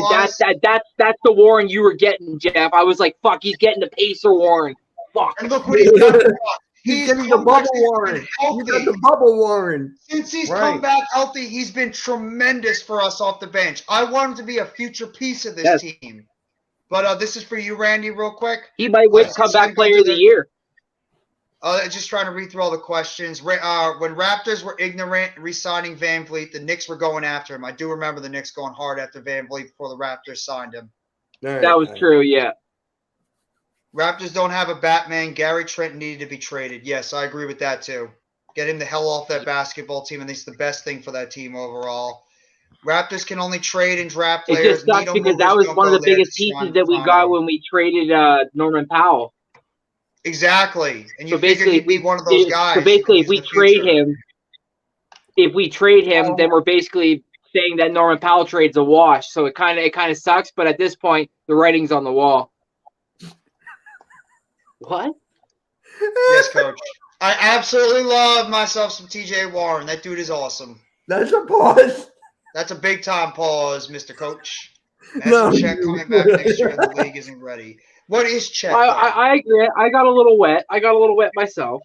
[SPEAKER 5] that's the Warren you were getting, Jeff. I was like, fuck, he's getting the Pacer Warren. Fuck.
[SPEAKER 4] And look what he's done for us.
[SPEAKER 3] He's getting the bubble Warren. You got the bubble Warren.
[SPEAKER 4] Since he's come back healthy, he's been tremendous for us off the bench. I want him to be a future piece of this team. But this is for you, Randy, real quick.
[SPEAKER 5] He might win comeback player of the year.
[SPEAKER 4] Just trying to read through all the questions. When Raptors were ignorant re-signing Van Vliet, the Knicks were going after him. I do remember the Knicks going hard after Van Vliet before the Raptors signed him.
[SPEAKER 5] That was true, yeah.
[SPEAKER 4] Raptors don't have a Batman. Gary Trent needed to be traded. Yes, I agree with that too. Get him the hell off that basketball team, and it's the best thing for that team overall. Raptors can only trade and draft players.
[SPEAKER 5] It just sucks because that was one of the biggest pieces that we got when we traded Norman Powell.
[SPEAKER 4] Exactly, and you figured he'd be one of those guys.
[SPEAKER 5] So basically, if we trade him, then we're basically saying that Norman Powell trade's a wash. So it kind of sucks, but at this point, the writing's on the wall. What?
[SPEAKER 4] Yes, Coach. I absolutely love myself some TJ Warren. That dude is awesome.
[SPEAKER 3] That's a pause.
[SPEAKER 4] That's a big time pause, Mr. Coach.
[SPEAKER 3] No.
[SPEAKER 4] Chet coming back next year, the league isn't ready. What is Chet?
[SPEAKER 5] I agree. I got a little wet. Myself.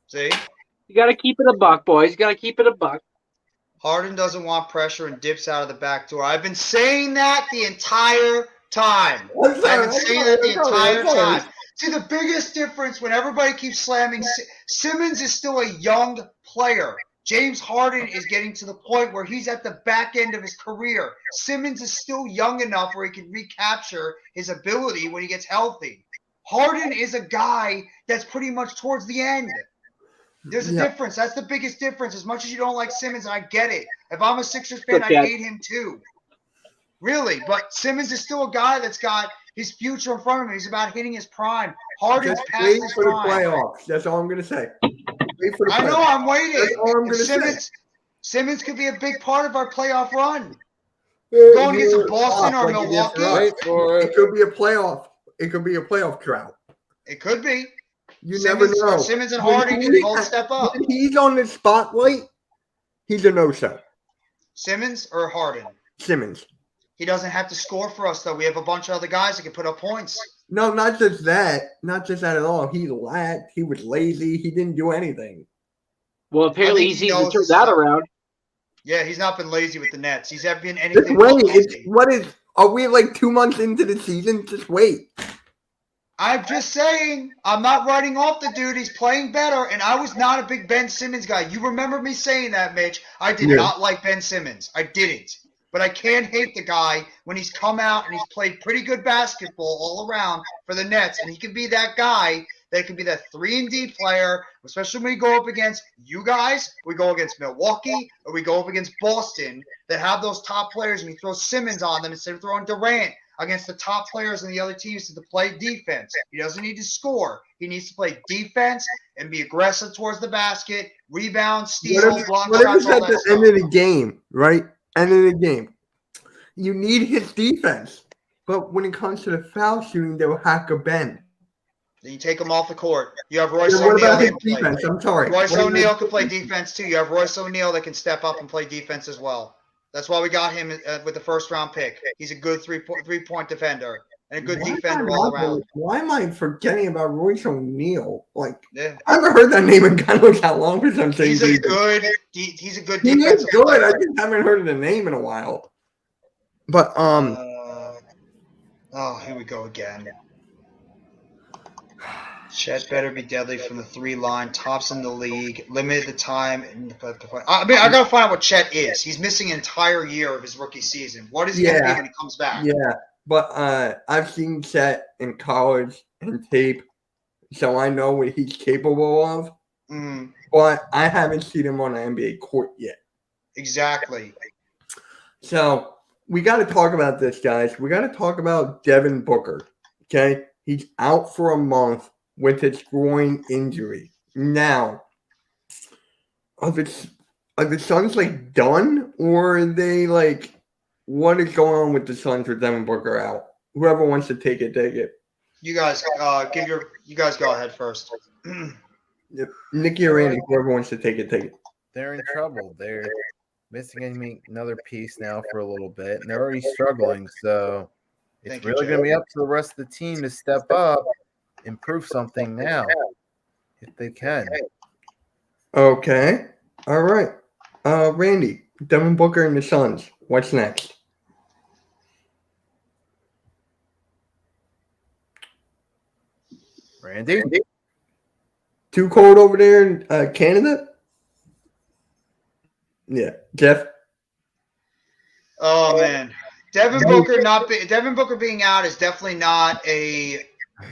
[SPEAKER 4] See?
[SPEAKER 5] You got to keep it a buck, boys. You got to keep it a buck.
[SPEAKER 4] Harden doesn't want pressure and dips out of the back door. I've been saying that the entire time. I've been saying that the entire time. See, the biggest difference when everybody keeps slamming Simmons is still a young player. James Harden is getting to the point where he's at the back end of his career. Simmons is still young enough where he can recapture his ability when he gets healthy. Harden is a guy that's pretty much towards the end. There's a difference. That's the biggest difference. As much as you don't like Simmons, and I get it. If I'm a Sixers fan, I hate him too. Really, but Simmons is still a guy that's got his future in front of him. He's about hitting his prime. Harden's past his
[SPEAKER 3] for
[SPEAKER 4] prime.
[SPEAKER 3] the playoffs. That's all I'm going to say.
[SPEAKER 4] I know, I'm waiting.
[SPEAKER 3] That's all I'm going to say.
[SPEAKER 4] Simmons could be a big part of our playoff run. Going against Boston or Milwaukee.
[SPEAKER 3] It could be a playoff. It could be a playoff drought.
[SPEAKER 4] It could be.
[SPEAKER 3] You never know.
[SPEAKER 4] Simmons and Harden can both step up.
[SPEAKER 3] When he's on the spotlight, he's a no-show.
[SPEAKER 4] Simmons or Harden?
[SPEAKER 3] Simmons.
[SPEAKER 4] He doesn't have to score for us, though. We have a bunch of other guys that can put up points.
[SPEAKER 3] No, not just that. Not just that at all. He lacked. He was lazy. He didn't do anything.
[SPEAKER 5] Well, apparently he's even turned that around.
[SPEAKER 4] Yeah, he's not been lazy with the Nets. He's not been anything.
[SPEAKER 3] Are we like 2 months into the season? Just wait.
[SPEAKER 4] I'm just saying, I'm not writing off the dude. He's playing better, and I was not a big Ben Simmons guy. You remember me saying that, Mitch. I did not like Ben Simmons. I didn't. But I can't hate the guy when he's come out and he's played pretty good basketball all around for the Nets, and he can be that guy that can be that 3-and-D player, especially when we go up against you guys, we go against Milwaukee, or we go up against Boston that have those top players, and we throw Simmons on them instead of throwing Durant against the top players in the other teams to play defense. He doesn't need to score. He needs to play defense and be aggressive towards the basket, rebound, steal, block shots, all that stuff.
[SPEAKER 3] End of the game, right? End of the game. You need his defense. But when it comes to the foul shooting, they'll hack a Ben.
[SPEAKER 4] Then you take him off the court. You have Royce
[SPEAKER 3] What
[SPEAKER 4] O'Neal.
[SPEAKER 3] about his defense? I'm sorry.
[SPEAKER 4] Royce O'Neal can play defense too. You have Royce O'Neal that can step up and play defense as well. That's why we got him with the first-round pick. He's a good three-point defender. and a good defender all around.
[SPEAKER 3] Why am I forgetting about Royce O'Neal? Like,
[SPEAKER 4] Yeah.
[SPEAKER 3] I haven't heard that name in God knows how long for some
[SPEAKER 4] He's
[SPEAKER 3] reason.
[SPEAKER 4] a good defensive
[SPEAKER 3] He is good.
[SPEAKER 4] player.
[SPEAKER 3] I just haven't heard of the name in a while. But
[SPEAKER 4] here we go again. Chet better be deadly from the 3 line. Tops in the league. Limited the time. I mean, I gotta find out what Chet is. He's missing an entire year of his rookie season. What is he gonna be when he comes back?
[SPEAKER 3] Yeah, but I've seen Chet in college and tape, so I know what he's capable of.
[SPEAKER 4] Mm,
[SPEAKER 3] But I haven't seen him on an NBA court yet.
[SPEAKER 4] exactly.
[SPEAKER 3] So we got to talk about this, guys. We got to talk about Devin Booker. Okay, he's out for a month with his groin injury. Now, are the Suns like done, or are they like, what is going on with the Suns with Devin Booker out? Whoever wants to take it, take it.
[SPEAKER 4] You guys, you guys go ahead first.
[SPEAKER 3] Nikki or Randy, whoever wants to take it, take it.
[SPEAKER 6] They're in trouble. They're missing another piece now for a little bit, and they're already struggling. So it's
[SPEAKER 4] Thank you,
[SPEAKER 6] really going to be up to the rest of the team to step up, improve something now, if they can.
[SPEAKER 3] Okay. All right. Randy, Devin Booker and the Suns. What's next?
[SPEAKER 6] Randy?
[SPEAKER 3] Too cold over there in Canada? Yeah. Jeff?
[SPEAKER 4] Oh man, Devin Booker being out is definitely not a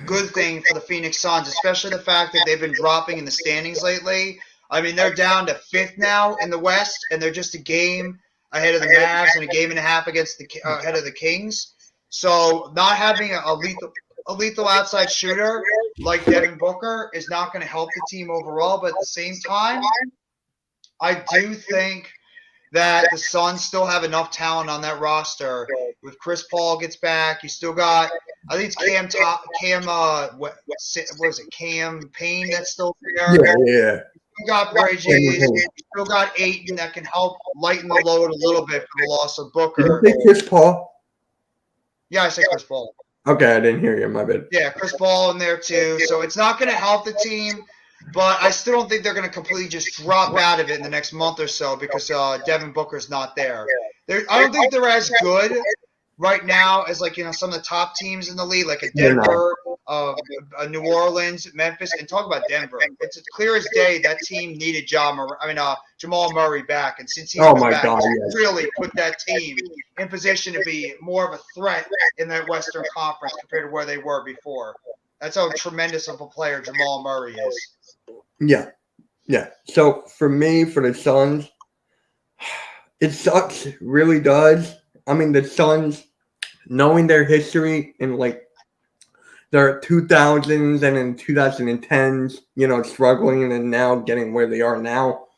[SPEAKER 4] good thing for the Phoenix Suns, especially the fact that they've been dropping in the standings lately. I mean, they're down to 5th now in the West, and they're just a game ahead of the Mavs and a game and a half against ahead of the Kings. So not having a lethal outside shooter like Devin Booker is not going to help the team overall. But at the same time, I do think that the Suns still have enough talent on that roster. With Chris Paul gets back, you still got, I think it's Cam Payne that's still there.
[SPEAKER 3] Yeah.
[SPEAKER 4] You got Bridges, you still got Ayton that can help lighten the load a little bit for the loss of Booker.
[SPEAKER 3] Did you say Chris Paul?
[SPEAKER 4] Yeah, I said Chris Paul.
[SPEAKER 3] Okay, I didn't hear you. My bad.
[SPEAKER 4] Yeah, Chris Paul in there too. So it's not going to help the team, but I still don't think they're going to completely just drop out of it in the next month or so because Devin Booker's not there. I don't think they're as good right now as some of the top teams in the league, like a Denver, a New Orleans, Memphis, and talk about Denver. It's clear as day that team needed Jamal Murray back, and since he's back, it's really put that team in position to be more of a threat in that Western Conference compared to where they were before. That's how tremendous of a player Jamal Murray is.
[SPEAKER 3] Yeah. So for me, for the Suns, it sucks. It really does. I mean, the Suns, knowing their history in their 2000s and in 2010s, struggling and now getting where they are now.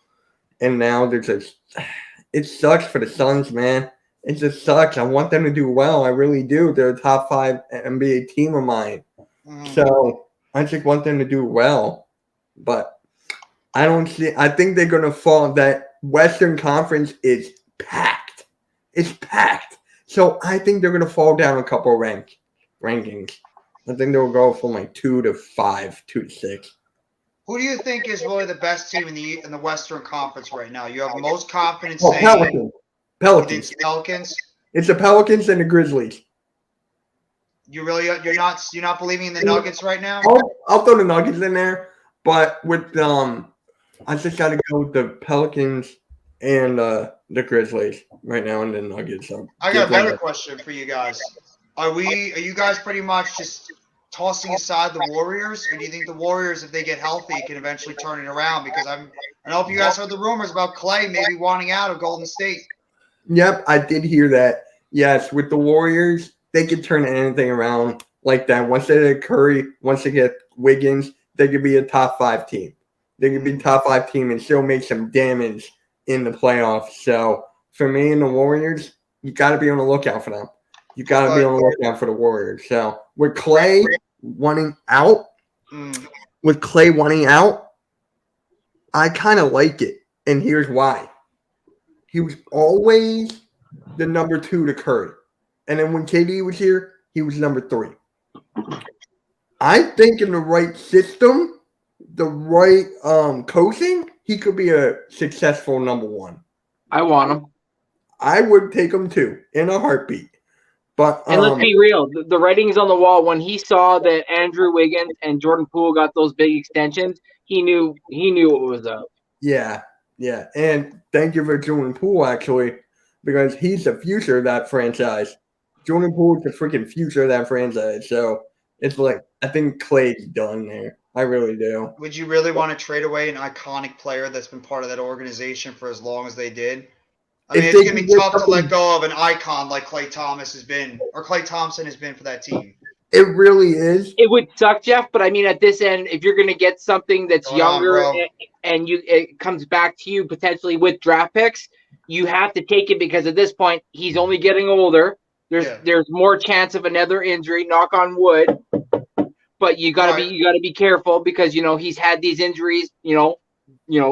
[SPEAKER 3] And now it sucks for the Suns, man. It just sucks. I want them to do well. I really do. They're a top 5 NBA team of mine. So I just want them to do well. But I think they're going to fall. That Western Conference is packed. It's packed. So I think they're going to fall down a couple of rankings. I think they'll go from 2 to 5, 2 to 6.
[SPEAKER 4] Who do you think is really the best team in the Western Conference right now? You have most confidence saying
[SPEAKER 3] Pelicans.
[SPEAKER 4] Pelicans.
[SPEAKER 3] It's the Pelicans and the Grizzlies.
[SPEAKER 4] You're not believing in the Nuggets right now?
[SPEAKER 3] I'll throw the Nuggets in there, but with I just got to go with the Pelicans and the Grizzlies right now, and the Nuggets.
[SPEAKER 4] I got a better question for you guys. Are you guys pretty much just tossing aside the Warriors, or do you think the Warriors, if they get healthy, can eventually turn it around? Because I don't know if you guys heard the rumors about Clay maybe wanting out of Golden State.
[SPEAKER 3] Yep, I did hear that. Yes, with the Warriors, they could turn anything around like that. Once they get Curry, once they get Wiggins, they could be a top 5 team. They could be a top 5 team and still make some damage in the playoffs. So for me and the Warriors, you got to be on the lookout for them. You got to be on the lookout for the Warriors. So with Clay wanting out, I kind of like it. And here's why. He was always the number 2 to Curry. And then when KD was here, he was number 3. I think in the right system, the right coaching, he could be a successful number 1.
[SPEAKER 5] I want him.
[SPEAKER 3] I would take him too in a heartbeat. But
[SPEAKER 5] And let's be real, the writing's on the wall. When he saw that Andrew Wiggins and Jordan Poole got those big extensions, he knew what was up.
[SPEAKER 3] yeah. And thank you for Jordan Poole, actually, because he's the future of that franchise. Jordan Poole is the freaking future of that franchise. So it's like, I think Clay's done there. I really do.
[SPEAKER 4] Would you really want to trade away an iconic player that's been part of that organization for as long as they did? I mean,
[SPEAKER 3] If
[SPEAKER 4] it's
[SPEAKER 3] they
[SPEAKER 4] going to
[SPEAKER 3] can
[SPEAKER 4] be
[SPEAKER 3] get
[SPEAKER 4] tough to
[SPEAKER 3] something-
[SPEAKER 4] let go of an icon like Klay Thompson has been for that team.
[SPEAKER 3] It really is.
[SPEAKER 5] It would suck, Jeff, but I mean, at this end, if you're going to get something that's
[SPEAKER 4] Hold on,
[SPEAKER 5] younger
[SPEAKER 4] bro.
[SPEAKER 5] and it comes back to you potentially with draft picks, you have to take it because at this point he's only getting older. There's more chance of another injury. Knock on wood. But you gotta be careful because he's had these injuries in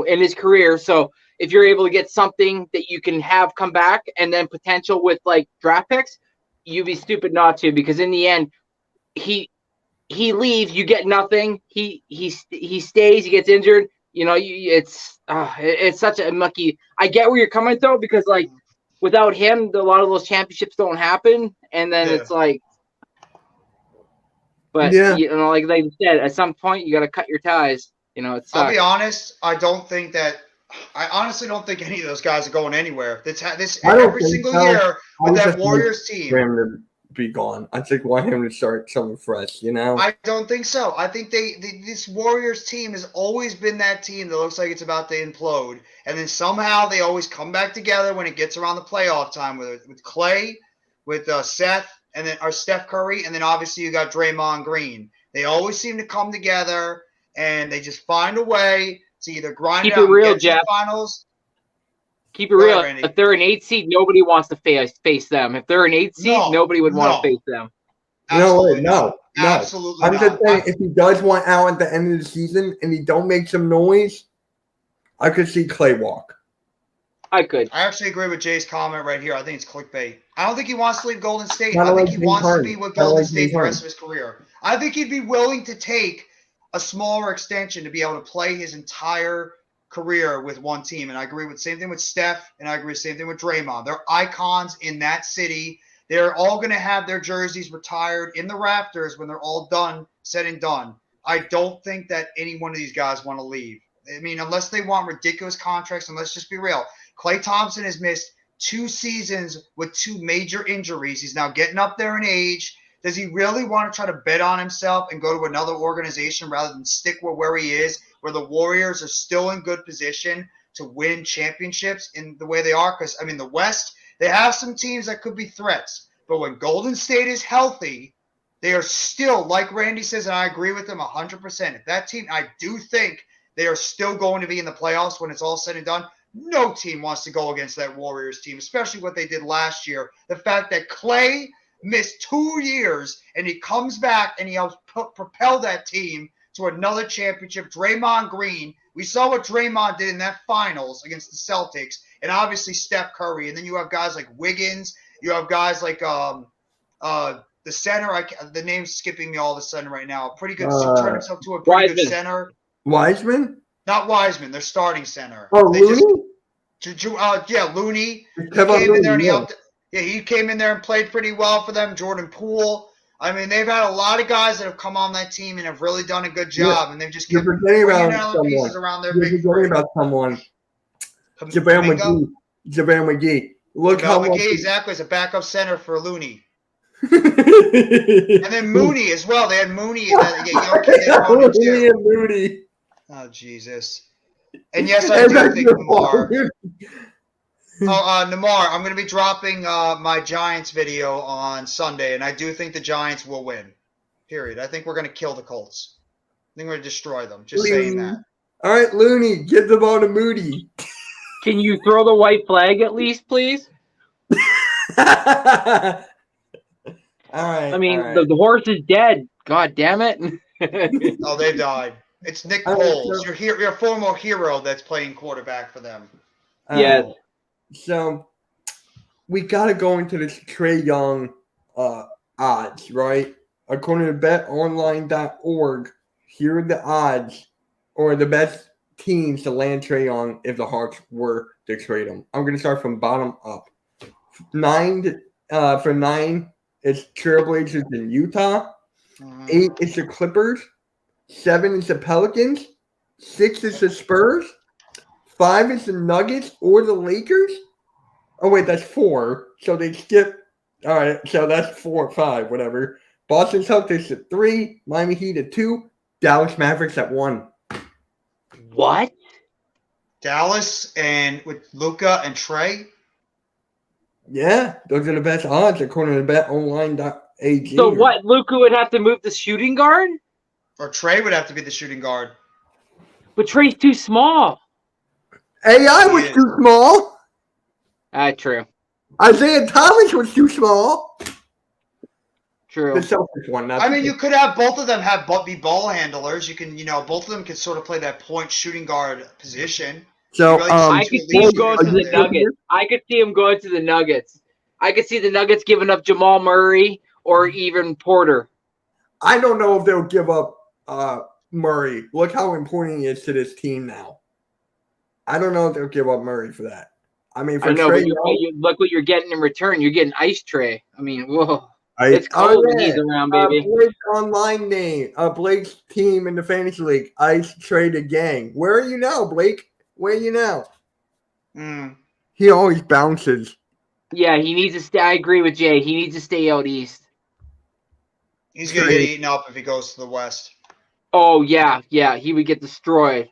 [SPEAKER 5] his career. So if you're able to get something that you can have come back and then potential with like draft picks, you'd be stupid not to, because in the end he leaves, you get nothing. He stays, he gets injured. It's such a mucky. I get where you're coming though, because like without him, a lot of those championships don't happen, and then it's like. But like I said, at some point you got to cut your ties. It sucks.
[SPEAKER 4] I'll be honest. I honestly don't think any of those guys are going anywhere. This every single year with that Warriors team.
[SPEAKER 3] For him to be gone. I think want him to start something fresh.
[SPEAKER 4] I don't think so. I think this Warriors team has always been that team that looks like it's about to implode, and then somehow they always come back together when it gets around the playoff time with Clay, with Seth. And then Steph Curry, and then obviously you got Draymond Green. They always seem to come together, and they just find a way to either grind
[SPEAKER 5] Keep
[SPEAKER 4] out
[SPEAKER 5] it real,
[SPEAKER 4] and get
[SPEAKER 5] Jeff.
[SPEAKER 4] to the finals.
[SPEAKER 5] Keep it real.
[SPEAKER 4] Randy.
[SPEAKER 5] If they're an 8 seed, nobody wants to face them. If they're an 8 seed, nobody would want to face them.
[SPEAKER 3] No.
[SPEAKER 4] Absolutely
[SPEAKER 3] I'm
[SPEAKER 4] not.
[SPEAKER 3] just saying, if he does want out at the end of the season and he don't make some noise, I could see Clay walk.
[SPEAKER 5] I could.
[SPEAKER 4] I actually agree with Jay's comment right here. I think it's clickbait. I don't think he wants to leave Golden State.
[SPEAKER 3] Kinda
[SPEAKER 4] I think
[SPEAKER 3] like
[SPEAKER 4] he
[SPEAKER 3] James
[SPEAKER 4] wants
[SPEAKER 3] Harden.
[SPEAKER 4] to be with
[SPEAKER 3] Kinda
[SPEAKER 4] Golden
[SPEAKER 3] like
[SPEAKER 4] State
[SPEAKER 3] James
[SPEAKER 4] the rest
[SPEAKER 3] Harden.
[SPEAKER 4] of his career. I think he'd be willing to take a smaller extension to be able to play his entire career with one team. And I agree with same thing with Steph, and I agree with same thing with Draymond. They're icons in that city. They're all going to have their jerseys retired in the rafters when they're all done, said and done. I don't think that any one of these guys want to leave. I mean, unless they want ridiculous contracts, and let's just be real. Klay Thompson has missed 2 seasons with 2 major injuries. He's now getting up there in age. Does he really want to try to bet on himself and go to another organization rather than stick where he is, where the Warriors are still in good position to win championships in the way they are? Because, I mean, the West, they have some teams that could be threats. But when Golden State is healthy, they are still, like Randy says, and I agree with him 100%. If that team, I do think they are still going to be in the playoffs when it's all said and done. No team wants to go against that Warriors team, especially what they did last year. The fact that Clay missed 2 years and he comes back and he helps propel that team to another championship. Draymond Green, we saw what Draymond did in that finals against the Celtics, and obviously Steph Curry. And then you have guys like Wiggins. You have guys like the center. The name's skipping me all of a sudden right now. Pretty good. Turned himself to a pretty good center.
[SPEAKER 3] Wiseman?
[SPEAKER 4] Not Wiseman. Their starting center.
[SPEAKER 3] Oh, Looney?
[SPEAKER 4] Looney. He
[SPEAKER 3] Kevin
[SPEAKER 4] came in there and he
[SPEAKER 3] Looney,
[SPEAKER 4] helped. Yeah, he came in there and played pretty well for them. Jordan Poole. I mean, they've had a lot of guys that have come on that team and have really done a good job, and they've just
[SPEAKER 3] You're
[SPEAKER 4] kept
[SPEAKER 3] forgetting
[SPEAKER 4] bringing
[SPEAKER 3] about
[SPEAKER 4] other pieces
[SPEAKER 3] someone.
[SPEAKER 4] around their
[SPEAKER 3] You're
[SPEAKER 4] big
[SPEAKER 3] forgetting
[SPEAKER 4] three.
[SPEAKER 3] about someone. JaVale
[SPEAKER 4] Kuminga?
[SPEAKER 3] McGee. JaVale McGee. Look how
[SPEAKER 4] JaVale
[SPEAKER 3] much.
[SPEAKER 4] McGee, exactly, as a backup center for Looney.
[SPEAKER 3] And
[SPEAKER 4] And then Mooney as well. They had Mooney. Young kid named Mooney too.
[SPEAKER 3] Mooney.
[SPEAKER 4] Oh, Jesus. And yes, I do think Lamar. Namar, I'm going to be dropping my Giants video on Sunday, and I do think the Giants will win. Period. I think we're going to kill the Colts. I think we're going to destroy them. Just saying that.
[SPEAKER 3] All right, Looney, give the ball to Moody.
[SPEAKER 5] Can you throw the white flag at least, please?
[SPEAKER 3] All right.
[SPEAKER 5] I mean,
[SPEAKER 3] all right.
[SPEAKER 5] the horse is dead. God damn it.
[SPEAKER 4] Oh, they died. It's Nick
[SPEAKER 3] All right,
[SPEAKER 4] Foles, your former hero that's playing quarterback for them.
[SPEAKER 5] Yes.
[SPEAKER 3] So we got to go into this Trae Young odds, right? According to betonline.org, here are the odds or the best teams to land Trae Young if the Hawks were to trade him. I'm going to start from bottom up. 9 for 9 is Trailblazers in Utah. 8 is the Clippers. 7 is the Pelicans. 6 is the Spurs. 5 is the Nuggets or the Lakers. Oh, wait, that's 4. So they skip. All right, so that's 4 or 5, whatever. Boston Celtics at 3. Miami Heat at 2. Dallas Mavericks at 1.
[SPEAKER 5] What?
[SPEAKER 4] Dallas and with Luka and Trey.
[SPEAKER 3] Yeah, those are the best odds according to betonline.ag.
[SPEAKER 5] So what? Luka would have to move the shooting guard,
[SPEAKER 4] Or Trey would have to be the shooting guard.
[SPEAKER 5] but Trey's too small.
[SPEAKER 3] AI was
[SPEAKER 4] Yeah.
[SPEAKER 3] too small.
[SPEAKER 5] True.
[SPEAKER 3] Isaiah Thomas was too small.
[SPEAKER 5] True.
[SPEAKER 3] The Celtics one. Not
[SPEAKER 4] I
[SPEAKER 3] the
[SPEAKER 4] mean, you could have both of them be ball handlers. You can, both of them can sort of play that point shooting guard position.
[SPEAKER 3] So,
[SPEAKER 4] really
[SPEAKER 5] I could see him going to
[SPEAKER 3] are
[SPEAKER 5] the
[SPEAKER 3] you-
[SPEAKER 5] Nuggets. I could see him going to the Nuggets. I could see the Nuggets giving up Jamal Murray or even Porter.
[SPEAKER 3] I don't know if they'll give up Murray. Look how important he is to this team now. I don't know if they'll give up Murray for that. I mean, for
[SPEAKER 5] I know,
[SPEAKER 3] Trae
[SPEAKER 5] but look what you're getting in return. You're getting Ice Tray. I mean, whoa. It's cold when he's around, baby.
[SPEAKER 3] Blake's online name, Blake's team in the fantasy league, Ice Traded Gang. Where are you now, Blake? Where are you now?
[SPEAKER 4] Mm.
[SPEAKER 3] He always bounces.
[SPEAKER 5] Yeah, he needs to stay. I agree with Jay. He needs to stay out east.
[SPEAKER 4] He's going to get eaten up if he goes to the West.
[SPEAKER 5] Oh, yeah. He would get destroyed.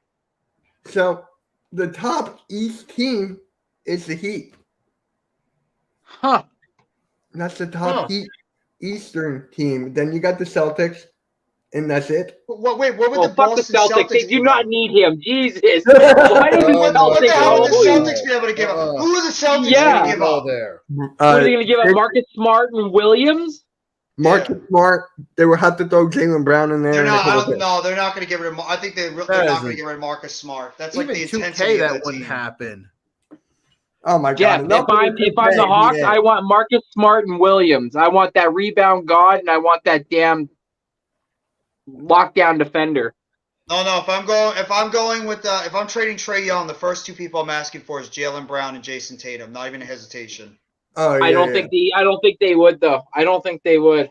[SPEAKER 3] So the top East team is the Heat.
[SPEAKER 5] Huh.
[SPEAKER 3] That's the top Eastern team. Then you got the Celtics, and that's it.
[SPEAKER 4] What would
[SPEAKER 5] Oh,
[SPEAKER 4] the
[SPEAKER 5] fuck the
[SPEAKER 4] Boston
[SPEAKER 5] Celtics. They
[SPEAKER 4] do?
[SPEAKER 5] do not need him. Jesus. Why did the
[SPEAKER 4] What the hell would the
[SPEAKER 5] Celtics
[SPEAKER 4] Celtics be able to give up? Who are the Celtics
[SPEAKER 5] Yeah.
[SPEAKER 4] going to give up?
[SPEAKER 6] there.
[SPEAKER 5] What are they going to give up? Marcus Smart and Williams?
[SPEAKER 3] Marcus Smart, they will have to throw Jaylen Brown in there.
[SPEAKER 4] They're
[SPEAKER 3] and a
[SPEAKER 4] not.
[SPEAKER 3] couple picks.
[SPEAKER 4] No, they're not going to get rid of. I think they're not going to get rid of Marcus Smart. That's like
[SPEAKER 6] Even
[SPEAKER 4] the
[SPEAKER 6] 2K
[SPEAKER 4] intensity
[SPEAKER 6] that
[SPEAKER 4] of that
[SPEAKER 6] wouldn't
[SPEAKER 4] team.
[SPEAKER 6] happen.
[SPEAKER 3] Oh my
[SPEAKER 5] Jeff,
[SPEAKER 3] God!
[SPEAKER 5] if I'm the Hawks, I want Marcus Smart and Williams. I want that rebound god, and I want that damn lockdown defender.
[SPEAKER 4] No. If I'm trading Trae Young, the first 2 people I'm asking for is Jaylen Brown and Jason Tatum. Not even a hesitation.
[SPEAKER 3] Oh, yeah,
[SPEAKER 5] I don't think they would though. I don't think they would.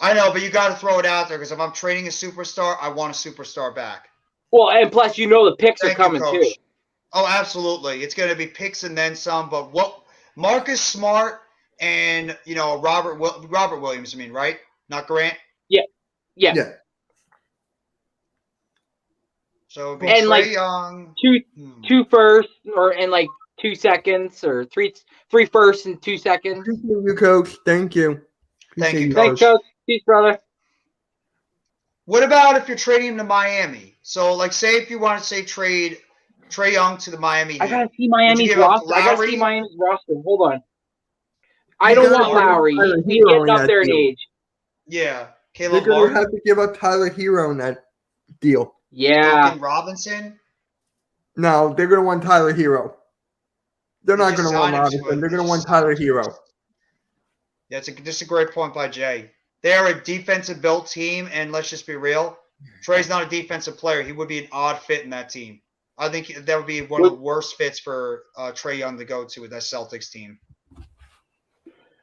[SPEAKER 4] I know, but you got to throw it out there because if I'm trading a superstar, I want a superstar back.
[SPEAKER 5] Well, and plus the picks are
[SPEAKER 4] Thank you,
[SPEAKER 5] coming
[SPEAKER 4] Coach.
[SPEAKER 5] too.
[SPEAKER 4] Oh, absolutely. It's going to be picks and then some. But what Marcus Smart and Robert Williams, right? Not Grant.
[SPEAKER 5] Yeah.
[SPEAKER 4] So it'd be
[SPEAKER 5] And,
[SPEAKER 4] Trae Young.
[SPEAKER 5] Two firsts or in like 2 seconds or three firsts and 2 seconds.
[SPEAKER 3] Thank you, Coach. Thank you.
[SPEAKER 4] Thank you,
[SPEAKER 3] Appreciate
[SPEAKER 5] Thanks, Coach. Peace, brother.
[SPEAKER 4] What about if you're trading him to Miami? So, like, say if you want to trade Trae Young to the Miami Heat.
[SPEAKER 5] I gotta see Miami's
[SPEAKER 4] give up
[SPEAKER 5] roster. I gotta
[SPEAKER 4] Lowry?
[SPEAKER 5] see Miami's roster. Hold on. I
[SPEAKER 3] You
[SPEAKER 5] don't
[SPEAKER 3] gotta
[SPEAKER 5] want
[SPEAKER 3] give
[SPEAKER 5] Lowry.
[SPEAKER 3] Tyler
[SPEAKER 5] He's
[SPEAKER 3] Hero
[SPEAKER 5] getting
[SPEAKER 3] in
[SPEAKER 5] up
[SPEAKER 3] that
[SPEAKER 5] there in
[SPEAKER 3] deal.
[SPEAKER 4] Yeah,
[SPEAKER 5] age.
[SPEAKER 3] They're
[SPEAKER 4] Caleb
[SPEAKER 3] going to
[SPEAKER 4] Martin,
[SPEAKER 3] have to give up Tyler Hero in that deal.
[SPEAKER 5] Yeah.
[SPEAKER 4] Duncan Robinson.
[SPEAKER 3] No, they're going to want Tyler Hero. They're
[SPEAKER 4] They
[SPEAKER 3] not
[SPEAKER 4] just
[SPEAKER 3] going to want
[SPEAKER 4] signed him to
[SPEAKER 3] Robinson.
[SPEAKER 4] it.
[SPEAKER 3] They're going
[SPEAKER 4] They
[SPEAKER 3] to want
[SPEAKER 4] just
[SPEAKER 3] Tyler
[SPEAKER 4] signed him.
[SPEAKER 3] Hero.
[SPEAKER 4] Yeah, it's a great point by Jay. They're a defensive built team, and let's just be real. Trey's not a defensive player. He would be an odd fit in that team. I think that would be one of the worst fits for Trae Young to go to with that Celtics team.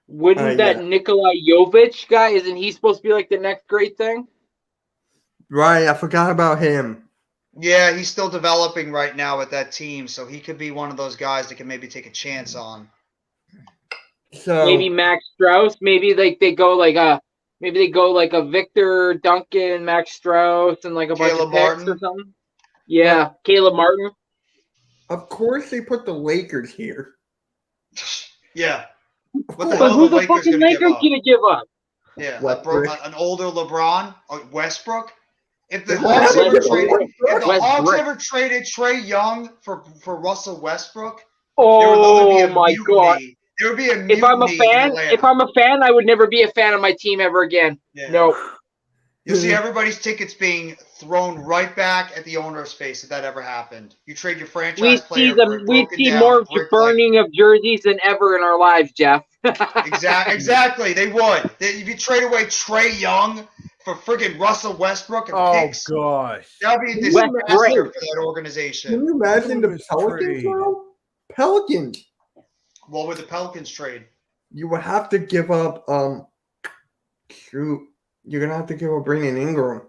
[SPEAKER 5] Wouldn't that
[SPEAKER 3] yeah.
[SPEAKER 5] Nikola Jovic guy, isn't he supposed to be like the next great thing?
[SPEAKER 3] Right, I forgot about him.
[SPEAKER 4] Yeah, he's still developing right now with that team, so he could be one of those guys that can maybe take a chance on.
[SPEAKER 3] So
[SPEAKER 5] Maybe Max Strauss. Maybe like they go like a Victor Duncan, Max Strauss, and like a bunch
[SPEAKER 4] Caleb
[SPEAKER 5] of picks
[SPEAKER 4] Martin.
[SPEAKER 5] or something. Yeah, Caleb Martin.
[SPEAKER 3] of course they put the Lakers here.
[SPEAKER 4] Yeah. What the
[SPEAKER 5] But
[SPEAKER 4] hell
[SPEAKER 5] who
[SPEAKER 4] are the
[SPEAKER 5] the
[SPEAKER 4] Lakers
[SPEAKER 5] fucking
[SPEAKER 4] going to give
[SPEAKER 5] Lakers
[SPEAKER 4] up?
[SPEAKER 5] gonna give up?
[SPEAKER 4] Yeah,
[SPEAKER 3] Westbrook.
[SPEAKER 4] an older LeBron, Westbrook. If the
[SPEAKER 3] Westbrook.
[SPEAKER 4] Hawks ever
[SPEAKER 3] Westbrook.
[SPEAKER 4] traded, if the Hawks
[SPEAKER 5] Westbrook.
[SPEAKER 4] ever traded Trae Young for Russell Westbrook,
[SPEAKER 5] Oh my god!
[SPEAKER 4] There would be a mutiny.
[SPEAKER 5] If I'm a
[SPEAKER 4] in
[SPEAKER 5] fan,
[SPEAKER 4] Atlanta.
[SPEAKER 5] I would never be a fan of my team ever again.
[SPEAKER 4] Yeah.
[SPEAKER 5] No.
[SPEAKER 4] You'll see everybody's tickets being thrown right back at the owner's face if that ever happened. You trade your franchise
[SPEAKER 5] We'd
[SPEAKER 4] player
[SPEAKER 5] see
[SPEAKER 4] for a
[SPEAKER 5] them. We'd
[SPEAKER 4] broken
[SPEAKER 5] see
[SPEAKER 4] down
[SPEAKER 5] more
[SPEAKER 4] brick
[SPEAKER 5] burning of jerseys than ever in our lives, Jeff.
[SPEAKER 4] Exactly, they would. If you trade away Trey Young for friggin' Russell Westbrook and
[SPEAKER 6] Oh
[SPEAKER 4] picks,
[SPEAKER 6] gosh.
[SPEAKER 4] that would be a
[SPEAKER 5] West
[SPEAKER 4] disaster
[SPEAKER 5] Brim.
[SPEAKER 4] for that organization.
[SPEAKER 3] Can you imagine the
[SPEAKER 6] Who's
[SPEAKER 3] Pelicans,
[SPEAKER 6] trade?
[SPEAKER 3] bro? Pelicans.
[SPEAKER 4] What would the Pelicans trade?
[SPEAKER 3] You would have to give up. Shoot, you're gonna have to give up Brandon Ingram.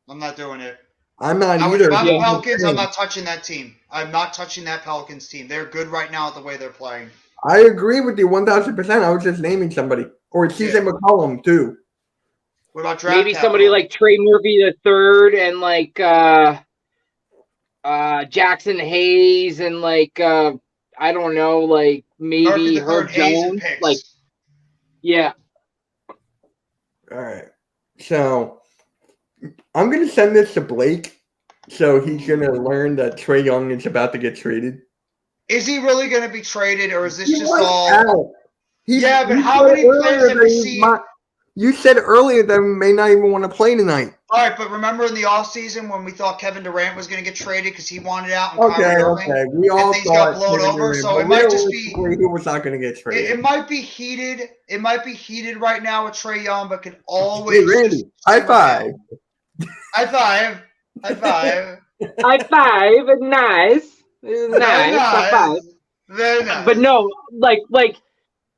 [SPEAKER 4] I'm not doing it.
[SPEAKER 3] I'm not
[SPEAKER 4] If
[SPEAKER 3] either.
[SPEAKER 4] I'm the
[SPEAKER 5] Yeah.
[SPEAKER 4] Pelicans, I'm not touching that team. I'm not touching that Pelicans team. They're good right now at the way they're playing.
[SPEAKER 3] I agree with you 1,000%. I was just naming somebody, or CJ McCollum too.
[SPEAKER 4] What about draft
[SPEAKER 5] Maybe
[SPEAKER 4] capital?
[SPEAKER 5] somebody like Trey Murphy the third and like Jackson Hayes and like I don't know, like maybe
[SPEAKER 4] Murphy the
[SPEAKER 5] Herb
[SPEAKER 4] third, Hayes and
[SPEAKER 5] Jones.
[SPEAKER 4] picks.
[SPEAKER 5] Like yeah.
[SPEAKER 3] All right, so I'm gonna send this to Blake, so he's gonna learn that Trey Young is about to get traded.
[SPEAKER 4] Is he really going to be traded, or is this
[SPEAKER 3] He
[SPEAKER 4] just
[SPEAKER 3] was
[SPEAKER 4] all?
[SPEAKER 3] out.
[SPEAKER 4] Yeah, but
[SPEAKER 3] you
[SPEAKER 4] how
[SPEAKER 3] said
[SPEAKER 4] many players
[SPEAKER 3] earlier
[SPEAKER 4] have
[SPEAKER 3] that
[SPEAKER 4] we
[SPEAKER 3] he
[SPEAKER 4] seen?
[SPEAKER 3] You said earlier that he may not even want to play tonight.
[SPEAKER 4] All right, but remember in the offseason when we thought Kevin Durant was going to get traded because he wanted out and
[SPEAKER 3] Okay,
[SPEAKER 4] Kyrie Irving?
[SPEAKER 3] okay. We all
[SPEAKER 4] things
[SPEAKER 3] thought
[SPEAKER 4] got blown
[SPEAKER 3] Kevin
[SPEAKER 4] over,
[SPEAKER 3] Durant,
[SPEAKER 4] so
[SPEAKER 3] but
[SPEAKER 4] it might just be-
[SPEAKER 3] realistically, he was not going to get traded.
[SPEAKER 4] It might be heated. It might be heated right now with Trey Young, but can always.
[SPEAKER 3] Hey, Randy, high five.
[SPEAKER 4] High five. High five.
[SPEAKER 5] High five, nice. Nice. High five.
[SPEAKER 4] Very nice.
[SPEAKER 5] But no, like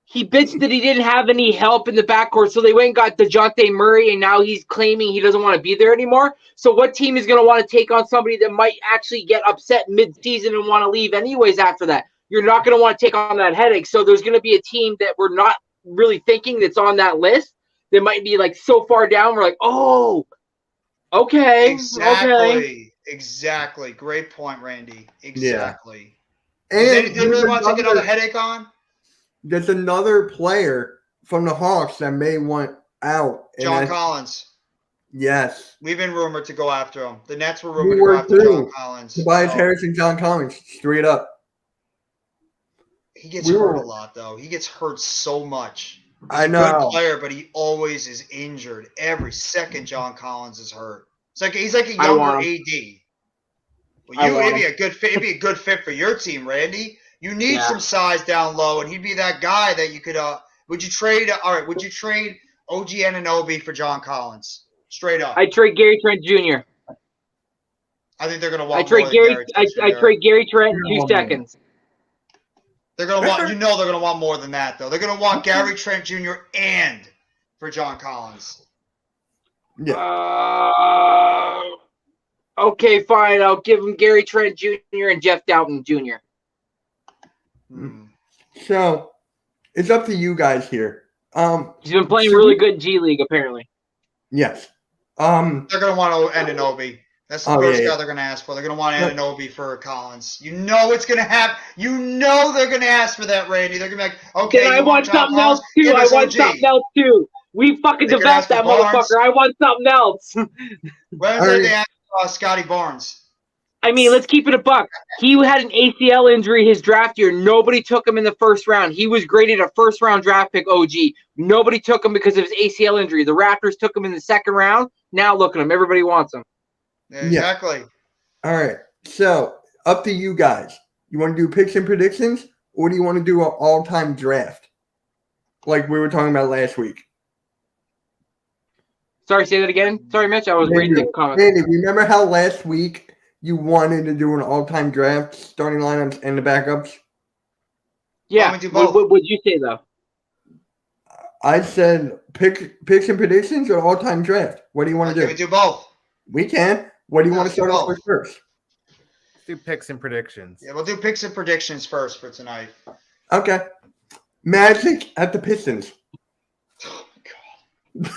[SPEAKER 5] he bitched that he didn't have any help in the backcourt, so they went and got DeJounte Murray, and now he's claiming he doesn't want to be there anymore. So what team is going to want to take on somebody that might actually get upset mid-season and want to leave anyways after that? You're not going to want to take on that headache. So there's going to be a team that we're not really thinking that's on that list that might be like so far down. We're like, oh, okay,
[SPEAKER 4] Exactly.
[SPEAKER 5] okay.
[SPEAKER 4] Exactly. Great point, Randy. Exactly.
[SPEAKER 3] And
[SPEAKER 4] They really want to take another headache on?
[SPEAKER 3] there's another player from the Hawks that may want out. and
[SPEAKER 4] John
[SPEAKER 3] that's-
[SPEAKER 4] Collins.
[SPEAKER 3] Yes.
[SPEAKER 4] We've been rumored to go after him. The Nets were
[SPEAKER 3] We
[SPEAKER 4] rumored to
[SPEAKER 3] were
[SPEAKER 4] go after
[SPEAKER 3] too.
[SPEAKER 4] John Collins.
[SPEAKER 3] Tobias
[SPEAKER 4] So,
[SPEAKER 3] Harris and John Collins, straight up.
[SPEAKER 4] he gets
[SPEAKER 3] we
[SPEAKER 4] hurt
[SPEAKER 3] were-
[SPEAKER 4] a lot, though. He gets hurt so much.
[SPEAKER 3] I
[SPEAKER 4] Good
[SPEAKER 3] know.
[SPEAKER 4] player, but he always is injured. Every second John Collins is hurt. It's like he's like a
[SPEAKER 5] I
[SPEAKER 4] younger
[SPEAKER 5] want
[SPEAKER 4] AD. Well,
[SPEAKER 5] I
[SPEAKER 4] you
[SPEAKER 5] want
[SPEAKER 4] it'd be a good fit. It'd be a good fit for your team, Randy. You need
[SPEAKER 5] Yeah.
[SPEAKER 4] some size down low, and he'd be that guy that you could. Would you trade? All right. Would you trade OG Anunoby for John Collins? Straight up.
[SPEAKER 5] I trade Gary Trent Jr.
[SPEAKER 4] I think they're gonna want.
[SPEAKER 5] I trade
[SPEAKER 4] more than
[SPEAKER 5] Gary. I
[SPEAKER 4] Trent Jr.
[SPEAKER 5] trade Gary Trent in
[SPEAKER 3] No.
[SPEAKER 5] 2 seconds.
[SPEAKER 4] They're gonna want. You know, they're gonna want more than that, though. They're gonna want Gary Trent Jr. and for John Collins.
[SPEAKER 5] Okay, fine. I'll give him Gary Trent Jr. and Jeff Doughton Jr.
[SPEAKER 4] Hmm.
[SPEAKER 3] So it's up to you guys here.
[SPEAKER 5] He's been playing
[SPEAKER 3] So
[SPEAKER 5] really
[SPEAKER 3] you-
[SPEAKER 5] good G League, apparently.
[SPEAKER 3] Yes.
[SPEAKER 4] They're gonna want Anunoby. That's the
[SPEAKER 3] Oh,
[SPEAKER 4] first
[SPEAKER 3] yeah,
[SPEAKER 4] guy
[SPEAKER 3] yeah.
[SPEAKER 4] they're gonna ask for. They're gonna want
[SPEAKER 3] Yeah.
[SPEAKER 4] Anunoby for Collins. You know it's gonna happen. You know they're gonna ask for that, Randy. They're gonna be like, okay,
[SPEAKER 5] Then I
[SPEAKER 4] you
[SPEAKER 5] want
[SPEAKER 4] John
[SPEAKER 5] something
[SPEAKER 4] Collins?
[SPEAKER 5] else too.
[SPEAKER 4] Give
[SPEAKER 5] I
[SPEAKER 4] us
[SPEAKER 5] want
[SPEAKER 4] OG.
[SPEAKER 5] something else too. We fucking
[SPEAKER 4] They could
[SPEAKER 5] developed
[SPEAKER 4] ask
[SPEAKER 5] that
[SPEAKER 4] for Barnes.
[SPEAKER 5] motherfucker. I want something else.
[SPEAKER 4] When
[SPEAKER 3] All
[SPEAKER 4] did
[SPEAKER 3] right.
[SPEAKER 4] they ask Scotty Barnes?
[SPEAKER 5] I mean, let's keep it a buck. He had an ACL injury his draft year. Nobody took him in the first round. He was graded a first-round draft pick, OG. Nobody took him because of his ACL injury. The Raptors took him in the second round. Now look at him. Everybody wants him.
[SPEAKER 4] Exactly.
[SPEAKER 3] All right. So up to you guys. You want to do picks and predictions, or do you want to do an all-time draft, like we were talking about last week?
[SPEAKER 5] Sorry, say that again. Sorry, Mitch. I was reading the comments.
[SPEAKER 3] Randy, remember how last week you wanted to do an all-time draft, starting lineups and the backups?
[SPEAKER 5] Yeah.
[SPEAKER 4] Why don't we do both?
[SPEAKER 5] What would you say, though?
[SPEAKER 3] I said picks and predictions or all-time draft. What do you want
[SPEAKER 4] Can
[SPEAKER 3] to
[SPEAKER 4] we
[SPEAKER 3] do?
[SPEAKER 4] do both?
[SPEAKER 3] We can. What do you
[SPEAKER 4] Yeah,
[SPEAKER 3] want to start
[SPEAKER 4] let's
[SPEAKER 3] off
[SPEAKER 4] do
[SPEAKER 3] with first?
[SPEAKER 6] Let's do picks and predictions.
[SPEAKER 4] Yeah, we'll do picks and predictions first for tonight.
[SPEAKER 3] Okay. Magic at the Pistons.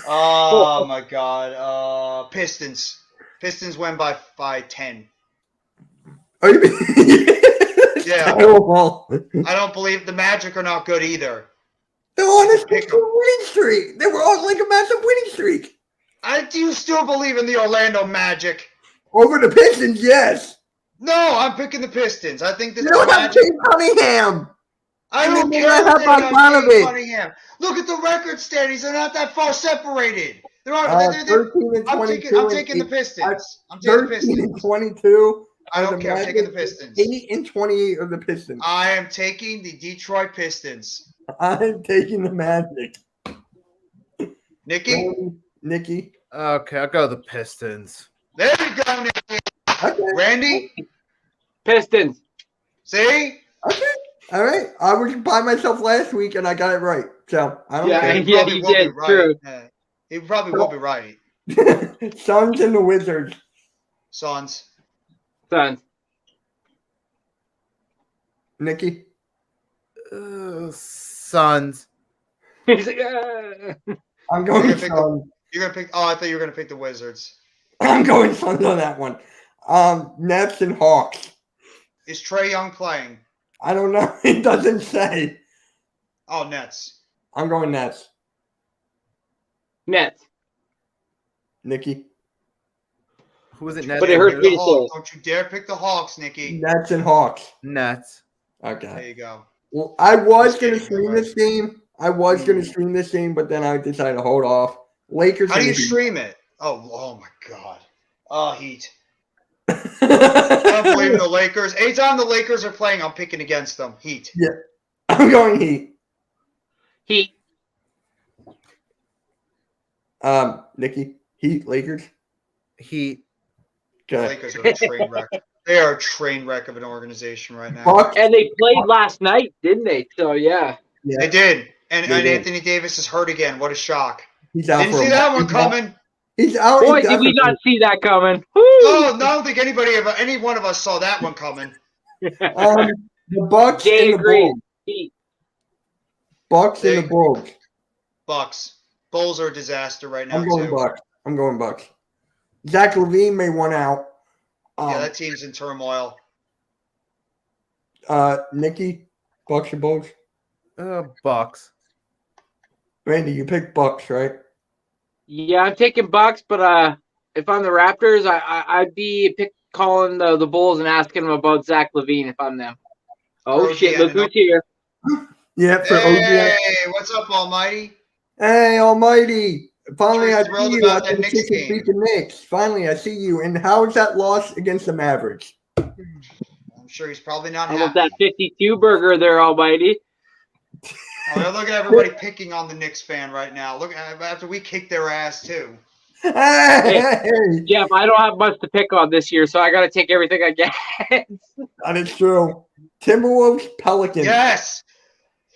[SPEAKER 4] Oh my God. Pistons. Pistons win by 10.
[SPEAKER 3] Are you?
[SPEAKER 4] Yeah.
[SPEAKER 3] Terrible.
[SPEAKER 4] I don't believe the Magic are not good either.
[SPEAKER 3] They're on a
[SPEAKER 4] Pick 'em.
[SPEAKER 3] winning streak. They were on like a massive winning streak.
[SPEAKER 4] Do you still believe in the Orlando Magic?
[SPEAKER 3] Over the Pistons, yes.
[SPEAKER 4] No, I'm picking the Pistons. I think this
[SPEAKER 3] You don't have
[SPEAKER 4] Magic.
[SPEAKER 3] Jay Cunningham.
[SPEAKER 4] I
[SPEAKER 3] and
[SPEAKER 4] don't
[SPEAKER 3] then
[SPEAKER 4] care
[SPEAKER 3] they
[SPEAKER 4] if
[SPEAKER 3] have
[SPEAKER 4] they got
[SPEAKER 3] Bogdanovic.
[SPEAKER 4] Cunningham. Look at the record standings. They're not that far separated. They're
[SPEAKER 3] 13 and 22.
[SPEAKER 4] I'm taking the Pistons. I'm taking the
[SPEAKER 3] 13 and
[SPEAKER 4] Pistons.
[SPEAKER 3] 22.
[SPEAKER 4] I don't
[SPEAKER 3] The
[SPEAKER 4] care. I'm taking the
[SPEAKER 3] Magic,
[SPEAKER 4] Pistons.
[SPEAKER 3] 8 and 28 of the Pistons.
[SPEAKER 4] I am taking the Detroit Pistons.
[SPEAKER 3] I'm taking the Magic.
[SPEAKER 4] Nikki?
[SPEAKER 3] Nikki.
[SPEAKER 6] Okay, I'll go the Pistons.
[SPEAKER 4] There you go, Nikki.
[SPEAKER 3] Okay.
[SPEAKER 4] Randy?
[SPEAKER 5] Pistons.
[SPEAKER 4] See?
[SPEAKER 3] Okay. All right. I was by myself last week and I got it right. So I don't
[SPEAKER 5] Yeah,
[SPEAKER 3] care.
[SPEAKER 5] yeah,
[SPEAKER 4] probably
[SPEAKER 5] you
[SPEAKER 4] will be
[SPEAKER 5] did,
[SPEAKER 4] right.
[SPEAKER 5] true.
[SPEAKER 4] Yeah. He probably will be right.
[SPEAKER 3] Suns and the Wizards.
[SPEAKER 4] Suns.
[SPEAKER 5] Suns.
[SPEAKER 3] Nikki.
[SPEAKER 6] Suns.
[SPEAKER 5] He's like, "Ah."
[SPEAKER 3] I'm going
[SPEAKER 4] You're gonna pick
[SPEAKER 3] Suns.
[SPEAKER 4] You're gonna pick. Oh, I thought you were gonna pick the Wizards.
[SPEAKER 3] I'm going Suns on that one. Nets and Hawks.
[SPEAKER 4] Is Trae Young playing?
[SPEAKER 3] I don't know. It doesn't say.
[SPEAKER 4] Oh, Nets.
[SPEAKER 3] I'm going Nets.
[SPEAKER 5] Nets.
[SPEAKER 3] Nikki.
[SPEAKER 6] Who was it?
[SPEAKER 4] Don't
[SPEAKER 6] Nets.
[SPEAKER 5] But it
[SPEAKER 4] you
[SPEAKER 5] hurts
[SPEAKER 4] dare
[SPEAKER 5] me
[SPEAKER 4] pick
[SPEAKER 5] to
[SPEAKER 4] the
[SPEAKER 5] say
[SPEAKER 4] Hawks. Don't you dare pick the Hawks, Nikki.
[SPEAKER 3] Nets and Hawks.
[SPEAKER 6] Nets.
[SPEAKER 4] There
[SPEAKER 3] Okay.
[SPEAKER 4] you go.
[SPEAKER 3] Well, I was
[SPEAKER 4] Just
[SPEAKER 3] going to
[SPEAKER 4] kidding,
[SPEAKER 3] stream
[SPEAKER 4] right?
[SPEAKER 3] this game. I was going to stream this game, but then I decided to hold off. Lakers.
[SPEAKER 4] How do you
[SPEAKER 3] and Heat.
[SPEAKER 4] stream it? Oh my God. Oh, Heat. I don't believe in the Lakers. Anytime the Lakers are playing, I'm picking against them. Heat.
[SPEAKER 3] I'm going Heat.
[SPEAKER 5] Heat.
[SPEAKER 3] Nikki. Heat. Lakers.
[SPEAKER 6] Heat.
[SPEAKER 4] The
[SPEAKER 3] Okay.
[SPEAKER 4] Lakers are a train wreck. They are a train wreck of an organization right now.
[SPEAKER 3] Bucks.
[SPEAKER 5] And they played last night, didn't they? So yeah.
[SPEAKER 3] Yeah,
[SPEAKER 4] They did. And
[SPEAKER 3] They did.
[SPEAKER 4] Anthony Davis is hurt again. What a shock.
[SPEAKER 3] he's out
[SPEAKER 4] Didn't
[SPEAKER 3] for
[SPEAKER 4] see
[SPEAKER 3] a
[SPEAKER 4] that
[SPEAKER 3] month.
[SPEAKER 4] one coming.
[SPEAKER 3] He's out.
[SPEAKER 5] Boy, did we not see that coming. Woo!
[SPEAKER 4] Oh, no, I don't think any one of us saw that one coming.
[SPEAKER 3] The Bucks
[SPEAKER 5] Jay
[SPEAKER 3] and the
[SPEAKER 5] agreed.
[SPEAKER 3] Bulls.
[SPEAKER 5] Heat.
[SPEAKER 3] Bucks and the Bulls.
[SPEAKER 4] Bucks. Bulls are a disaster right now,
[SPEAKER 3] I'm going
[SPEAKER 4] too.
[SPEAKER 3] Bucks. I'm going Bucks. Zach LaVine may want out.
[SPEAKER 4] Yeah, that team's in turmoil.
[SPEAKER 3] Nikki, Bucks or Bulls?
[SPEAKER 6] Bucks.
[SPEAKER 3] Randy, you picked Bucks, right?
[SPEAKER 5] Yeah, I'm taking Bucks, but if I'm the Raptors, I'd be calling the Bulls and asking them about Zach LaVine if I'm them. Oh
[SPEAKER 4] Oh,
[SPEAKER 5] shit!
[SPEAKER 4] yeah,
[SPEAKER 5] Look
[SPEAKER 4] no.
[SPEAKER 5] who's here.
[SPEAKER 3] Yeah, for
[SPEAKER 4] Hey,
[SPEAKER 3] OG.
[SPEAKER 4] what's up, Almighty?
[SPEAKER 3] Hey, Almighty. Finally,
[SPEAKER 4] Sure
[SPEAKER 3] I
[SPEAKER 4] thrilled
[SPEAKER 3] see you.
[SPEAKER 4] about
[SPEAKER 3] I've
[SPEAKER 4] that
[SPEAKER 3] been
[SPEAKER 4] Knicks
[SPEAKER 3] kicking
[SPEAKER 4] game.
[SPEAKER 3] freaking Knicks. Finally, I see you. And how is that loss against the Mavericks?
[SPEAKER 4] I'm sure he's probably not
[SPEAKER 5] How about
[SPEAKER 4] happy.
[SPEAKER 5] that 52 burger there, Almighty?
[SPEAKER 4] Oh, look at everybody picking on the Knicks fan right now. Look, after we kicked their ass, too.
[SPEAKER 3] Hey,
[SPEAKER 5] Jeff, I don't have much to pick on this year, so I got to take everything I get.
[SPEAKER 3] that is true. Timberwolves, Pelicans.
[SPEAKER 4] Yes.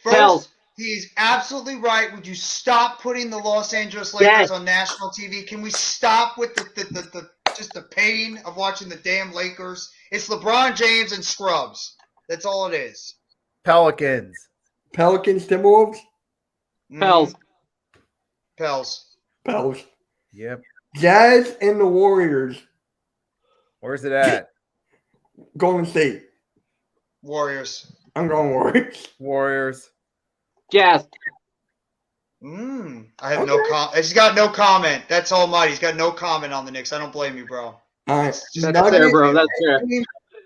[SPEAKER 4] First,
[SPEAKER 5] Pels.
[SPEAKER 4] he's absolutely right. Would you stop putting the Los Angeles Lakers
[SPEAKER 5] Yes.
[SPEAKER 4] on national TV? Can we stop with the just the pain of watching the damn Lakers? It's LeBron James and scrubs. That's all it is.
[SPEAKER 6] Pelicans.
[SPEAKER 3] Pelicans, Timberwolves,
[SPEAKER 5] Pels.
[SPEAKER 4] Pels.
[SPEAKER 3] Pels.
[SPEAKER 6] Yep.
[SPEAKER 3] Jazz and the Warriors.
[SPEAKER 6] Where's it at?
[SPEAKER 3] Golden State.
[SPEAKER 4] Warriors.
[SPEAKER 3] I'm going Warriors.
[SPEAKER 6] Warriors.
[SPEAKER 5] Jazz.
[SPEAKER 4] I have no comment. He's got no comment. That's Almighty. He's got no comment on the Knicks. I don't blame you, bro.
[SPEAKER 3] All right.
[SPEAKER 5] That's fair, bro. That's fair.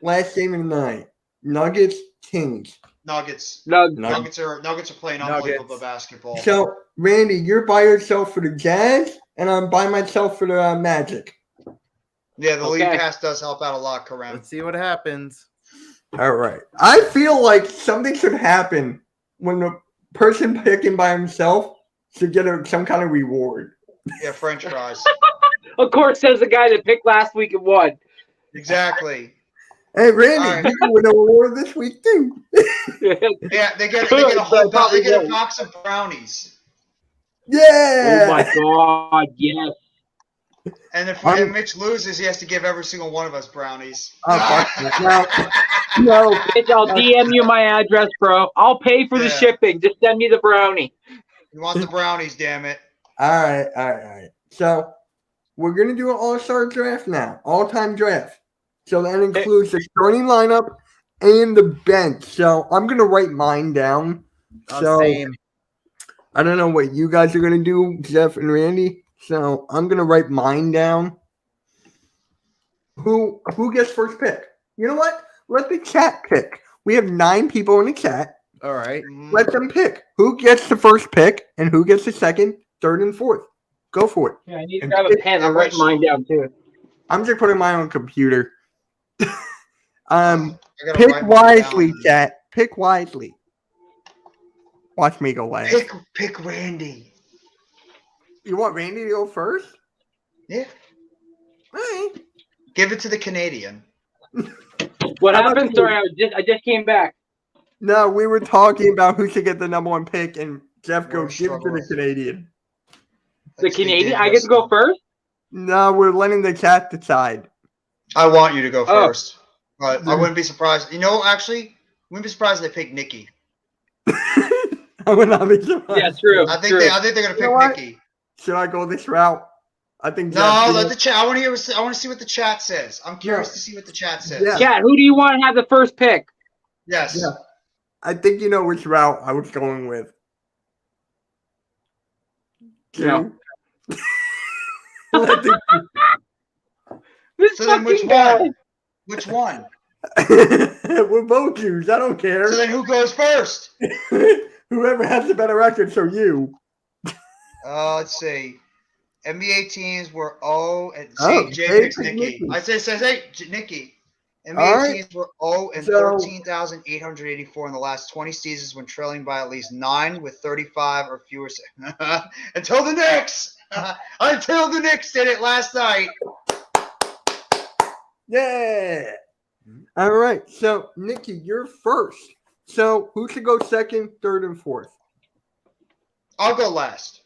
[SPEAKER 3] Last game of the night. Nuggets, Kings.
[SPEAKER 4] Nuggets.
[SPEAKER 5] Nuggets.
[SPEAKER 4] Nuggets are playing unbelievable basketball.
[SPEAKER 3] So, Randy, you're by yourself for the Jazz, and I'm by myself for the Magic.
[SPEAKER 4] Yeah, the league
[SPEAKER 5] Okay.
[SPEAKER 4] pass does help out a lot, Kareem.
[SPEAKER 6] Let's see what happens.
[SPEAKER 3] All right. I feel like something should happen when the person picking by himself should get some kind of reward.
[SPEAKER 4] Yeah, French fries.
[SPEAKER 5] Of course, says the guy that picked last week and won.
[SPEAKER 4] Exactly.
[SPEAKER 3] Hey, Randy,
[SPEAKER 4] All right.
[SPEAKER 3] you win a reward this week, too.
[SPEAKER 4] Yeah, they get a
[SPEAKER 5] Good,
[SPEAKER 4] whole
[SPEAKER 5] but
[SPEAKER 4] they get a
[SPEAKER 5] probably
[SPEAKER 4] box of brownies.
[SPEAKER 3] Yeah.
[SPEAKER 5] Oh my god, yes.
[SPEAKER 4] And if
[SPEAKER 3] I'm-
[SPEAKER 4] Mitch loses, he has to give every single one of us brownies.
[SPEAKER 3] Oh, fuck that. No,
[SPEAKER 5] Bitch, I'll DM you my address, bro. I'll pay for the
[SPEAKER 4] Yeah.
[SPEAKER 5] shipping. Just send me the brownie.
[SPEAKER 4] You want the brownies, damn it.
[SPEAKER 3] All right. So we're gonna do an all-star draft now, all-time draft. So that includes the starting lineup and the bench. So I'm gonna write mine down. So
[SPEAKER 6] Same.
[SPEAKER 3] I don't know what you guys are gonna do, Jeff and Randy. So I'm gonna write mine down. Who gets first pick? You know what? Let the chat pick. We have 9 people in the chat.
[SPEAKER 6] All right.
[SPEAKER 4] Mhm.
[SPEAKER 3] Let them pick who gets the first pick and who gets the second, third, and fourth. Go for it.
[SPEAKER 5] Yeah, I need to grab a pen. I'm writing mine down too.
[SPEAKER 3] I'm just putting mine on computer.
[SPEAKER 4] I gotta
[SPEAKER 3] Pick
[SPEAKER 4] write mine
[SPEAKER 3] wisely,
[SPEAKER 4] down.
[SPEAKER 3] chat. Pick wisely. Watch me go last.
[SPEAKER 4] Pick Randy.
[SPEAKER 3] You want Randy to go first?
[SPEAKER 4] Yeah.
[SPEAKER 3] All right.
[SPEAKER 4] Give it to the Canadian.
[SPEAKER 5] What
[SPEAKER 3] How about
[SPEAKER 5] happened?
[SPEAKER 3] you?
[SPEAKER 5] Sorry, I just came back.
[SPEAKER 3] No, we were talking about who should get the number 1 pick, and Jeff
[SPEAKER 4] We're
[SPEAKER 3] goes, give it to the
[SPEAKER 4] struggling.
[SPEAKER 3] Canadian.
[SPEAKER 5] The Canadian. I get to go first.
[SPEAKER 3] No, we're letting the chat decide.
[SPEAKER 4] I want you to go
[SPEAKER 5] Oh.
[SPEAKER 4] first. But I wouldn't be surprised. You know, actually, wouldn't be surprised if they pick Nikki.
[SPEAKER 3] I would not be surprised.
[SPEAKER 5] Yeah, true.
[SPEAKER 4] I think
[SPEAKER 5] true.
[SPEAKER 4] they're gonna
[SPEAKER 3] You know
[SPEAKER 4] pick
[SPEAKER 3] what?
[SPEAKER 4] Nikki.
[SPEAKER 3] Should I go this route? I think
[SPEAKER 4] No,
[SPEAKER 3] Jeff-
[SPEAKER 4] let the chat. I want to see what the chat says. I'm curious to see what the chat says.
[SPEAKER 3] Yeah.
[SPEAKER 5] Chat, who do you want to have the first pick?
[SPEAKER 4] Yes.
[SPEAKER 3] Yeah. I think you know which route I was going with.
[SPEAKER 5] No.
[SPEAKER 3] I think-
[SPEAKER 5] This
[SPEAKER 4] So then, which
[SPEAKER 5] fucking guy.
[SPEAKER 4] one? Which one?
[SPEAKER 3] we're both Jews. I don't care.
[SPEAKER 4] So then, who goes first?
[SPEAKER 3] Whoever has the better record, so you.
[SPEAKER 4] Let's see. NBA teams were 0 and
[SPEAKER 3] Oh,
[SPEAKER 4] Jay
[SPEAKER 3] Jay
[SPEAKER 4] picks
[SPEAKER 3] picked
[SPEAKER 4] Nikki.
[SPEAKER 3] Nikki.
[SPEAKER 4] I say Nikki. NBA
[SPEAKER 3] All right.
[SPEAKER 4] teams were 0 and
[SPEAKER 3] So-
[SPEAKER 4] 13,884 in the last 20 seasons when trailing by at least 9 with 35 or fewer. Until the Knicks. Until the Knicks did it last night.
[SPEAKER 3] Yeah. All right. So, Nikki, you're first. So, who should go second, third, and fourth?
[SPEAKER 4] I'll go last.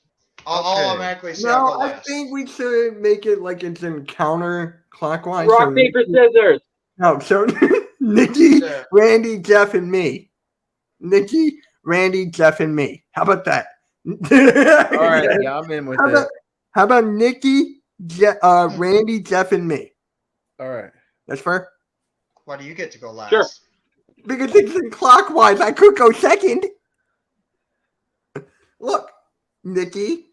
[SPEAKER 4] I'll
[SPEAKER 6] Okay.
[SPEAKER 4] automatically say I'll
[SPEAKER 3] No,
[SPEAKER 4] go
[SPEAKER 3] I
[SPEAKER 4] last.
[SPEAKER 3] think we should make it like it's in counterclockwise.
[SPEAKER 5] Rock,
[SPEAKER 3] so
[SPEAKER 5] paper,
[SPEAKER 3] Nikki-
[SPEAKER 5] scissors.
[SPEAKER 3] No, so Nikki,
[SPEAKER 4] Yeah.
[SPEAKER 3] Randy, Jeff, and me. Nikki, Randy, Jeff, and me. How about that?
[SPEAKER 6] All right, yeah, I'm in with
[SPEAKER 3] How
[SPEAKER 6] it.
[SPEAKER 3] about Nikki, Randy, Jeff, and me?
[SPEAKER 6] All right.
[SPEAKER 3] That's fair.
[SPEAKER 4] Why do you get to go last?
[SPEAKER 5] Sure.
[SPEAKER 3] Because it's in clockwise. I could go second. Look, Nikki,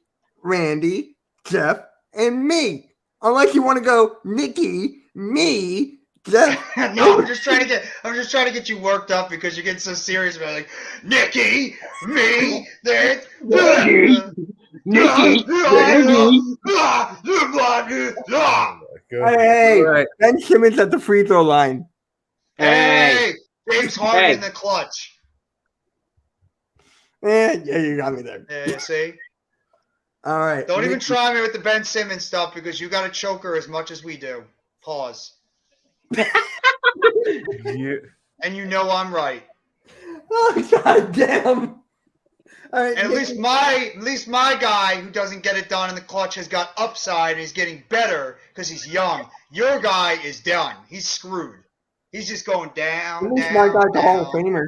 [SPEAKER 3] Randy, Jeff, and me. Unless you want to go Nikki, me, Jeff.
[SPEAKER 4] No, I'm just trying to get you worked up because you're getting so serious about it. Like Nikki, me, that.
[SPEAKER 5] Nikki,
[SPEAKER 6] Good.
[SPEAKER 3] Hey,
[SPEAKER 6] All right.
[SPEAKER 3] Ben Simmons at the free throw line.
[SPEAKER 4] Hey, James Harden
[SPEAKER 5] Hey.
[SPEAKER 4] in the clutch.
[SPEAKER 3] Yeah, you got me there.
[SPEAKER 4] Yeah, see?
[SPEAKER 3] All right.
[SPEAKER 4] Don't even
[SPEAKER 3] Nikki.
[SPEAKER 4] try me with the Ben Simmons stuff because you got a choker as much as we do. Pause.
[SPEAKER 6] You,
[SPEAKER 4] And you know I'm right.
[SPEAKER 3] Oh, God damn. All right,
[SPEAKER 4] And at least my guy who doesn't get it done in the clutch has got upside and he's getting better because he's young. Your guy is done. He's screwed. He's just going down.
[SPEAKER 3] at least
[SPEAKER 4] down,
[SPEAKER 3] my guy's a Hall of
[SPEAKER 4] down.
[SPEAKER 3] Famer.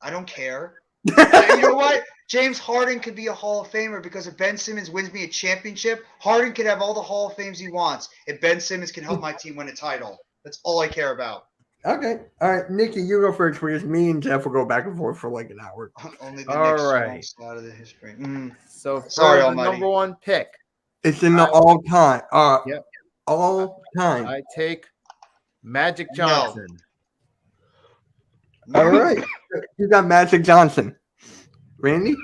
[SPEAKER 4] I don't care. You know what? James Harden could be a Hall of Famer because if Ben Simmons wins me a championship, Harden could have all the Hall of Fames he wants. If Ben Simmons can help my team win a title, that's all I care about.
[SPEAKER 3] Okay. All right, Nikki, you go first because me and Jeff will go back and forth for like an hour.
[SPEAKER 4] Only the
[SPEAKER 6] All
[SPEAKER 4] Knicks
[SPEAKER 6] right.
[SPEAKER 4] won't slide of the history.
[SPEAKER 6] so for
[SPEAKER 4] Sorry,
[SPEAKER 6] the
[SPEAKER 4] Almighty.
[SPEAKER 6] number 1 pick,
[SPEAKER 3] It's in the all time.
[SPEAKER 6] Yep.
[SPEAKER 3] All time.
[SPEAKER 6] I take Magic
[SPEAKER 4] No.
[SPEAKER 6] Johnson.
[SPEAKER 3] All right. You got Magic Johnson. Randy?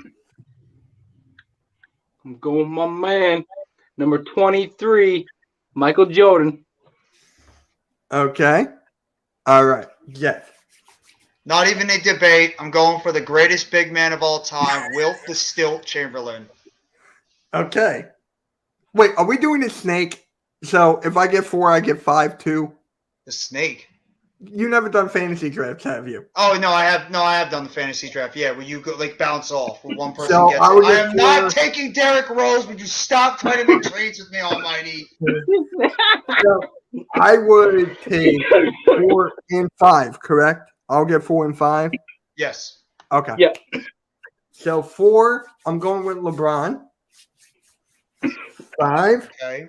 [SPEAKER 5] I'm going with my man, number 23, Michael Jordan.
[SPEAKER 3] Okay. All right. Jeff.
[SPEAKER 4] Not even a debate. I'm going for the greatest big man of all time, Wilt the Stilt Chamberlain.
[SPEAKER 3] Okay. Wait, are we doing a snake? So if I get 4, I get 5 too.
[SPEAKER 4] The Snake.
[SPEAKER 3] You never done fantasy drafts, have you?
[SPEAKER 4] Oh no, I have done the fantasy draft. Yeah, where you go like bounce off when one person
[SPEAKER 3] So
[SPEAKER 4] gets
[SPEAKER 3] I
[SPEAKER 4] it.
[SPEAKER 3] would
[SPEAKER 4] I
[SPEAKER 3] get
[SPEAKER 4] am not
[SPEAKER 3] 4.
[SPEAKER 4] taking Derrick Rose. Would you stop trying to make trades with me, Almighty?
[SPEAKER 3] So I would take 4 and 5, correct? I'll get 4 and 5.
[SPEAKER 4] Yes.
[SPEAKER 3] Okay.
[SPEAKER 5] Yep.
[SPEAKER 3] So 4, I'm going with LeBron. 5,
[SPEAKER 4] Okay.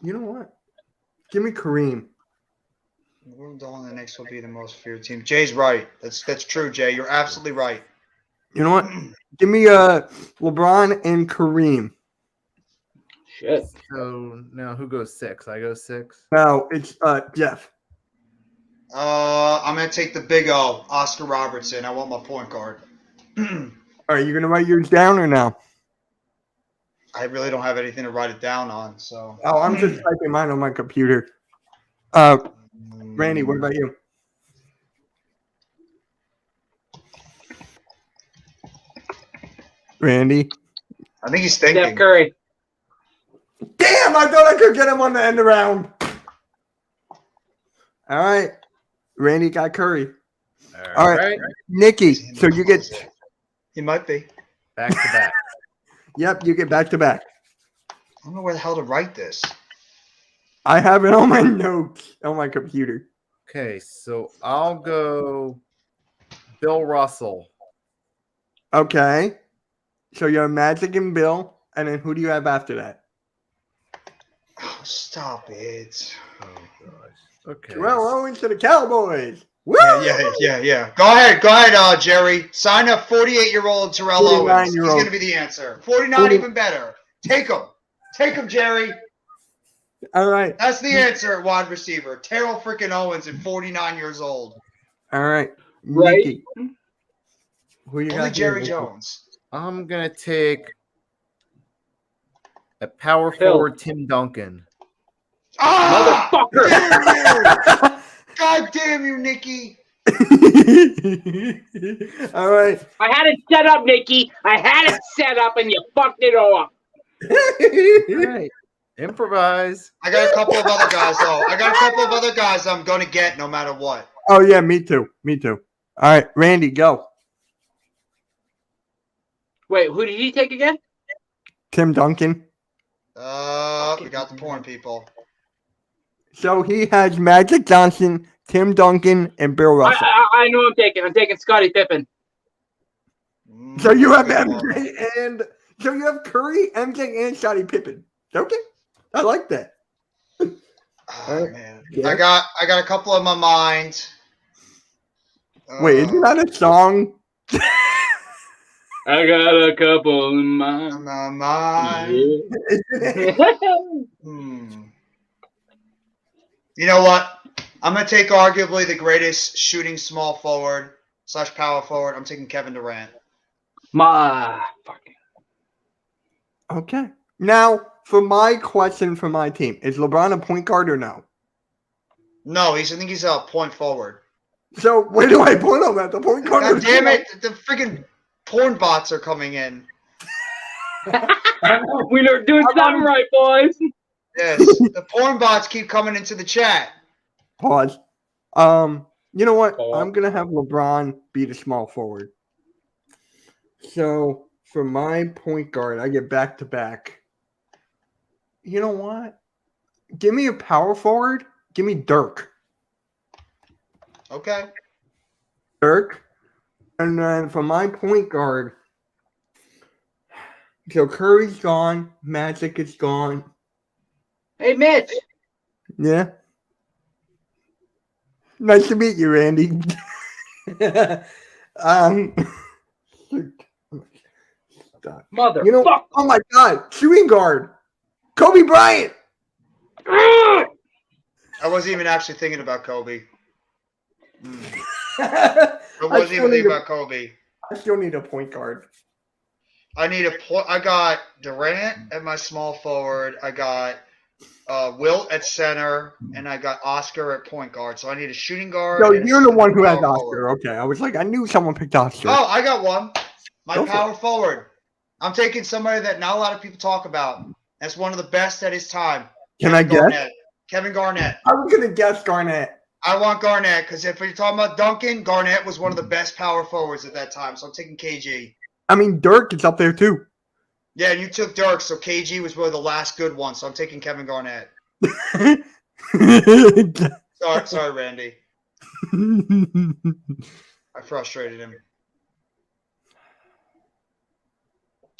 [SPEAKER 3] you know what? Give me Kareem.
[SPEAKER 4] We're the Knicks will be the most feared team. Jay's right. That's true, Jay. You're absolutely right.
[SPEAKER 3] You know what? Give me LeBron and Kareem.
[SPEAKER 5] Shit.
[SPEAKER 6] So now who goes 6? I go 6.
[SPEAKER 3] No, it's Jeff.
[SPEAKER 4] I'm gonna take the big O, Oscar Robertson. I want my point guard.
[SPEAKER 3] Are you gonna write yours down or no?
[SPEAKER 4] I really don't have anything to write it down on. So,
[SPEAKER 3] Oh, I'm just typing mine on my computer. Randy, what about you? Randy?
[SPEAKER 4] I think he's
[SPEAKER 5] Steph
[SPEAKER 4] thinking.
[SPEAKER 5] Curry.
[SPEAKER 3] Damn, I thought I could get him on the end round. All right. Randy got Curry. All right. Nikki, so you get,
[SPEAKER 4] He might be.
[SPEAKER 6] Back to back.
[SPEAKER 3] yep, you get back to back.
[SPEAKER 4] I don't know where the hell to write this.
[SPEAKER 3] I have it on my notes on my computer.
[SPEAKER 6] Okay, so I'll go Bill Russell.
[SPEAKER 3] Okay. So you have Magic and Bill, and then who do you have after that?
[SPEAKER 4] Oh, stop it.
[SPEAKER 6] Oh gosh. Okay.
[SPEAKER 3] Terrell Owens to the Cowboys. Woo!
[SPEAKER 4] Yeah. Go ahead, Jerry. Sign up 48-year-old Terrell Owens. He's
[SPEAKER 3] 49-year-old.
[SPEAKER 4] going to be the answer. 49 even better. Take him, Jerry.
[SPEAKER 3] All right.
[SPEAKER 4] That's the answer at wide receiver. Terrell freaking Owens at 49 years old.
[SPEAKER 3] All right.
[SPEAKER 5] Right.
[SPEAKER 3] Nikki. Who you
[SPEAKER 4] Only
[SPEAKER 3] got?
[SPEAKER 4] Jerry
[SPEAKER 3] here?
[SPEAKER 4] Jones.
[SPEAKER 6] I'm gonna take a power
[SPEAKER 5] Phil.
[SPEAKER 6] forward, Tim Duncan.
[SPEAKER 4] Ah!
[SPEAKER 5] Motherfucker!
[SPEAKER 4] Damn you! God damn you, Nikki.
[SPEAKER 3] All right.
[SPEAKER 5] I had it set up, Nikki. I had it set up, and you fucked it all up.
[SPEAKER 6] All right. Improvise.
[SPEAKER 4] I got a couple of other guys, though. I got a couple of other guys I'm going to get no matter what.
[SPEAKER 3] Oh, yeah, me too. Me too. All right, Randy, go.
[SPEAKER 5] Wait, who did he take again?
[SPEAKER 3] Tim Duncan.
[SPEAKER 4] We got the porn people.
[SPEAKER 3] So he has Magic Johnson, Tim Duncan, and Bill Russell.
[SPEAKER 5] I know I'm taking. I'm taking Scottie Pippen.
[SPEAKER 3] So you have MJ and so you have Curry, MJ, and Scottie Pippen. Okay, I like that.
[SPEAKER 4] Oh, man.
[SPEAKER 3] Yeah.
[SPEAKER 4] I got a couple on my mind.
[SPEAKER 3] Wait, isn't that a song?
[SPEAKER 5] I got a couple in
[SPEAKER 4] On
[SPEAKER 5] mind.
[SPEAKER 4] my mind. You know what? I'm going to take arguably the greatest shooting small forward / power forward. I'm taking Kevin Durant.
[SPEAKER 5] My fucking.
[SPEAKER 3] Okay. Now, for my question for my team, is LeBron a point guard or no?
[SPEAKER 4] No, I think he's a point forward.
[SPEAKER 3] So where do I put him at the point guard?
[SPEAKER 4] God damn it! The freaking porn bots are coming in.
[SPEAKER 5] We're doing something right, boys.
[SPEAKER 4] Yes, the porn bots keep coming into the chat.
[SPEAKER 3] Pause. You know what?
[SPEAKER 5] Pause.
[SPEAKER 3] I'm gonna have LeBron be the small forward. So for my point guard, I get back to back. You know what? Give me a power forward. Give me Dirk.
[SPEAKER 4] Okay.
[SPEAKER 3] Dirk. And then for my point guard, so Curry's gone, Magic is gone.
[SPEAKER 5] Hey, Mitch.
[SPEAKER 3] Yeah. Nice to meet you, Randy.
[SPEAKER 5] Motherfucker.
[SPEAKER 3] You know, oh my God, shooting guard, Kobe Bryant.
[SPEAKER 4] I wasn't even actually thinking about Kobe. I wasn't even thinking about Kobe.
[SPEAKER 3] I still need a point guard.
[SPEAKER 4] I need a point. I got Durant at my small forward. I got Wilt at center, and I got Oscar at point guard. So I need a shooting guard.
[SPEAKER 3] No,
[SPEAKER 4] and a
[SPEAKER 3] you're the one who has
[SPEAKER 4] power
[SPEAKER 3] Oscar.
[SPEAKER 4] forward.
[SPEAKER 3] Okay, I was like, I knew someone picked Oscar.
[SPEAKER 4] Oh, I got one. My
[SPEAKER 3] Go for
[SPEAKER 4] power forward. I'm taking somebody that not a lot of people talk about. That's one of the best at his time.
[SPEAKER 3] Can I guess?
[SPEAKER 4] Garnett. Kevin Garnett.
[SPEAKER 3] I was gonna guess Garnett.
[SPEAKER 4] I want Garnett because if you're talking about Duncan, Garnett was one of the best power forwards at that time. So I'm taking KG.
[SPEAKER 3] I mean, Dirk is up there too.
[SPEAKER 4] Yeah, and you took Dirk, so KG was really the last good one. So I'm taking Kevin Garnett. Sorry, Randy. I frustrated him.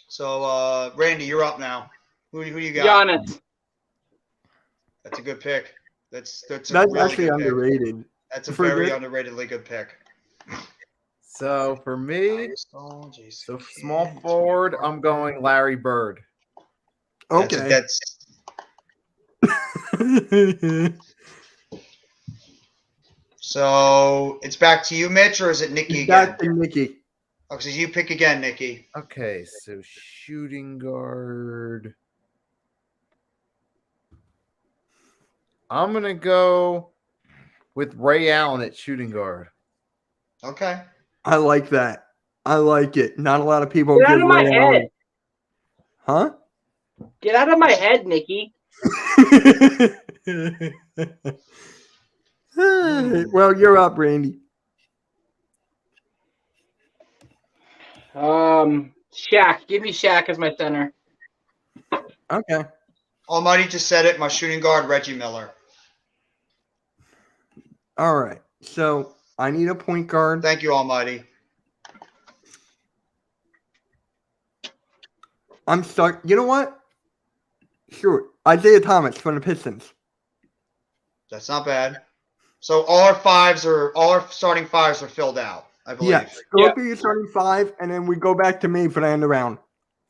[SPEAKER 4] So, Randy, you're up now. Who do you got?
[SPEAKER 5] Giannis.
[SPEAKER 4] That's a good pick. That's a
[SPEAKER 3] That's
[SPEAKER 4] really
[SPEAKER 3] actually
[SPEAKER 4] good pick.
[SPEAKER 3] underrated.
[SPEAKER 4] That's a
[SPEAKER 3] For
[SPEAKER 4] very
[SPEAKER 3] good.
[SPEAKER 4] underratedly good pick.
[SPEAKER 6] So for me,
[SPEAKER 4] Oh, jeez.
[SPEAKER 6] so small forward, I'm going Larry Bird.
[SPEAKER 3] Okay.
[SPEAKER 4] That's so. It's back to you, Mitch, or is it Nikki again?
[SPEAKER 3] Back to Nikki.
[SPEAKER 4] Oh, so you pick again, Nikki.
[SPEAKER 6] Okay, so shooting guard. I'm gonna go with Ray Allen at shooting guard.
[SPEAKER 4] Okay.
[SPEAKER 3] I like that. I like it. Not a lot of people
[SPEAKER 5] Get out
[SPEAKER 3] give
[SPEAKER 5] of my
[SPEAKER 3] Ray
[SPEAKER 5] head.
[SPEAKER 3] Allen.
[SPEAKER 5] Get out of my head, Nikki.
[SPEAKER 3] Well, you're up, Randy.
[SPEAKER 5] Shaq. Give me Shaq as my center.
[SPEAKER 3] Okay.
[SPEAKER 4] Almighty just said it. My shooting guard, Reggie Miller.
[SPEAKER 3] All right. So I need a point guard.
[SPEAKER 4] Thank you, Almighty.
[SPEAKER 3] I'm stuck. You know what? Sure. Isaiah Thomas from the Pistons.
[SPEAKER 4] That's not bad. So all our starting fives are filled out, I believe.
[SPEAKER 3] Yes. Go through your starting five, and then we go back to me for the end of the round.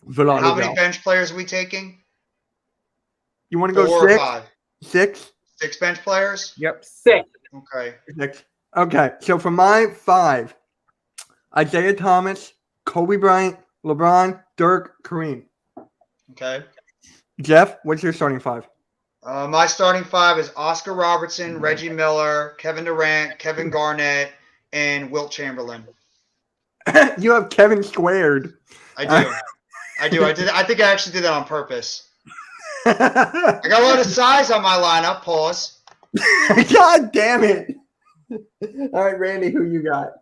[SPEAKER 4] And how many bench players are we taking?
[SPEAKER 3] You want to go
[SPEAKER 4] 4 or
[SPEAKER 3] 6?
[SPEAKER 4] 5?
[SPEAKER 3] 6?
[SPEAKER 4] 6 bench players?
[SPEAKER 6] Yep.
[SPEAKER 5] 6.
[SPEAKER 4] Okay.
[SPEAKER 3] 6. Okay. So for my 5, Isaiah Thomas, Kobe Bryant, LeBron, Dirk, Kareem.
[SPEAKER 4] Okay.
[SPEAKER 3] Jeff, what's your starting 5?
[SPEAKER 4] My starting 5 is Oscar Robertson, Reggie Miller, Kevin Durant, Kevin Garnett, and Wilt Chamberlain.
[SPEAKER 3] You have Kevin squared.
[SPEAKER 4] I do. I think I actually did that on purpose. I got a lot of size on my lineup. Pause.
[SPEAKER 3] God damn it. All right, Randy, who you got?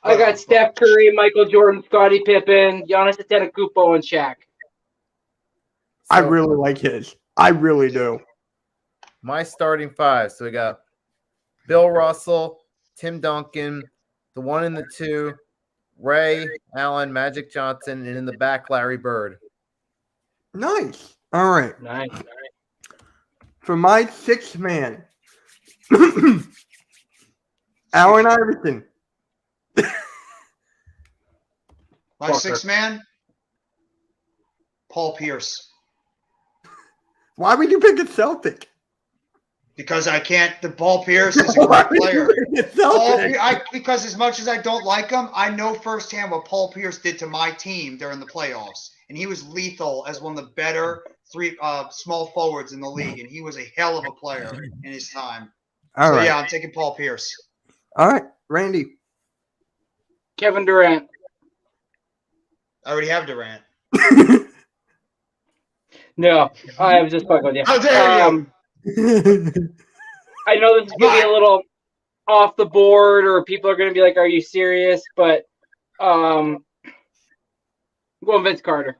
[SPEAKER 5] I got Steph Curry, Michael Jordan, Scottie Pippen, Giannis Antetokounmpo, and Shaq.
[SPEAKER 3] I really like his. I really do.
[SPEAKER 6] My starting 5. So we got Bill Russell, Tim Duncan, the 1 and the 2, Ray Allen, Magic Johnson, and in the back, Larry Bird.
[SPEAKER 3] Nice. All right.
[SPEAKER 5] Nice.
[SPEAKER 3] For my 6th man, Allen Iverson.
[SPEAKER 4] My 6th man, Paul Pierce.
[SPEAKER 3] Why would you pick a Celtic?
[SPEAKER 4] Because I can't. The Paul Pierce is a
[SPEAKER 3] Why
[SPEAKER 4] great
[SPEAKER 3] would you
[SPEAKER 4] player.
[SPEAKER 3] pick a Celtic?
[SPEAKER 4] Because as much as I don't like him, I know firsthand what Paul Pierce did to my team during the playoffs, and he was lethal as one of the better small forwards in the league, and he was a hell of a player in his time.
[SPEAKER 3] All right.
[SPEAKER 4] Yeah, I'm taking Paul Pierce.
[SPEAKER 3] All right, Randy.
[SPEAKER 5] Kevin Durant.
[SPEAKER 4] I already have Durant.
[SPEAKER 5] No, I was just fucking with you.
[SPEAKER 4] How dare you?
[SPEAKER 5] I know this is gonna be a little off the board, or people are gonna be like, "Are you serious?" But I'm going Vince Carter.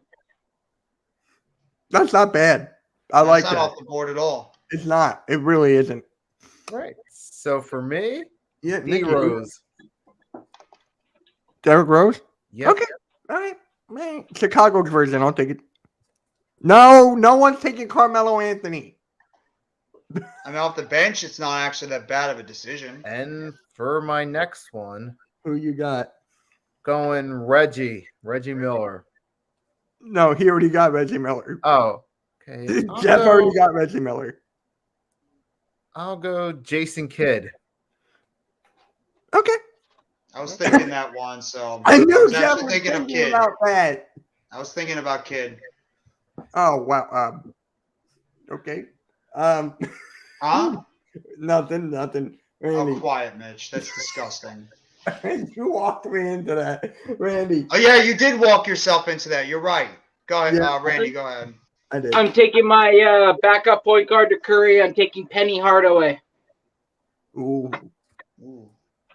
[SPEAKER 3] That's not bad. I like
[SPEAKER 4] That's
[SPEAKER 3] that.
[SPEAKER 4] not off the board at all.
[SPEAKER 3] It's not. It really isn't.
[SPEAKER 6] Right. So for me,
[SPEAKER 3] Yeah,
[SPEAKER 6] D
[SPEAKER 3] Nikki,
[SPEAKER 6] Rose.
[SPEAKER 3] Derrick Rose?
[SPEAKER 6] Yep.
[SPEAKER 3] Okay. All right. Man, Chicago's version. I'll take it. No one's taking Carmelo Anthony.
[SPEAKER 4] I mean, off the bench, it's not actually that bad of a decision.
[SPEAKER 6] And for my next one,
[SPEAKER 3] Who you got?
[SPEAKER 6] going Reggie Miller.
[SPEAKER 3] No, he already got Reggie Miller.
[SPEAKER 6] Oh, okay.
[SPEAKER 3] Jeff already got Reggie Miller.
[SPEAKER 6] I'll go Jason Kidd.
[SPEAKER 3] Okay.
[SPEAKER 4] I was thinking that one, so
[SPEAKER 3] I knew
[SPEAKER 4] was
[SPEAKER 3] Jeff
[SPEAKER 4] actually
[SPEAKER 3] was
[SPEAKER 4] thinking of
[SPEAKER 3] thinking
[SPEAKER 4] Kid.
[SPEAKER 3] about that.
[SPEAKER 4] I was thinking about Kid.
[SPEAKER 3] Oh, wow. Okay.
[SPEAKER 4] Huh?
[SPEAKER 3] Nothing.
[SPEAKER 4] Oh,
[SPEAKER 3] Randy.
[SPEAKER 4] quiet, Mitch. That's disgusting.
[SPEAKER 3] You walked me into that. Randy.
[SPEAKER 4] Oh, yeah, you did walk yourself into that. You're right. Go ahead,
[SPEAKER 3] Yeah.
[SPEAKER 4] Randy. Go ahead.
[SPEAKER 3] I did.
[SPEAKER 5] I'm taking my backup point guard to Curry. I'm taking Penny Hardaway.
[SPEAKER 3] Ooh.
[SPEAKER 4] Ooh.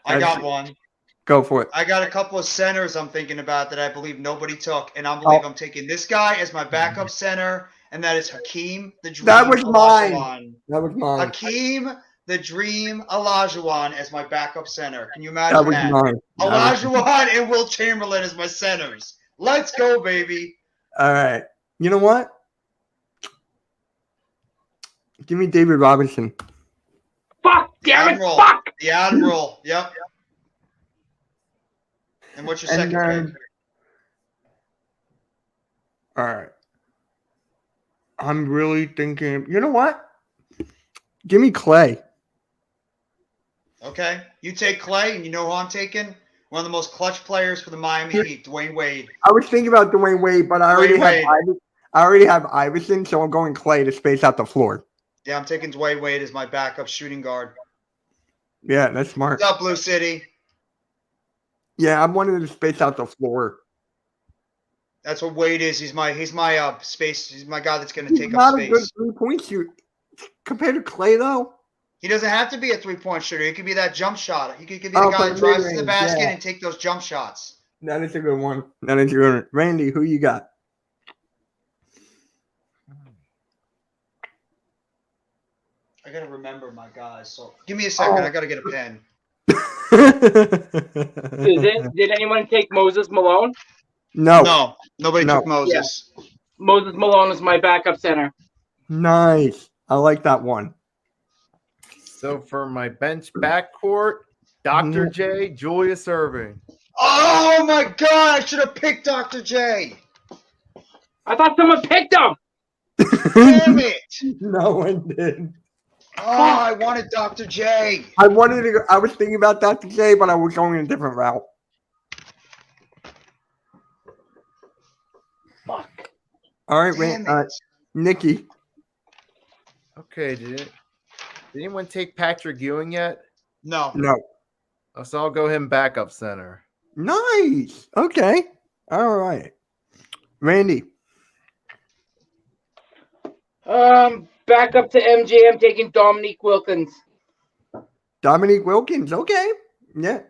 [SPEAKER 4] I got one.
[SPEAKER 3] Go for it.
[SPEAKER 4] I got a couple of centers I'm thinking about that I believe nobody took, and I believe I'm taking this guy as my backup center, and that is Hakeem the Dream.
[SPEAKER 3] That was mine.
[SPEAKER 4] Olajuwon.
[SPEAKER 3] That was mine.
[SPEAKER 4] Hakeem the Dream Olajuwon as my backup center. Can you
[SPEAKER 3] That
[SPEAKER 4] imagine
[SPEAKER 3] was
[SPEAKER 4] that?
[SPEAKER 3] mine.
[SPEAKER 4] Olajuwon and Wilt Chamberlain as my centers. Let's go, baby.
[SPEAKER 3] All right. You know what? Give me David Robinson.
[SPEAKER 5] Fuck, damn it,
[SPEAKER 4] Admiral.
[SPEAKER 5] fuck!
[SPEAKER 4] The Admiral. Yep. And what's your second pick?
[SPEAKER 3] All right. I'm really thinking. You know what? Give me Clay.
[SPEAKER 4] Okay. You take Clay, and you know who I'm taking? One of the most clutch players for the Miami Heat, Dwayne Wade.
[SPEAKER 3] I was thinking about Dwayne Wade, but I already have Iverson, so I'm going Clay to space out the floor.
[SPEAKER 4] Yeah, I'm taking Dwayne Wade as my backup shooting guard.
[SPEAKER 3] Yeah, that's smart.
[SPEAKER 4] What's up, Blue City?
[SPEAKER 3] Yeah, I'm wanting to space out the floor.
[SPEAKER 4] That's what Wade is. He's my space. He's my guy that's going to take up
[SPEAKER 3] Not a good
[SPEAKER 4] space.
[SPEAKER 3] 3-point shoot compared to Clay, though.
[SPEAKER 4] He doesn't have to be a 3-point shooter. He could be that jump shot. He could be the guy that drives to the basket and take those jump shots.
[SPEAKER 3] That is a good one. That is a good one. Randy, who you got?
[SPEAKER 4] I got to remember my guys. So give me a second. I got to get a pen.
[SPEAKER 5] Did anyone take Moses Malone?
[SPEAKER 3] No.
[SPEAKER 4] Nobody took Moses.
[SPEAKER 5] Yeah. Moses Malone is my backup center.
[SPEAKER 3] Nice. I like that one.
[SPEAKER 6] So for my bench backcourt, Dr. J, Julius Irving.
[SPEAKER 4] Oh my God! I should have picked Dr. J.
[SPEAKER 5] I thought someone picked him.
[SPEAKER 4] Damn it!
[SPEAKER 3] No one did.
[SPEAKER 4] Oh, I wanted Dr. J.
[SPEAKER 3] I was thinking about Dr. J, but I was going a different route.
[SPEAKER 5] Fuck.
[SPEAKER 3] All right, Nikki.
[SPEAKER 6] Okay, did anyone take Patrick Ewing yet?
[SPEAKER 4] No.
[SPEAKER 6] Oh, so I'll go him backup center.
[SPEAKER 3] Nice. Okay. All right. Randy.
[SPEAKER 5] Back up to MJ. I'm taking Dominique Wilkins.
[SPEAKER 3] Dominique Wilkins. Okay. Yeah.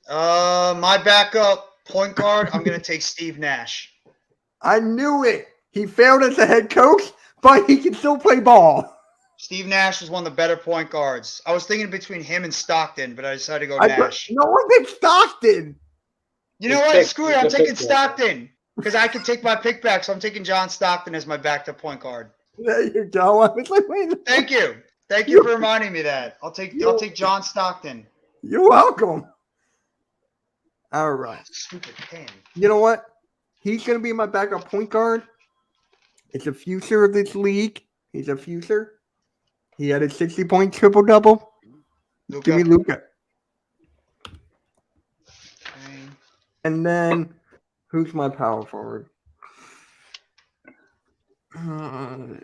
[SPEAKER 4] My backup point guard, I'm going to take Steve Nash.
[SPEAKER 3] I knew it. He failed as a head coach, but he can still play ball.
[SPEAKER 4] Steve Nash is one of the better point guards. I was thinking between him and Stockton, but I decided to go Nash.
[SPEAKER 3] No one picked Stockton.
[SPEAKER 4] You know what? Screw it. I'm taking Stockton because I can take my pick back. So I'm taking John Stockton as my backup point guard.
[SPEAKER 3] There you go. I was like, wait.
[SPEAKER 4] Thank you. Thank you for reminding me that. I'll take John Stockton.
[SPEAKER 3] You're welcome. All right.
[SPEAKER 4] Stupid pen.
[SPEAKER 3] You know what? He's going to be my backup point guard. It's a future of this league. He's a future. He had a 60-point triple-double. Give me Luka.
[SPEAKER 4] Okay.
[SPEAKER 3] And then, who's my power forward? Oh,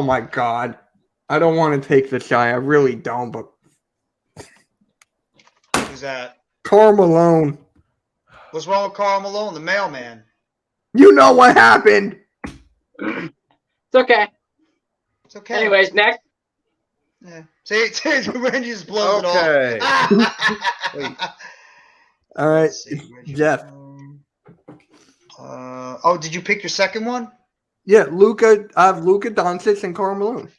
[SPEAKER 3] my God. I don't want to take this guy. I really don't, but...
[SPEAKER 4] Who's that?
[SPEAKER 3] Karl Malone.
[SPEAKER 4] What's wrong with Karl Malone, the mailman?
[SPEAKER 3] You know what happened.
[SPEAKER 5] It's okay.
[SPEAKER 4] It's okay.
[SPEAKER 5] Anyways, next.
[SPEAKER 4] Yeah. See, Randy just blows
[SPEAKER 6] Okay.
[SPEAKER 4] it off.
[SPEAKER 6] Wait.
[SPEAKER 3] All right, Jeff.
[SPEAKER 4] Did you pick your second one?
[SPEAKER 3] Yeah, Luka. I have Luka Doncic and Karl Malone.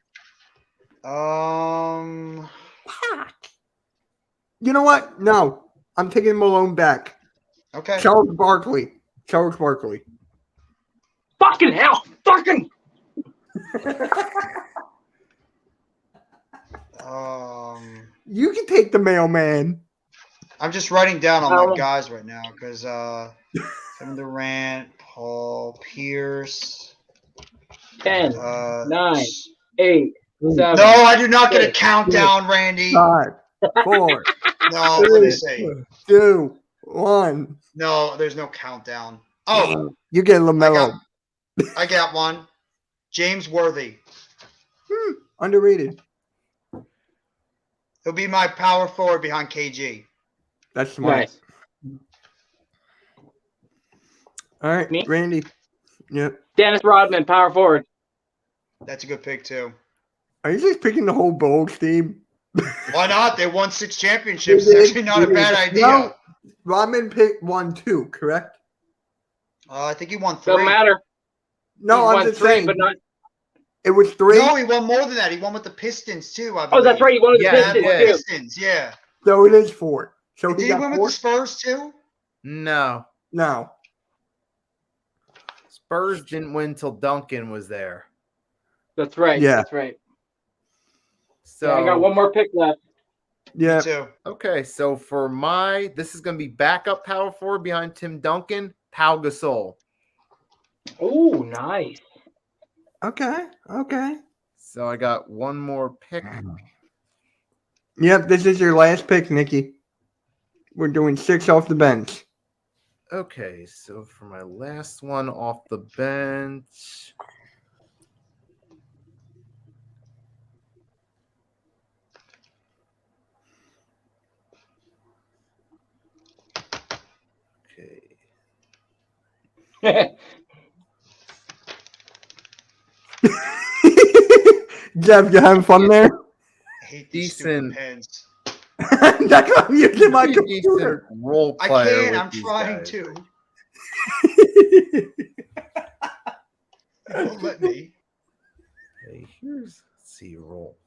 [SPEAKER 3] You know what? No, I'm taking Malone back.
[SPEAKER 4] Okay.
[SPEAKER 3] Charles Barkley.
[SPEAKER 5] Fucking hell. Fucking.
[SPEAKER 3] You can take the mailman.
[SPEAKER 4] I'm just writing down all my guys right now because Kevin Durant, Paul Pierce.
[SPEAKER 5] 10, 9, 8, 7.
[SPEAKER 4] No, I do not get a countdown, Randy.
[SPEAKER 3] 5, 4,
[SPEAKER 4] No, what did I say?
[SPEAKER 3] 2, 1.
[SPEAKER 4] No, there's no countdown. Oh,
[SPEAKER 3] You get LaMelo.
[SPEAKER 4] I got one. James Worthy.
[SPEAKER 3] Underrated.
[SPEAKER 4] He'll be my power forward behind KG.
[SPEAKER 3] That's smart.
[SPEAKER 5] Nice.
[SPEAKER 3] All right,
[SPEAKER 5] Me?
[SPEAKER 3] Randy. Yep.
[SPEAKER 5] Dennis Rodman, power forward.
[SPEAKER 4] That's a good pick too.
[SPEAKER 3] Are you just picking the whole Bulls team?
[SPEAKER 4] Why not? They won 6 championships. It's actually not a bad idea.
[SPEAKER 3] No, Rodman picked 1, 2, correct?
[SPEAKER 4] I think he won 3.
[SPEAKER 5] Doesn't matter.
[SPEAKER 3] No,
[SPEAKER 5] He
[SPEAKER 3] I'm
[SPEAKER 5] won
[SPEAKER 3] just
[SPEAKER 5] 3,
[SPEAKER 3] saying.
[SPEAKER 5] but not.
[SPEAKER 3] It was 3.
[SPEAKER 4] No, he won more than that. He won with the Pistons too. I
[SPEAKER 5] Oh, that's
[SPEAKER 4] believe.
[SPEAKER 5] right. You wanted the
[SPEAKER 6] Yeah,
[SPEAKER 5] Pistons
[SPEAKER 6] yeah.
[SPEAKER 5] too.
[SPEAKER 4] Pistons, yeah.
[SPEAKER 3] So it is 4. So
[SPEAKER 4] Did
[SPEAKER 3] he
[SPEAKER 4] he
[SPEAKER 3] got
[SPEAKER 4] win
[SPEAKER 3] 4.
[SPEAKER 4] with the Spurs too?
[SPEAKER 6] No.
[SPEAKER 3] No.
[SPEAKER 6] Spurs didn't win till Duncan was there.
[SPEAKER 5] That's right.
[SPEAKER 3] Yeah.
[SPEAKER 5] That's right.
[SPEAKER 6] So
[SPEAKER 5] Yeah, I got one more pick left.
[SPEAKER 3] Yeah.
[SPEAKER 4] Me too.
[SPEAKER 6] okay, so for this is going to be backup power forward behind Tim Duncan, Pau Gasol.
[SPEAKER 5] Oh, nice.
[SPEAKER 3] Okay.
[SPEAKER 6] So I got one more pick.
[SPEAKER 3] Yep, this is your last pick, Nikki. We're doing 6 off the bench.
[SPEAKER 6] Okay, so for my last one off the bench. Okay.
[SPEAKER 3] Jeff, you having fun there?
[SPEAKER 4] I hate these stupid pens.
[SPEAKER 3] That's why I'm using my
[SPEAKER 6] Pretty
[SPEAKER 3] computer.
[SPEAKER 6] decent role
[SPEAKER 4] I
[SPEAKER 6] player
[SPEAKER 4] can't.
[SPEAKER 6] with
[SPEAKER 4] I'm
[SPEAKER 6] these
[SPEAKER 4] trying
[SPEAKER 6] guys.
[SPEAKER 4] to. Don't let me.
[SPEAKER 6] Okay, let's see, roll.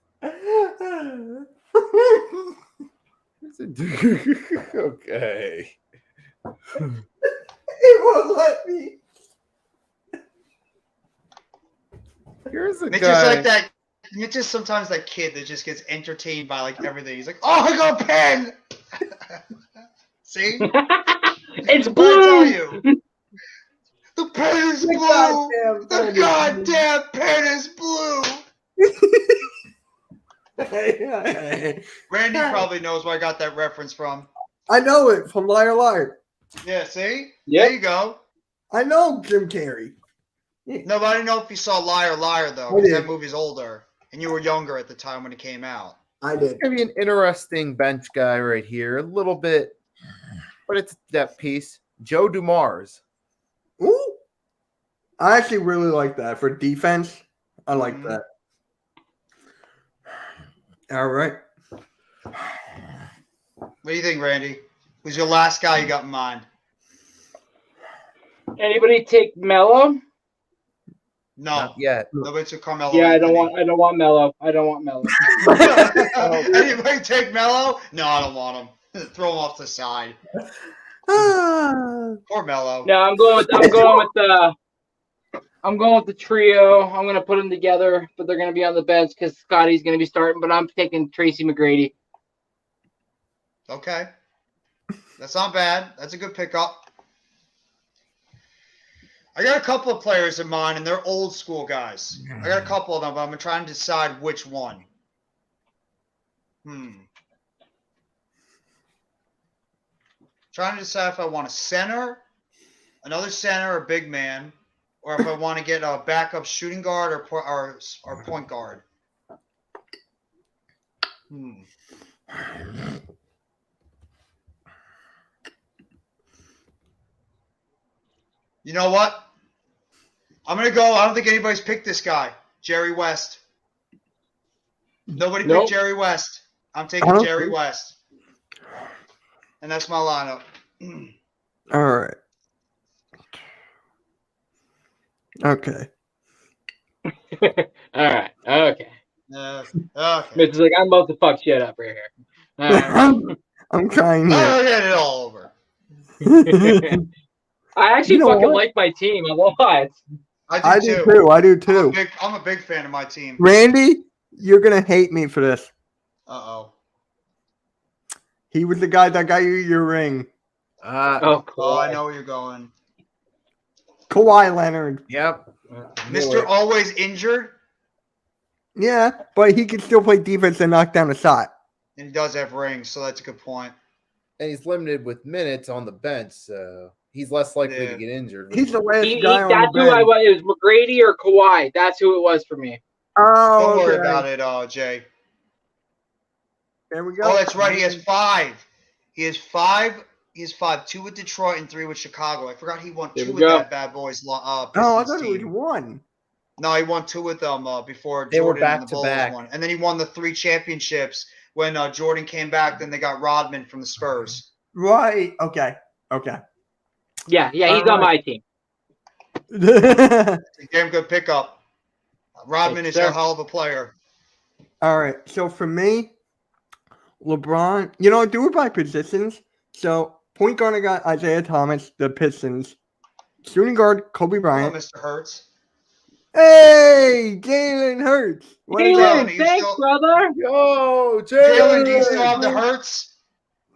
[SPEAKER 6] Okay.
[SPEAKER 3] It won't let me.
[SPEAKER 6] Here's a
[SPEAKER 4] Mitch
[SPEAKER 6] guy.
[SPEAKER 4] is like that. Mitch is sometimes that kid that just gets entertained by like everything. He's like, "Oh, I got a pen." See?
[SPEAKER 5] It's
[SPEAKER 4] What I tell
[SPEAKER 5] blue.
[SPEAKER 4] you? The pen is blue. The goddamn pen is blue. Randy probably knows where I got that reference from.
[SPEAKER 3] I know it from Liar Liar.
[SPEAKER 4] Yeah, see?
[SPEAKER 5] Yep.
[SPEAKER 4] There you go.
[SPEAKER 3] I know Jim Carrey.
[SPEAKER 4] No, but I didn't know if you saw Liar Liar though,
[SPEAKER 3] I
[SPEAKER 4] because
[SPEAKER 3] did.
[SPEAKER 4] that movie's older, and you were younger at the time when it came out.
[SPEAKER 3] I did.
[SPEAKER 6] Maybe an interesting bench guy right here. A little bit, but it's a depth piece. Joe Dumars.
[SPEAKER 3] Ooh. I actually really like that for defense. I like
[SPEAKER 4] Mhm.
[SPEAKER 3] that. All right.
[SPEAKER 4] What do you think, Randy? Who's your last guy you got in mind?
[SPEAKER 5] Anybody take Mello?
[SPEAKER 4] No,
[SPEAKER 6] Not yet.
[SPEAKER 4] nobody took Carmelo.
[SPEAKER 5] Yeah, I don't
[SPEAKER 4] Anthony.
[SPEAKER 5] want Mello. I don't want Mello.
[SPEAKER 4] Anybody take Melo? No, I don't want him. Throw him off the side.
[SPEAKER 3] Ah.
[SPEAKER 4] Poor Melo.
[SPEAKER 5] No, I'm going with the trio. I'm gonna put them together, but they're gonna be on the bench because Scotty's gonna be starting. But I'm taking Tracy McGrady.
[SPEAKER 4] Okay. That's not bad. That's a good pickup. I got a couple of players in mind, and they're old school guys. I got a couple of them, but I'm trying to decide which one. Trying to decide if I want a center, another center or big man, or if I want to get a backup shooting guard or point guard. You know what? I'm going to go. I don't think anybody's picked this guy, Jerry West. Nobody picked Jerry West. I'm taking Jerry West. And that's my lineup.
[SPEAKER 3] All right. Okay.
[SPEAKER 5] All right. Okay.
[SPEAKER 4] Okay.
[SPEAKER 5] Mitch is like, I'm about to fuck shit up right here. All right.
[SPEAKER 3] I'm trying
[SPEAKER 4] I'll
[SPEAKER 3] here.
[SPEAKER 4] get it all over.
[SPEAKER 5] I actually
[SPEAKER 3] You know
[SPEAKER 5] fucking
[SPEAKER 3] what?
[SPEAKER 5] like my team. I won't lie.
[SPEAKER 3] I do too. I do too.
[SPEAKER 4] I'm a big fan of my team.
[SPEAKER 3] Randy, you're gonna hate me for this.
[SPEAKER 4] Uh-oh.
[SPEAKER 3] He was the guy that got you your ring.
[SPEAKER 5] Oh, cool.
[SPEAKER 4] Oh, I know where you're going.
[SPEAKER 3] Kawhi Leonard.
[SPEAKER 6] Yep.
[SPEAKER 4] Mr. Always Injured,
[SPEAKER 3] Yeah, but he can still play defense and knock down a shot.
[SPEAKER 4] and he does have rings, so that's a good point.
[SPEAKER 6] And he's limited with minutes on the bench, so he's less likely
[SPEAKER 4] Yeah.
[SPEAKER 6] to get injured.
[SPEAKER 3] He's the last
[SPEAKER 5] He,
[SPEAKER 3] guy on
[SPEAKER 5] that's
[SPEAKER 3] the
[SPEAKER 5] who I
[SPEAKER 3] bench.
[SPEAKER 5] was. It was McGrady or Kawhi. That's who it was for me.
[SPEAKER 3] Oh,
[SPEAKER 4] Don't worry
[SPEAKER 3] okay.
[SPEAKER 4] about it, Jay.
[SPEAKER 3] There we go.
[SPEAKER 4] Oh, that's right. He has 5. He has 5. He has 5. 2 with Detroit and 3 with Chicago. I forgot he won
[SPEAKER 5] There
[SPEAKER 4] 2
[SPEAKER 5] we
[SPEAKER 4] with
[SPEAKER 5] go.
[SPEAKER 4] that bad boys.
[SPEAKER 3] Oh, I
[SPEAKER 4] Pistons
[SPEAKER 3] thought it was
[SPEAKER 4] team.
[SPEAKER 3] one.
[SPEAKER 4] No, he won 2 with them before
[SPEAKER 6] They were
[SPEAKER 4] Jordan and the Bulls
[SPEAKER 6] back-to-back.
[SPEAKER 4] won. And then he won the 3 championships when Jordan came back. Then they got Rodman from the Spurs.
[SPEAKER 3] Right. Okay. Okay.
[SPEAKER 5] Yeah, he's on my team.
[SPEAKER 4] A damn good pickup. Rodman
[SPEAKER 5] Thanks,
[SPEAKER 4] is
[SPEAKER 5] sir.
[SPEAKER 4] a hell of a player.
[SPEAKER 3] All right. So for me, LeBron, you know, do it by positions. So point guard, I got Isaiah Thomas, the Pistons. Shooting guard, Kobe
[SPEAKER 4] Hello,
[SPEAKER 3] Bryant.
[SPEAKER 4] Mr. Hurts.
[SPEAKER 3] Hey, Jalen Hurts. What is that?
[SPEAKER 5] Jalen, thanks, brother.
[SPEAKER 6] Yo,
[SPEAKER 4] Jalen, do you still
[SPEAKER 6] Jalen!
[SPEAKER 4] have the Hurts?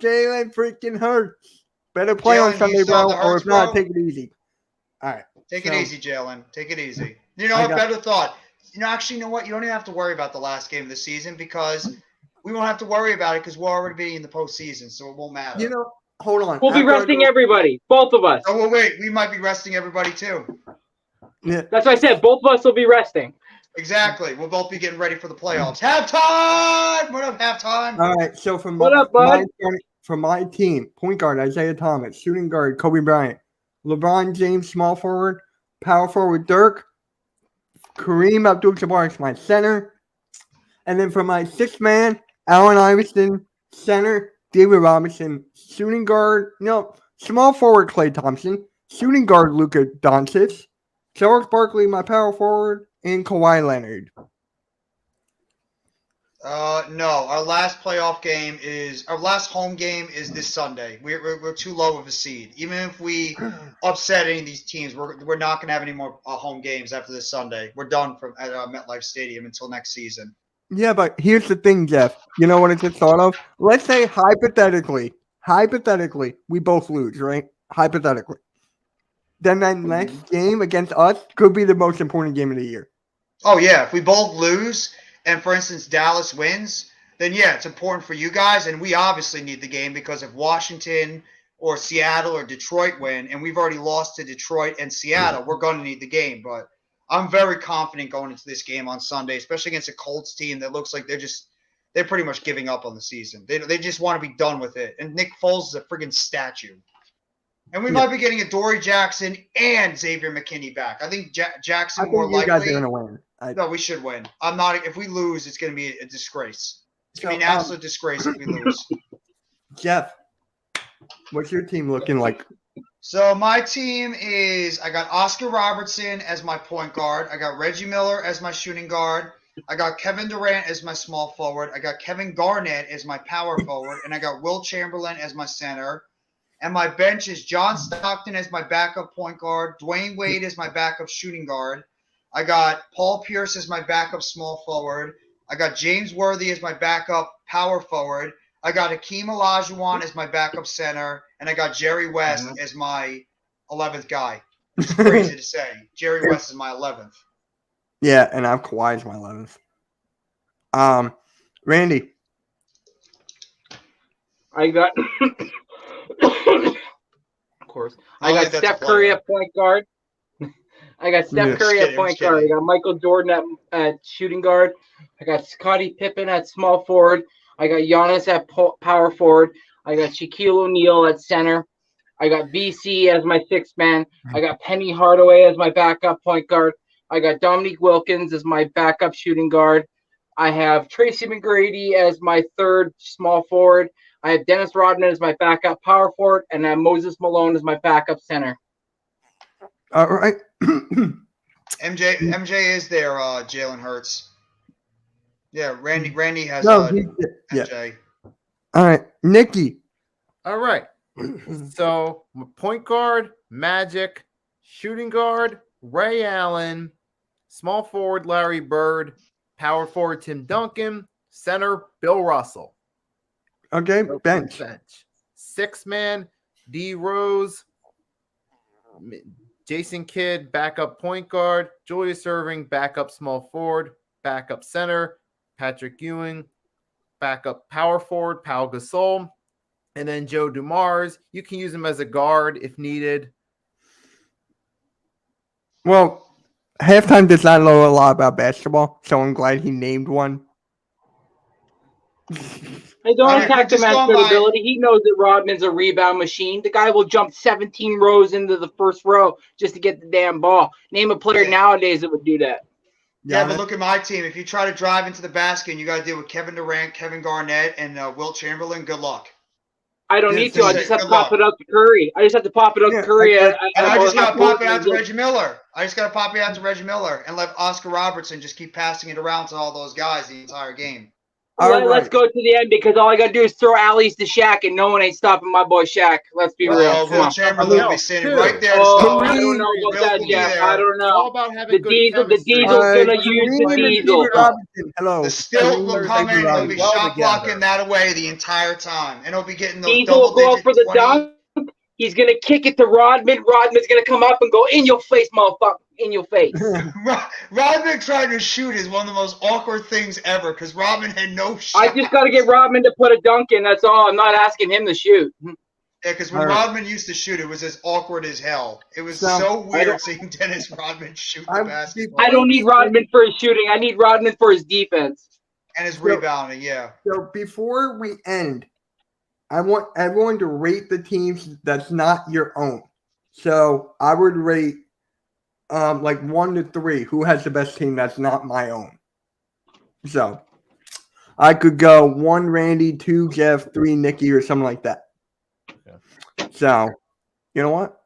[SPEAKER 3] Jalen freaking Hurts. Better play on
[SPEAKER 4] Jalen, do you
[SPEAKER 3] Sunday,
[SPEAKER 4] still
[SPEAKER 3] bro.
[SPEAKER 4] have the
[SPEAKER 3] Or
[SPEAKER 4] Hurts,
[SPEAKER 3] if not,
[SPEAKER 4] bro?
[SPEAKER 3] take it easy. All right.
[SPEAKER 4] Take
[SPEAKER 3] So-
[SPEAKER 4] it easy, Jalen. Take it easy. You know
[SPEAKER 3] I
[SPEAKER 4] what?
[SPEAKER 3] got-
[SPEAKER 4] Better thought. You know, actually, you know what? You don't even have to worry about the last game of the season because we won't have to worry about it because we'll already be in the postseason, so it won't matter.
[SPEAKER 3] You know, hold on.
[SPEAKER 5] We'll be
[SPEAKER 3] After I
[SPEAKER 5] resting
[SPEAKER 3] go-
[SPEAKER 5] everybody, both of us.
[SPEAKER 4] Oh, well, wait, we might be resting everybody too.
[SPEAKER 3] Yeah.
[SPEAKER 5] That's what I said. Both of us will be resting.
[SPEAKER 4] Exactly. We'll both be getting ready for the playoffs. Halftime! What up, halftime?
[SPEAKER 3] All right. So from
[SPEAKER 5] What up, bud?
[SPEAKER 3] my team, point guard Isaiah Thomas, shooting guard Kobe Bryant, LeBron James, small forward, power forward Dirk, Kareem Abdul-Jabbar is my center, and then for my sixth man, Allen Iverson, center, David Robinson, shooting guard, small forward Klay Thompson, shooting guard Luka Doncic, Charles Barkley, my power forward, and Kawhi Leonard.
[SPEAKER 4] No, our last home game is this Sunday. We're too low of a seed. Even if we upset any of these teams, we're not going to have any more home games after this Sunday. We're done at MetLife Stadium until next season.
[SPEAKER 3] Yeah, but here's the thing, Jeff. You know what I just thought of? Let's say hypothetically, we both lose, right? Hypothetically. Then that next game against us could be the most important game of the year.
[SPEAKER 4] Oh, yeah. If we both lose and, for instance, Dallas wins, then, yeah, it's important for you guys. And we obviously need the game because if Washington or Seattle or Detroit win, and we've already lost to Detroit and Seattle, we're going to need the game. But I'm very confident going into this game on Sunday, especially against a Colts team that looks like they're pretty much giving up on the season. They just want to be done with it. And Nick Foles is a friggin' statue. And we might be getting a Dory Jackson and Xavier McKinney back. I think Jackson more likely.
[SPEAKER 3] You guys are going to win.
[SPEAKER 4] No, we should win. I'm not. If we lose, it's going to be a disgrace. It's going to be an absolute disgrace if we lose.
[SPEAKER 3] Jeff, what's your team looking like?
[SPEAKER 4] So my team is I got Oscar Robertson as my point guard. I got Reggie Miller as my shooting guard. I got Kevin Durant as my small forward. I got Kevin Garnett as my power forward. And I got Will Chamberlain as my center. And my bench is John Stockton as my backup point guard, Dwayne Wade as my backup shooting guard. I got Paul Pierce as my backup small forward. I got James Worthy as my backup power forward. I got Hakeem Olajuwon as my backup center. And I got Jerry West as my 11th guy. It's crazy to say. Jerry West is my 11th.
[SPEAKER 3] Yeah, and I have Kawhi as my 11th. Randy.
[SPEAKER 5] I got of course. I got Steph Curry at point guard. I got Steph Curry at point guard. I got Michael Jordan at shooting guard. I got Scottie Pippen at small forward. I got Giannis at power forward. I got Shaquille O'Neal at center. I got BC as my sixth man. I got Penny Hardaway as my backup point guard. I got Dominique Wilkins as my backup shooting guard. I have Tracy McGrady as my third small forward. I have Dennis Rodman as my backup power forward, and I have Moses Malone as my backup center.
[SPEAKER 3] All right.
[SPEAKER 4] MJ is there, Jalen Hurts. Yeah, Randy has
[SPEAKER 3] MJ.
[SPEAKER 4] Yeah.
[SPEAKER 3] All right, Nikki.
[SPEAKER 6] All right. So my point guard, Magic, shooting guard, Ray Allen, small forward, Larry Bird, power forward, Tim Duncan, center, Bill Russell.
[SPEAKER 3] Okay, bench.
[SPEAKER 6] Six man, D Rose, Jason Kidd, backup point guard, Julius Erving, backup small forward, backup center, Patrick Ewing, backup power forward, Pau Gasol, and then Joe Dumars. You can use him as a guard if needed.
[SPEAKER 3] Well, halftime does not know a lot about basketball, so I'm glad he named one.
[SPEAKER 5] Hey, don't attack the man's credibility. He knows that Rodman's a rebound machine. The guy will jump 17 rows into the first row just to get the damn ball. Name a player nowadays that would do that.
[SPEAKER 4] Yeah, but look at my team. If you try to drive into the basket and you got to deal with Kevin Durant, Kevin Garnett, and Will Chamberlain, good luck.
[SPEAKER 5] I don't need to. I just have to pop it up to Curry. I just have to pop it up to Curry.
[SPEAKER 4] And I just got to pop it out to Reggie Miller. I just got to pop it out to Reggie Miller and let Oscar Robertson just keep passing it around to all those guys the entire game.
[SPEAKER 5] Let's go to the end because all I got to do is throw alleys to Shaq and no one ain't stopping my boy Shaq. Let's be real.
[SPEAKER 4] Will Chamberlain will be standing right there to
[SPEAKER 5] stop. I don't know about that, Jeff. I don't know. The Diesel's going to use the Diesel.
[SPEAKER 3] Hello.
[SPEAKER 4] The Stilt will come in and he'll be shot blocking that away the entire time. And he'll be getting those
[SPEAKER 5] Diesel will go up for the dunk. He's going to kick it to Rodman. Rodman's going to come up and go in your face, motherfucker. in your face.
[SPEAKER 4] Rodman trying to shoot is one of the most awkward things ever because Rodman had no shot.
[SPEAKER 5] I just got to get Rodman to put a dunk in. That's all. I'm not asking him to shoot.
[SPEAKER 4] Yeah, because when
[SPEAKER 3] All right.
[SPEAKER 4] Rodman used to shoot, it was as awkward as hell. It was
[SPEAKER 3] So,
[SPEAKER 4] so weird seeing Dennis Rodman shoot the basketball.
[SPEAKER 5] I don't need Rodman for his shooting. I need Rodman for his defense.
[SPEAKER 4] And his rebounding, yeah.
[SPEAKER 3] So before we end, I want everyone to rate the teams that's not your own. So I would rate like 1 to 3 who has the best team that's not my own. So I could go 1 Randy, 2 Jeff, 3 Nikki, or something like that. So you know what?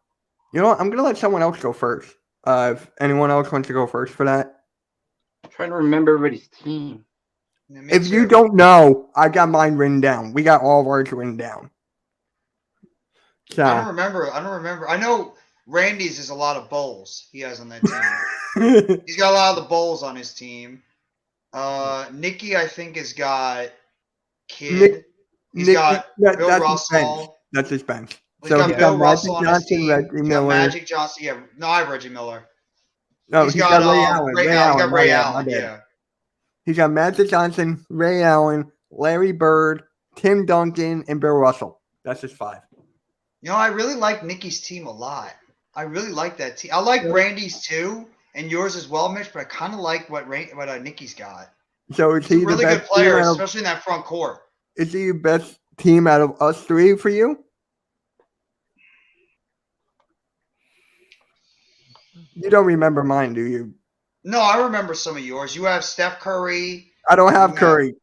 [SPEAKER 3] I'm gonna let someone else go first. If anyone else wants to go first for that.
[SPEAKER 5] I'm trying to remember everybody's team.
[SPEAKER 4] Yeah, me
[SPEAKER 3] If you
[SPEAKER 4] too.
[SPEAKER 3] don't know, I got mine written down. We got all of ours written down.
[SPEAKER 4] I
[SPEAKER 3] So
[SPEAKER 4] don't remember. I know Randy's is a lot of bowls he has on that team. He's got a lot of the bowls on his team. Nikki, I think, has got Kid. He's got Bill
[SPEAKER 3] that's his bench.
[SPEAKER 4] Russell.
[SPEAKER 3] That's his bench.
[SPEAKER 4] He's
[SPEAKER 3] So
[SPEAKER 4] got
[SPEAKER 3] he's
[SPEAKER 4] Bill
[SPEAKER 3] got
[SPEAKER 4] Russell
[SPEAKER 3] Magic
[SPEAKER 4] on his
[SPEAKER 3] Johnson,
[SPEAKER 4] team.
[SPEAKER 3] Reggie
[SPEAKER 4] He's got
[SPEAKER 3] Miller.
[SPEAKER 4] Magic Johnson. Yeah, no, I have Reggie Miller.
[SPEAKER 3] No,
[SPEAKER 4] He's
[SPEAKER 3] he's
[SPEAKER 4] got,
[SPEAKER 3] got Ray Allen.
[SPEAKER 4] Ray
[SPEAKER 3] Ray
[SPEAKER 4] Allen. He's got
[SPEAKER 3] Allen.
[SPEAKER 4] Ray
[SPEAKER 3] my
[SPEAKER 4] Allen.
[SPEAKER 3] bad.
[SPEAKER 4] Yeah.
[SPEAKER 3] He's got Magic Johnson, Ray Allen, Larry Bird, Tim Duncan, and Bill Russell. That's his 5.
[SPEAKER 4] You know, I really like Nikki's team a lot. I really like that team. I like Randy's too, and yours as well, Mitch. But I kind of like what Nikki's got.
[SPEAKER 3] So is
[SPEAKER 4] He's
[SPEAKER 3] he
[SPEAKER 4] a really
[SPEAKER 3] the
[SPEAKER 4] good
[SPEAKER 3] best
[SPEAKER 4] player,
[SPEAKER 3] team out of,
[SPEAKER 4] especially in that front court.
[SPEAKER 3] is he the best team out of us 3 for you? You don't remember mine, do you?
[SPEAKER 4] No, I remember some of yours. You have Steph Curry.
[SPEAKER 3] I don't have
[SPEAKER 4] Yeah.
[SPEAKER 3] Curry.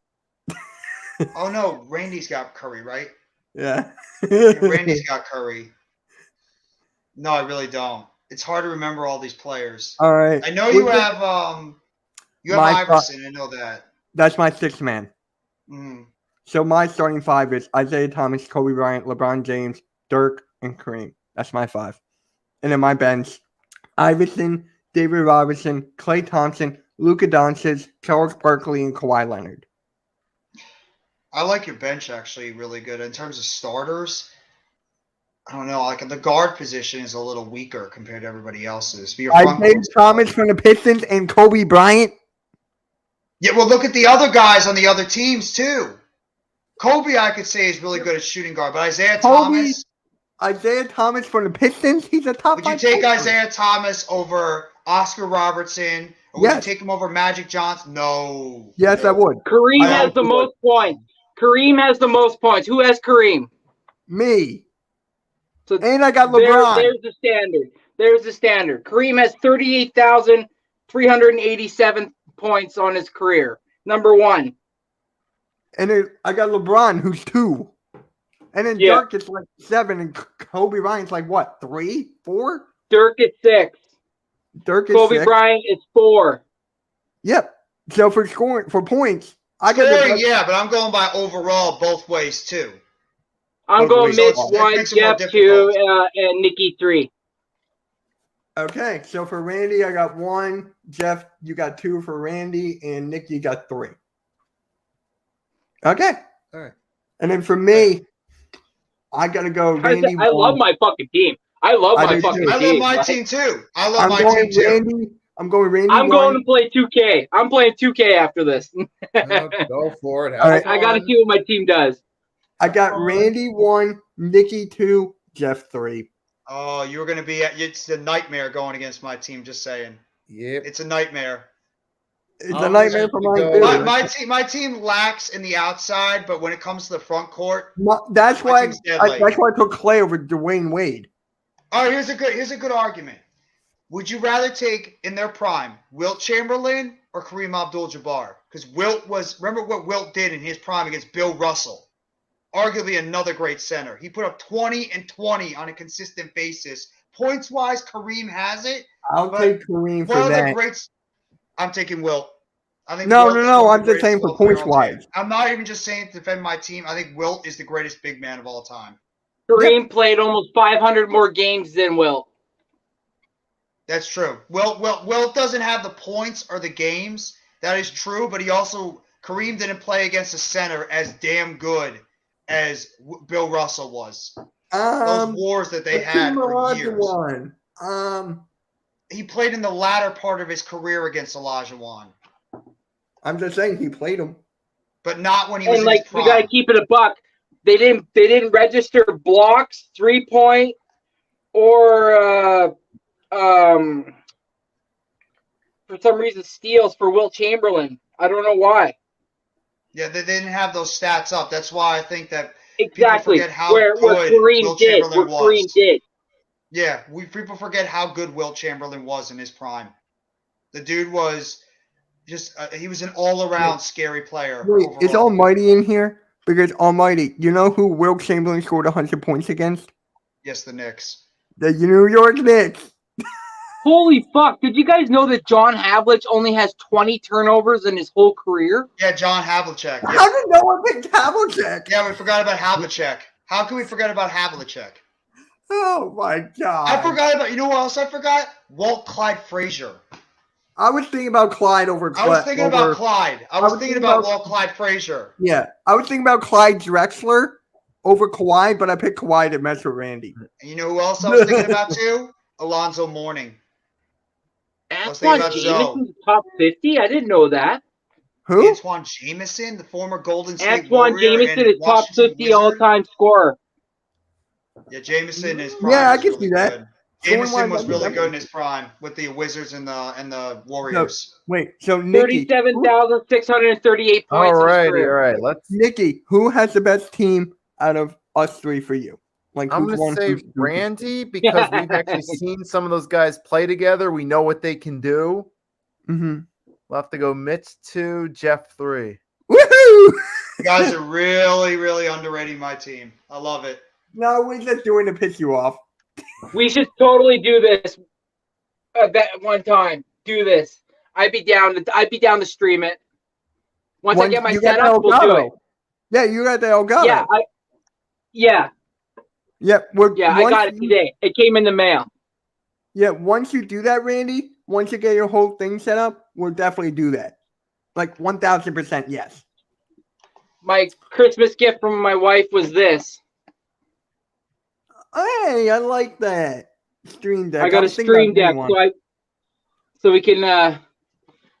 [SPEAKER 4] Oh no, Randy's got Curry, right?
[SPEAKER 3] Yeah.
[SPEAKER 4] Yeah, Randy's got Curry. No, I really don't. It's hard to remember all these players.
[SPEAKER 3] All right.
[SPEAKER 4] I know you
[SPEAKER 3] We're
[SPEAKER 4] have
[SPEAKER 3] My
[SPEAKER 4] Iverson. I know that.
[SPEAKER 3] That's my 6th man.
[SPEAKER 4] Mm.
[SPEAKER 3] So my starting 5 is Isaiah Thomas, Kobe Bryant, LeBron James, Dirk, and Kareem. That's my 5. And then my bench, Iverson, David Robinson, Klay Thompson, Luka Doncic, Charles Barkley, and Kawhi Leonard.
[SPEAKER 4] I like your bench actually really good. In terms of starters, I don't know. Like the guard position is a little weaker compared to everybody else's. But your front
[SPEAKER 3] Isaiah
[SPEAKER 4] court's
[SPEAKER 3] Thomas from the Pistons and Kobe Bryant.
[SPEAKER 4] Yeah, well, look at the other guys on the other teams too. Kobe, I could say, is really good at shooting guard, but Isaiah Thomas.
[SPEAKER 3] Isaiah Thomas from the Pistons. He's a top
[SPEAKER 4] Would you
[SPEAKER 3] 5
[SPEAKER 4] take
[SPEAKER 3] player.
[SPEAKER 4] Isaiah Thomas over Oscar Robertson? Or would
[SPEAKER 3] Yes.
[SPEAKER 4] you take him over Magic Johnson? No.
[SPEAKER 3] Yes, I would.
[SPEAKER 5] Kareem
[SPEAKER 3] I
[SPEAKER 5] has the
[SPEAKER 3] also
[SPEAKER 5] most points. Kareem has the most points. Who has Kareem?
[SPEAKER 3] Me.
[SPEAKER 5] So
[SPEAKER 3] And I got LeBron.
[SPEAKER 5] there's the standard. There's the standard. Kareem has 38,387 points on his career. Number 1.
[SPEAKER 3] And then I got LeBron, who's 2. And then
[SPEAKER 5] Yeah.
[SPEAKER 3] Dirk is like 7, and Kobe Bryant's like what, 3, 4?
[SPEAKER 5] Dirk is 6.
[SPEAKER 3] Dirk is
[SPEAKER 5] Kobe
[SPEAKER 3] 6.
[SPEAKER 5] Bryant is 4.
[SPEAKER 3] Yep. So for scoring, for points, I got
[SPEAKER 4] Scoring,
[SPEAKER 3] the
[SPEAKER 4] yeah, but I'm going by overall both ways too.
[SPEAKER 5] I'm
[SPEAKER 3] Okay,
[SPEAKER 5] going
[SPEAKER 3] so
[SPEAKER 5] Mitch
[SPEAKER 3] that
[SPEAKER 5] 1,
[SPEAKER 4] makes it more
[SPEAKER 5] Jeff 2,
[SPEAKER 4] difficult.
[SPEAKER 5] and Nikki 3.
[SPEAKER 3] Okay, so for Randy, I got 1. Jeff, you got 2 for Randy, and Nick, you got 3. Okay.
[SPEAKER 6] All right.
[SPEAKER 3] And then for me, I gotta go Randy.
[SPEAKER 5] I love
[SPEAKER 3] 1.
[SPEAKER 5] my fucking team. I love
[SPEAKER 3] I
[SPEAKER 5] my
[SPEAKER 3] do
[SPEAKER 5] fucking
[SPEAKER 3] too.
[SPEAKER 4] I
[SPEAKER 5] team.
[SPEAKER 4] love my team too. I love
[SPEAKER 3] I'm
[SPEAKER 4] my
[SPEAKER 3] going
[SPEAKER 4] team too.
[SPEAKER 3] Randy. I'm going Randy.
[SPEAKER 5] I'm
[SPEAKER 3] 1.
[SPEAKER 5] going to play 2K. I'm playing 2K after this.
[SPEAKER 6] No, go for it.
[SPEAKER 3] All right.
[SPEAKER 5] I got to see what my team does.
[SPEAKER 3] I got Randy 1, Nikki 2, Jeff 3.
[SPEAKER 4] Oh, you're going to be – it's a nightmare going against my team, just saying.
[SPEAKER 6] Yep.
[SPEAKER 4] It's a nightmare.
[SPEAKER 3] It's
[SPEAKER 6] I'll
[SPEAKER 3] a nightmare for
[SPEAKER 6] go-
[SPEAKER 3] mine
[SPEAKER 4] My team lacks in the outside, but when it comes to the front court
[SPEAKER 3] too. That's
[SPEAKER 4] my
[SPEAKER 3] why.
[SPEAKER 4] team's deadly.
[SPEAKER 3] That's why I took Clay over Dwayne Wade.
[SPEAKER 4] – all right, here's a good argument. Would you rather take, in their prime, Wilt Chamberlain or Kareem Abdul-Jabbar? Because Wilt was – remember what Wilt did in his prime against Bill Russell? Arguably another great center. He put up 20 and 20 on a consistent basis. Points-wise, Kareem has it.
[SPEAKER 3] I'll
[SPEAKER 4] But
[SPEAKER 3] take Kareem for
[SPEAKER 4] One of the
[SPEAKER 3] that.
[SPEAKER 4] greats – I'm taking Wilt. I think
[SPEAKER 3] No,
[SPEAKER 4] Wilt is
[SPEAKER 3] no,
[SPEAKER 4] one of
[SPEAKER 3] I'm
[SPEAKER 4] the
[SPEAKER 3] just saying
[SPEAKER 4] greatest
[SPEAKER 3] for
[SPEAKER 4] ball player of all time.
[SPEAKER 3] points-wise.
[SPEAKER 4] I'm not even just saying to defend my team. I think Wilt is the greatest big man of all time.
[SPEAKER 5] Kareem played almost 500 more games than Wilt.
[SPEAKER 4] That's true. Wilt doesn't have the points or the games. That is true, but he also Kareem didn't play against a center as damn good as Bill Russell was. Those wars that they
[SPEAKER 3] a
[SPEAKER 4] had
[SPEAKER 3] team
[SPEAKER 4] for
[SPEAKER 3] allowed to
[SPEAKER 4] years.
[SPEAKER 3] one.
[SPEAKER 4] he played in the latter part of his career against Olajuwon,
[SPEAKER 3] I'm just saying he played him.
[SPEAKER 4] but not when he was
[SPEAKER 5] And
[SPEAKER 4] in his
[SPEAKER 5] like we gotta
[SPEAKER 4] prime.
[SPEAKER 5] keep it a buck. They didn't register blocks, 3-point, or for some reason steals for Wilt Chamberlain. I don't know why.
[SPEAKER 4] Yeah, they didn't have those stats up. That's why I think that
[SPEAKER 5] Exactly.
[SPEAKER 4] forget how
[SPEAKER 5] where
[SPEAKER 4] good
[SPEAKER 5] Kareem
[SPEAKER 4] Wilt
[SPEAKER 5] did.
[SPEAKER 4] Chamberlain
[SPEAKER 5] Where Kareem
[SPEAKER 4] was.
[SPEAKER 5] did.
[SPEAKER 4] Yeah, people forget how good Wilt Chamberlain was in his prime. The dude was just he was an all-around scary player.
[SPEAKER 3] Wait, is
[SPEAKER 4] overall.
[SPEAKER 3] Almighty in here? Because Almighty, you know who Will Chamberlain scored 100 points against?
[SPEAKER 4] Yes, the Knicks.
[SPEAKER 3] The New York Knicks.
[SPEAKER 5] Holy fuck! Did you guys know that John Havlicek only has 20 turnovers in his whole career?
[SPEAKER 4] Yeah, John Havlicek.
[SPEAKER 3] How
[SPEAKER 4] Yeah,
[SPEAKER 3] did no one pick Havlicek?
[SPEAKER 4] yeah, we forgot about Havlicek. How can we forget about Havlicek?
[SPEAKER 3] Oh my god!
[SPEAKER 4] I forgot about. You know what else I forgot? Walt Clyde Frazier.
[SPEAKER 3] I was thinking about Clyde over.
[SPEAKER 4] I was thinking about Clyde. I was thinking about Walt Clyde Frazier.
[SPEAKER 3] Yeah, I was thinking about Clyde Drexler over Kawhi, but I picked Kawhi to mess with Randy.
[SPEAKER 4] And you know who else I was thinking about too? Alonzo Mourning. was thinking
[SPEAKER 5] Antoine
[SPEAKER 4] about Zoe.
[SPEAKER 5] Jameson's top 50? I didn't know that.
[SPEAKER 3] Who?
[SPEAKER 4] Antoine Jameson, the former Golden State
[SPEAKER 5] Antoine
[SPEAKER 4] Warrior
[SPEAKER 5] Jameson
[SPEAKER 4] and
[SPEAKER 5] is top
[SPEAKER 4] Washington
[SPEAKER 5] 50
[SPEAKER 4] Wizard.
[SPEAKER 5] all-time scorer.
[SPEAKER 4] Yeah, Jameson is.
[SPEAKER 3] Yeah, I can see that.
[SPEAKER 4] Good. Jameson
[SPEAKER 3] Someone
[SPEAKER 4] was
[SPEAKER 3] wanted
[SPEAKER 4] really
[SPEAKER 3] to-
[SPEAKER 4] good in his prime with the Wizards and the Warriors.
[SPEAKER 3] Wait, so Nikki,
[SPEAKER 5] 37,638 points
[SPEAKER 6] All
[SPEAKER 5] in his
[SPEAKER 6] right, all
[SPEAKER 5] career.
[SPEAKER 6] right. Let's.
[SPEAKER 3] Nikki, who has the best team out of us three for you? Like,
[SPEAKER 6] I'm
[SPEAKER 3] who's
[SPEAKER 6] gonna
[SPEAKER 3] one,
[SPEAKER 6] say
[SPEAKER 3] who's two?
[SPEAKER 6] Randy because we've actually seen some of those guys play together. We know what they can do.
[SPEAKER 3] Mhm.
[SPEAKER 6] We'll have to go Mitch 2, Jeff 3.
[SPEAKER 3] Woohoo!
[SPEAKER 4] You guys are really, really underrating my team. I love it.
[SPEAKER 3] No, we're just doing to piss you off.
[SPEAKER 5] We should totally do this that one time. Do this. I'd be down to stream it. Once I get my
[SPEAKER 3] you got the
[SPEAKER 5] setup, we'll do
[SPEAKER 3] Elgato.
[SPEAKER 5] it.
[SPEAKER 3] Yeah, you got the Elgato.
[SPEAKER 5] Yeah,
[SPEAKER 3] Yep.
[SPEAKER 5] I got it today. It came in the mail.
[SPEAKER 3] Yeah, once you do that, Randy, once you get your whole thing set up, we'll definitely do that. Like 1000% yes.
[SPEAKER 5] My Christmas gift from my wife was this.
[SPEAKER 3] Hey, I like that. Stream Deck.
[SPEAKER 5] I got a
[SPEAKER 3] was thinking
[SPEAKER 5] stream
[SPEAKER 3] about
[SPEAKER 5] deck,
[SPEAKER 3] getting one.
[SPEAKER 5] so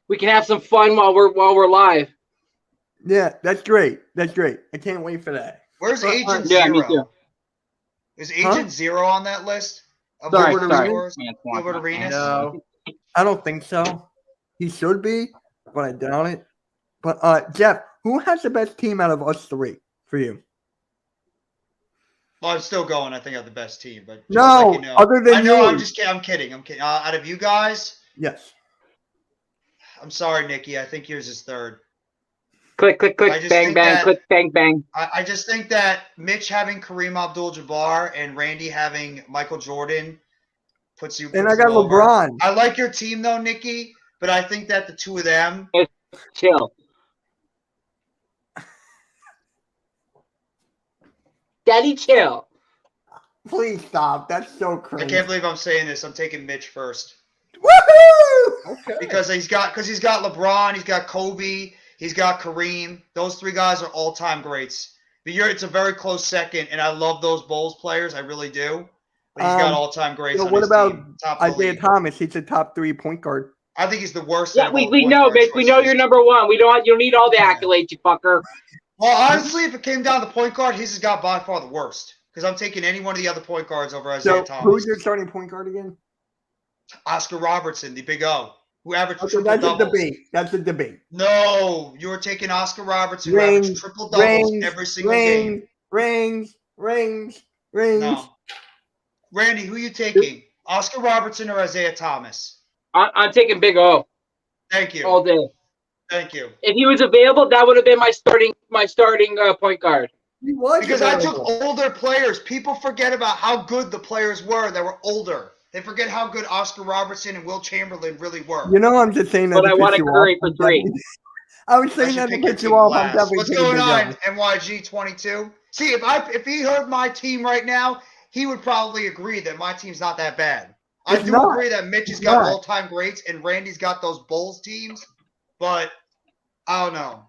[SPEAKER 5] we can have some fun while we're live.
[SPEAKER 3] Yeah, that's great. That's great. I can't wait for that.
[SPEAKER 4] Where's Agent
[SPEAKER 5] Yeah,
[SPEAKER 4] Zero?
[SPEAKER 5] me too.
[SPEAKER 4] Is Agent Zero on that list? Of
[SPEAKER 5] Sorry,
[SPEAKER 4] Gilbert
[SPEAKER 5] sorry.
[SPEAKER 4] Arenas?
[SPEAKER 5] Antoine.
[SPEAKER 4] Gilbert Arenas?
[SPEAKER 6] No.
[SPEAKER 3] I don't think so. He should be, but I doubt it. But Jeff, who has the best team out of us three for you?
[SPEAKER 4] Well, I'm still going. I think I have the best team, but just
[SPEAKER 3] No,
[SPEAKER 4] like you know.
[SPEAKER 3] other than
[SPEAKER 4] I know.
[SPEAKER 3] you.
[SPEAKER 4] I'm just kidding. I'm kidding. I'm kidding. Out of you guys,
[SPEAKER 3] Yes.
[SPEAKER 4] I'm sorry, Nikki. I think yours is third.
[SPEAKER 5] Click, click,
[SPEAKER 4] I
[SPEAKER 5] click,
[SPEAKER 4] just
[SPEAKER 5] bang,
[SPEAKER 4] think
[SPEAKER 5] bang,
[SPEAKER 4] that-
[SPEAKER 5] click, bang, bang.
[SPEAKER 4] I just think that Mitch having Kareem Abdul-Jabbar and Randy having Michael Jordan puts you.
[SPEAKER 3] And
[SPEAKER 4] puts
[SPEAKER 3] I got
[SPEAKER 4] you over.
[SPEAKER 3] LeBron.
[SPEAKER 4] I like your team though, Nikki, but I think that the two of them.
[SPEAKER 5] Chill. Daddy, chill.
[SPEAKER 3] Please stop. That's so
[SPEAKER 4] I
[SPEAKER 3] crazy.
[SPEAKER 4] can't believe I'm saying this. I'm taking Mitch first
[SPEAKER 3] Woohoo!
[SPEAKER 6] Okay.
[SPEAKER 4] because he's got LeBron, he's got Kobe, he's got Kareem. Those three guys are all-time greats. But it's a very close second, and I love those Bulls players. I really do. But he's got all-time greats.
[SPEAKER 3] So
[SPEAKER 4] on
[SPEAKER 3] what
[SPEAKER 4] his
[SPEAKER 3] about
[SPEAKER 4] team. Top of the
[SPEAKER 3] Isaiah
[SPEAKER 4] league.
[SPEAKER 3] Thomas? He's a top 3 point guard.
[SPEAKER 4] I think he's the worst.
[SPEAKER 5] Yeah,
[SPEAKER 4] out of
[SPEAKER 5] we
[SPEAKER 4] all point
[SPEAKER 5] know,
[SPEAKER 4] guard
[SPEAKER 5] Mitch. We know
[SPEAKER 4] choices.
[SPEAKER 5] you're number one. You don't need all the accolades, you fucker.
[SPEAKER 4] Well, honestly, if it came down to point guard, he's got by far the worst. Because I'm taking any one of the other point guards over Isaiah
[SPEAKER 3] So
[SPEAKER 4] Thomas.
[SPEAKER 3] who's your starting point guard again?
[SPEAKER 4] Oscar Robertson, the Big O, who averaged
[SPEAKER 3] Okay,
[SPEAKER 4] triple
[SPEAKER 3] that's a
[SPEAKER 4] doubles.
[SPEAKER 3] debate. That's a debate.
[SPEAKER 4] No, you were taking Oscar Robertson, who averaged triple doubles every single game.
[SPEAKER 3] Rings.
[SPEAKER 4] No. Randy, who you taking? Oscar Robertson or Isaiah Thomas?
[SPEAKER 5] I'm taking Big O
[SPEAKER 4] Thank you.
[SPEAKER 5] all day.
[SPEAKER 4] Thank you.
[SPEAKER 5] If he was available, that would have been my starting point guard.
[SPEAKER 3] He was
[SPEAKER 4] Because I took
[SPEAKER 3] available.
[SPEAKER 4] older players. People forget about how good the players were that were older. They forget how good Oscar Robertson and Will Chamberlain really were.
[SPEAKER 3] You know, I'm just saying that.
[SPEAKER 5] But
[SPEAKER 3] to
[SPEAKER 5] I
[SPEAKER 3] piss
[SPEAKER 5] wanted
[SPEAKER 3] you
[SPEAKER 5] Curry
[SPEAKER 3] off.
[SPEAKER 5] for
[SPEAKER 3] I'm
[SPEAKER 5] three.
[SPEAKER 3] definitely- I was
[SPEAKER 4] I
[SPEAKER 3] saying
[SPEAKER 4] should
[SPEAKER 3] that to
[SPEAKER 4] pick your
[SPEAKER 3] piss you
[SPEAKER 4] team
[SPEAKER 3] off. I'm
[SPEAKER 4] last.
[SPEAKER 3] definitely
[SPEAKER 4] What's
[SPEAKER 3] taking
[SPEAKER 4] going
[SPEAKER 3] Big
[SPEAKER 4] on,
[SPEAKER 3] O.
[SPEAKER 4] NYG22? See, if he heard my team right now, he would probably agree that my team's not that bad. I
[SPEAKER 3] It's
[SPEAKER 4] do
[SPEAKER 3] not.
[SPEAKER 4] agree that Mitch has
[SPEAKER 3] It's
[SPEAKER 4] got
[SPEAKER 3] not.
[SPEAKER 4] all-time greats and Randy's got those Bulls teams, but I don't know.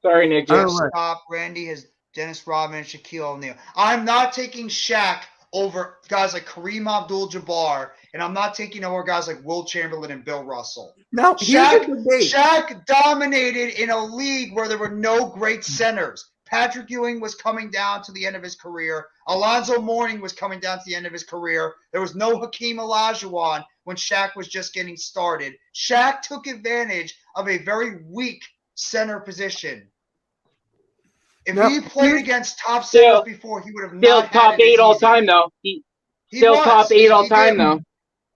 [SPEAKER 5] Sorry, Nick.
[SPEAKER 3] All
[SPEAKER 5] Yes.
[SPEAKER 3] right.
[SPEAKER 4] Top Randy has Dennis Rodman and Shaquille O'Neal. I'm not taking Shaq over guys like Kareem Abdul-Jabbar, and I'm not taking over guys like Will Chamberlain and Bill Russell.
[SPEAKER 3] Now, here's the debate.
[SPEAKER 4] Shaq dominated in a league where there were no great centers. Patrick Ewing was coming down to the end of his career. Alonzo Mourning was coming down to the end of his career. There was no Hakeem Olajuwon when Shaq was just getting started. Shaq took advantage of a very weak center position. If he played against top centers before, he would have
[SPEAKER 5] Still
[SPEAKER 4] not
[SPEAKER 5] top
[SPEAKER 4] had it
[SPEAKER 5] 8
[SPEAKER 4] as
[SPEAKER 5] all
[SPEAKER 4] easy.
[SPEAKER 5] time though. He still
[SPEAKER 4] was.
[SPEAKER 5] top 8 all
[SPEAKER 4] He
[SPEAKER 5] time
[SPEAKER 4] did.
[SPEAKER 5] though.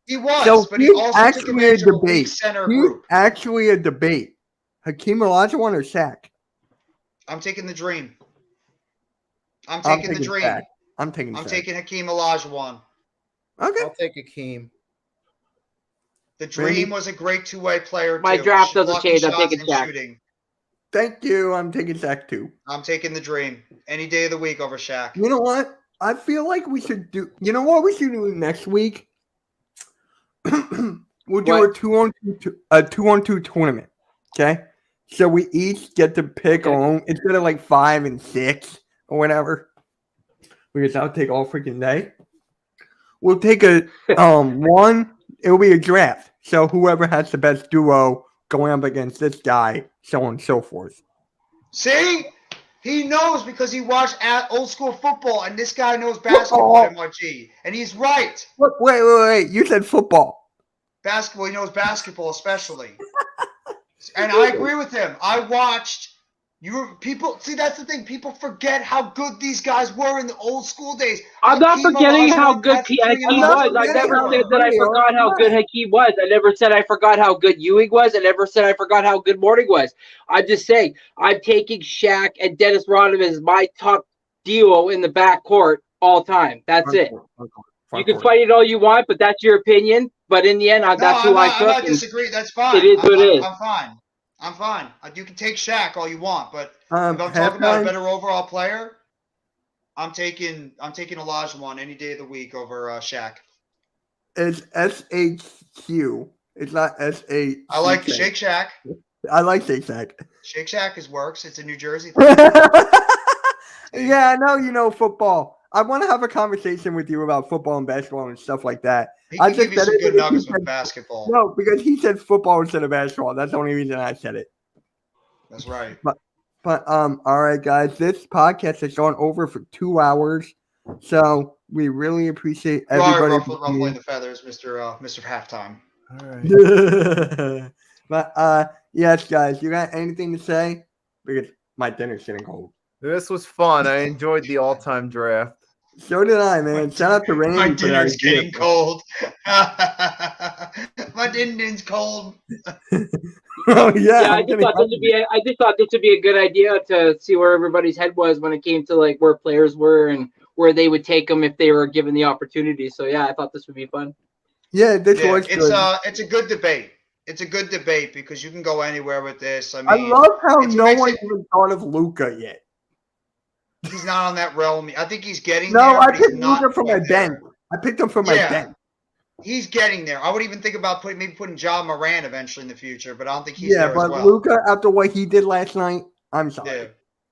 [SPEAKER 4] He was,
[SPEAKER 3] So
[SPEAKER 4] but he
[SPEAKER 3] here's
[SPEAKER 4] also took
[SPEAKER 3] actually a
[SPEAKER 4] advantage of a weak
[SPEAKER 3] debate.
[SPEAKER 4] center
[SPEAKER 3] Here's
[SPEAKER 4] group.
[SPEAKER 3] actually a debate. Hakeem Olajuwon or Shaq?
[SPEAKER 4] I'm taking the dream. I'm
[SPEAKER 3] I'm
[SPEAKER 4] taking the dream.
[SPEAKER 3] Shaq. I'm taking
[SPEAKER 4] I'm
[SPEAKER 3] Shaq.
[SPEAKER 4] taking Hakeem Olajuwon.
[SPEAKER 3] Okay.
[SPEAKER 6] I'll take Akeem.
[SPEAKER 4] The dream was a great two-way player.
[SPEAKER 5] My
[SPEAKER 4] too.
[SPEAKER 5] draft doesn't
[SPEAKER 4] Blocking
[SPEAKER 5] change. I'm
[SPEAKER 4] shots
[SPEAKER 5] taking
[SPEAKER 4] and
[SPEAKER 5] Shaq.
[SPEAKER 4] shooting.
[SPEAKER 3] Thank you. I'm taking Shaq too.
[SPEAKER 4] I'm taking the dream any day of the week over Shaq.
[SPEAKER 3] You know what? I feel like we should do. You know what we should do next week? We'll do
[SPEAKER 5] What?
[SPEAKER 3] a 2-on-2 tournament. Okay, so we each get to pick our own instead of like 5 and 6 or whatever. Because that'll take all freaking day. We'll take a one. It'll be a draft. So whoever has the best duo going up against this guy, so on and so forth.
[SPEAKER 4] See? He knows because he watched old school football, and this guy knows basketball, MRG. And he's right.
[SPEAKER 3] Wait. You said football.
[SPEAKER 4] Basketball, he knows basketball especially. And I agree with him. I watched people see that's the thing. People forget how good these guys were in the old school days.
[SPEAKER 5] I'm not
[SPEAKER 4] Hakeem
[SPEAKER 5] forgetting how
[SPEAKER 4] Olajuwon,
[SPEAKER 5] good
[SPEAKER 4] Patrick
[SPEAKER 5] Hakeem
[SPEAKER 4] Ewing,
[SPEAKER 5] was. I
[SPEAKER 3] forgetting
[SPEAKER 5] never
[SPEAKER 3] how
[SPEAKER 5] said that I
[SPEAKER 3] good
[SPEAKER 5] forgot
[SPEAKER 3] they
[SPEAKER 5] how
[SPEAKER 3] are.
[SPEAKER 5] good Hakeem was. I never said I forgot how good Ewing was. I never said I forgot how good Mourning was. I'm just saying I'm taking Shaq and Dennis Rodman as my top duo in the backcourt all time. That's it. You can fight it all you want, but that's your opinion. But in the end, that's who I
[SPEAKER 4] I'm
[SPEAKER 5] took.
[SPEAKER 4] not
[SPEAKER 5] and
[SPEAKER 4] disagreeing. That's fine.
[SPEAKER 5] It is what it is.
[SPEAKER 4] I'm fine. I'm fine. You can take Shaq all you want, but if I'm talking about a
[SPEAKER 3] halftime?
[SPEAKER 4] better overall player, I'm taking Olajuwon any day of the week over Shaq.
[SPEAKER 3] It's SHQ. It's not SH.
[SPEAKER 4] I like Shake Shack.
[SPEAKER 3] I like Shake Shack.
[SPEAKER 4] Shake Shack works. It's a New Jersey thing.
[SPEAKER 3] Yeah, I know you know football. I want to have a conversation with you about football and basketball and stuff like that.
[SPEAKER 4] He
[SPEAKER 3] I
[SPEAKER 4] can
[SPEAKER 3] just
[SPEAKER 4] give you
[SPEAKER 3] said
[SPEAKER 4] some
[SPEAKER 3] it
[SPEAKER 4] good
[SPEAKER 3] because he
[SPEAKER 4] nuggets with
[SPEAKER 3] said-
[SPEAKER 4] basketball.
[SPEAKER 3] No, because he said football instead of basketball. That's the only reason I said it.
[SPEAKER 4] That's right.
[SPEAKER 3] But all right, guys, this podcast has gone over for 2 hours, so we really appreciate
[SPEAKER 4] You are
[SPEAKER 3] everybody.
[SPEAKER 4] ruffling the feathers, Mr. Halftime.
[SPEAKER 6] All right.
[SPEAKER 3] But yes, guys, you got anything to say? Because my dinner's getting cold.
[SPEAKER 6] This was fun. I enjoyed the all-time draft.
[SPEAKER 3] So did I, man. Shout out to Randy.
[SPEAKER 4] My
[SPEAKER 3] for that
[SPEAKER 4] dinner's
[SPEAKER 3] idea.
[SPEAKER 4] getting cold. My dinner's cold.
[SPEAKER 3] Oh yeah,
[SPEAKER 5] Yeah, I
[SPEAKER 3] I'm
[SPEAKER 5] just
[SPEAKER 3] getting
[SPEAKER 5] thought this would be a good idea to see where everybody's head was when it came to like where players were and where they would take them if they were given the opportunity. So yeah, I thought this would be fun.
[SPEAKER 3] Yeah, this
[SPEAKER 4] Yeah,
[SPEAKER 3] was
[SPEAKER 4] it's
[SPEAKER 3] good.
[SPEAKER 4] it's a good debate. It's a good debate because you can go anywhere with this. I
[SPEAKER 3] I
[SPEAKER 4] mean,
[SPEAKER 3] love how
[SPEAKER 4] it
[SPEAKER 3] no
[SPEAKER 4] makes
[SPEAKER 3] one
[SPEAKER 4] it-
[SPEAKER 3] even thought of Luca yet.
[SPEAKER 4] he's not on that realm. I think he's getting
[SPEAKER 3] No,
[SPEAKER 4] there.
[SPEAKER 3] I
[SPEAKER 4] but he's
[SPEAKER 3] picked
[SPEAKER 4] not
[SPEAKER 3] Luca from my
[SPEAKER 4] quite there.
[SPEAKER 3] bench. I picked him from my
[SPEAKER 4] Yeah.
[SPEAKER 3] bench.
[SPEAKER 4] He's getting there. I would even think about putting John Moran eventually in the future, but I don't think he's
[SPEAKER 3] Yeah,
[SPEAKER 4] there
[SPEAKER 3] but
[SPEAKER 4] as well.
[SPEAKER 3] Luca, after what he did last night, I'm sorry.
[SPEAKER 4] Yeah.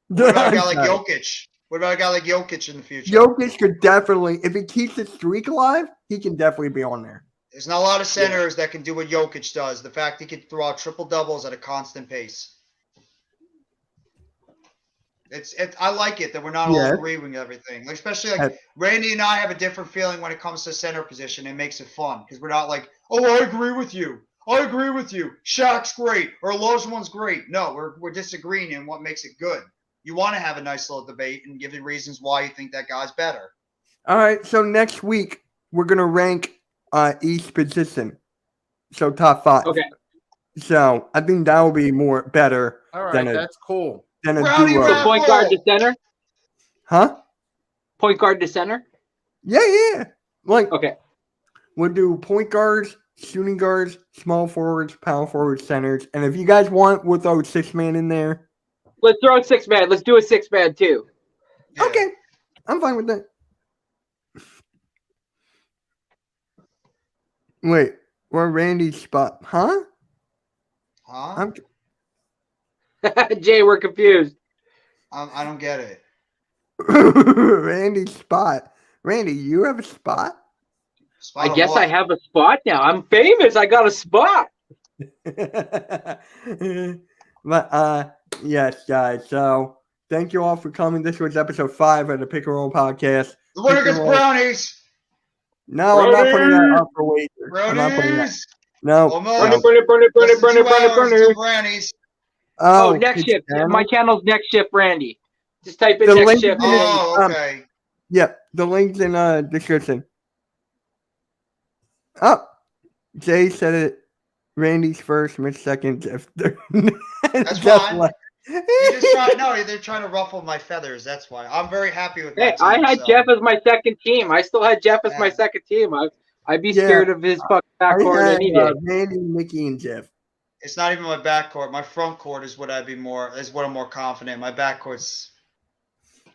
[SPEAKER 4] What about a guy
[SPEAKER 3] I'm
[SPEAKER 4] like
[SPEAKER 3] sorry.
[SPEAKER 4] Jokic? What about a guy like Jokic in the future?
[SPEAKER 3] Jokic could definitely, if he keeps his streak alive, he can definitely be on there.
[SPEAKER 4] There's not a lot of centers that can do what Jokic does. The fact he can throw out triple doubles at a constant pace. I like it that we're not all
[SPEAKER 3] Yeah.
[SPEAKER 4] agreeing with everything. Like, especially like
[SPEAKER 3] Uh,
[SPEAKER 4] Randy and I have a different feeling when it comes to center position. It makes it fun because we're not like, oh, I agree with you. I agree with you. Shaq's great or Olajuwon's great. No, we're disagreeing in what makes it good. You want to have a nice little debate and give the reasons why you think that guy's better.
[SPEAKER 3] All right, so next week we're gonna rank each position. So top 5.
[SPEAKER 5] Okay.
[SPEAKER 3] So I think that will be more better
[SPEAKER 6] All right,
[SPEAKER 3] than a
[SPEAKER 6] that's cool.
[SPEAKER 4] Rowdy
[SPEAKER 3] duo.
[SPEAKER 4] Rap-
[SPEAKER 5] Point guard to center.
[SPEAKER 3] Huh?
[SPEAKER 5] Point guard to center.
[SPEAKER 3] Yeah. Like
[SPEAKER 5] Okay.
[SPEAKER 3] we'll do point guards, shooting guards, small forwards, power forwards, centers, and if you guys want, we'll throw 6-man in there.
[SPEAKER 5] Let's throw a 6-man. Let's do a 6-man too.
[SPEAKER 4] Yeah.
[SPEAKER 3] Okay, I'm fine with that. Wait, where Randy's spot? Huh?
[SPEAKER 4] Huh?
[SPEAKER 3] I'm
[SPEAKER 5] Jay, we're confused.
[SPEAKER 4] I don't get it.
[SPEAKER 3] Randy's spot. Randy, you have a spot?
[SPEAKER 4] Spot
[SPEAKER 5] I
[SPEAKER 4] on
[SPEAKER 5] guess
[SPEAKER 4] what?
[SPEAKER 5] I have a spot now. I'm famous. I got a spot.
[SPEAKER 3] But yes, guys. So thank you all for coming. This was episode 5 of the Pick and Roll podcast.
[SPEAKER 4] The winner
[SPEAKER 3] Pick and
[SPEAKER 4] gets
[SPEAKER 3] roll.
[SPEAKER 4] brownies.
[SPEAKER 3] No, I'm not putting that
[SPEAKER 5] Brownies!
[SPEAKER 3] up for wager. I'm not putting that.
[SPEAKER 4] Brownies.
[SPEAKER 3] No.
[SPEAKER 4] Almost.
[SPEAKER 5] Burn it.
[SPEAKER 4] Less than 2 hours till brownies.
[SPEAKER 5] Oh, next
[SPEAKER 3] his
[SPEAKER 5] shift.
[SPEAKER 3] channel?
[SPEAKER 5] My channel's next shift, Randy. Just type in
[SPEAKER 3] The
[SPEAKER 5] next
[SPEAKER 3] link
[SPEAKER 5] shift.
[SPEAKER 3] is in-
[SPEAKER 4] Oh, okay.
[SPEAKER 3] Yep, the link's in description. Oh, Jay said it. Randy's first, Mitch second, Jeff third.
[SPEAKER 4] That's
[SPEAKER 3] Jeff
[SPEAKER 4] fine.
[SPEAKER 3] left.
[SPEAKER 4] They're trying to ruffle my feathers. That's why. I'm very happy with my
[SPEAKER 5] Hey,
[SPEAKER 4] team,
[SPEAKER 5] I had
[SPEAKER 4] so.
[SPEAKER 5] Jeff as my second team. I still had Jeff as my
[SPEAKER 4] Yeah.
[SPEAKER 5] second team. I'd be
[SPEAKER 3] Yeah.
[SPEAKER 5] scared of his fucking
[SPEAKER 3] I
[SPEAKER 5] backcourt
[SPEAKER 3] had,
[SPEAKER 5] any day.
[SPEAKER 3] Randy, Mickey, and Jeff.
[SPEAKER 4] It's not even my backcourt. My front court is what I'm more confident. My backcourt's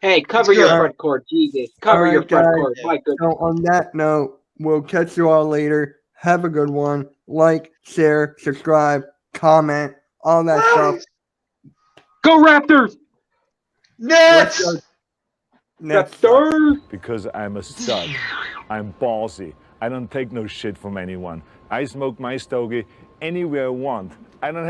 [SPEAKER 5] Hey, cover
[SPEAKER 4] It's
[SPEAKER 5] your
[SPEAKER 4] good.
[SPEAKER 5] front court, Jesus. Cover
[SPEAKER 3] All
[SPEAKER 5] your
[SPEAKER 3] right,
[SPEAKER 5] front
[SPEAKER 3] guys.
[SPEAKER 5] court. My goodness.
[SPEAKER 3] So on that note, we'll catch you all later. Have a good one. Like, share, subscribe, comment, all that stuff.
[SPEAKER 5] Go Raptors!
[SPEAKER 4] Nets.
[SPEAKER 3] Let's go. Next up.
[SPEAKER 5] Raptors!
[SPEAKER 7] Because I'm a stud. I'm ballsy. I don't take no shit from anyone. I smoke my stogie anywhere I want. I don't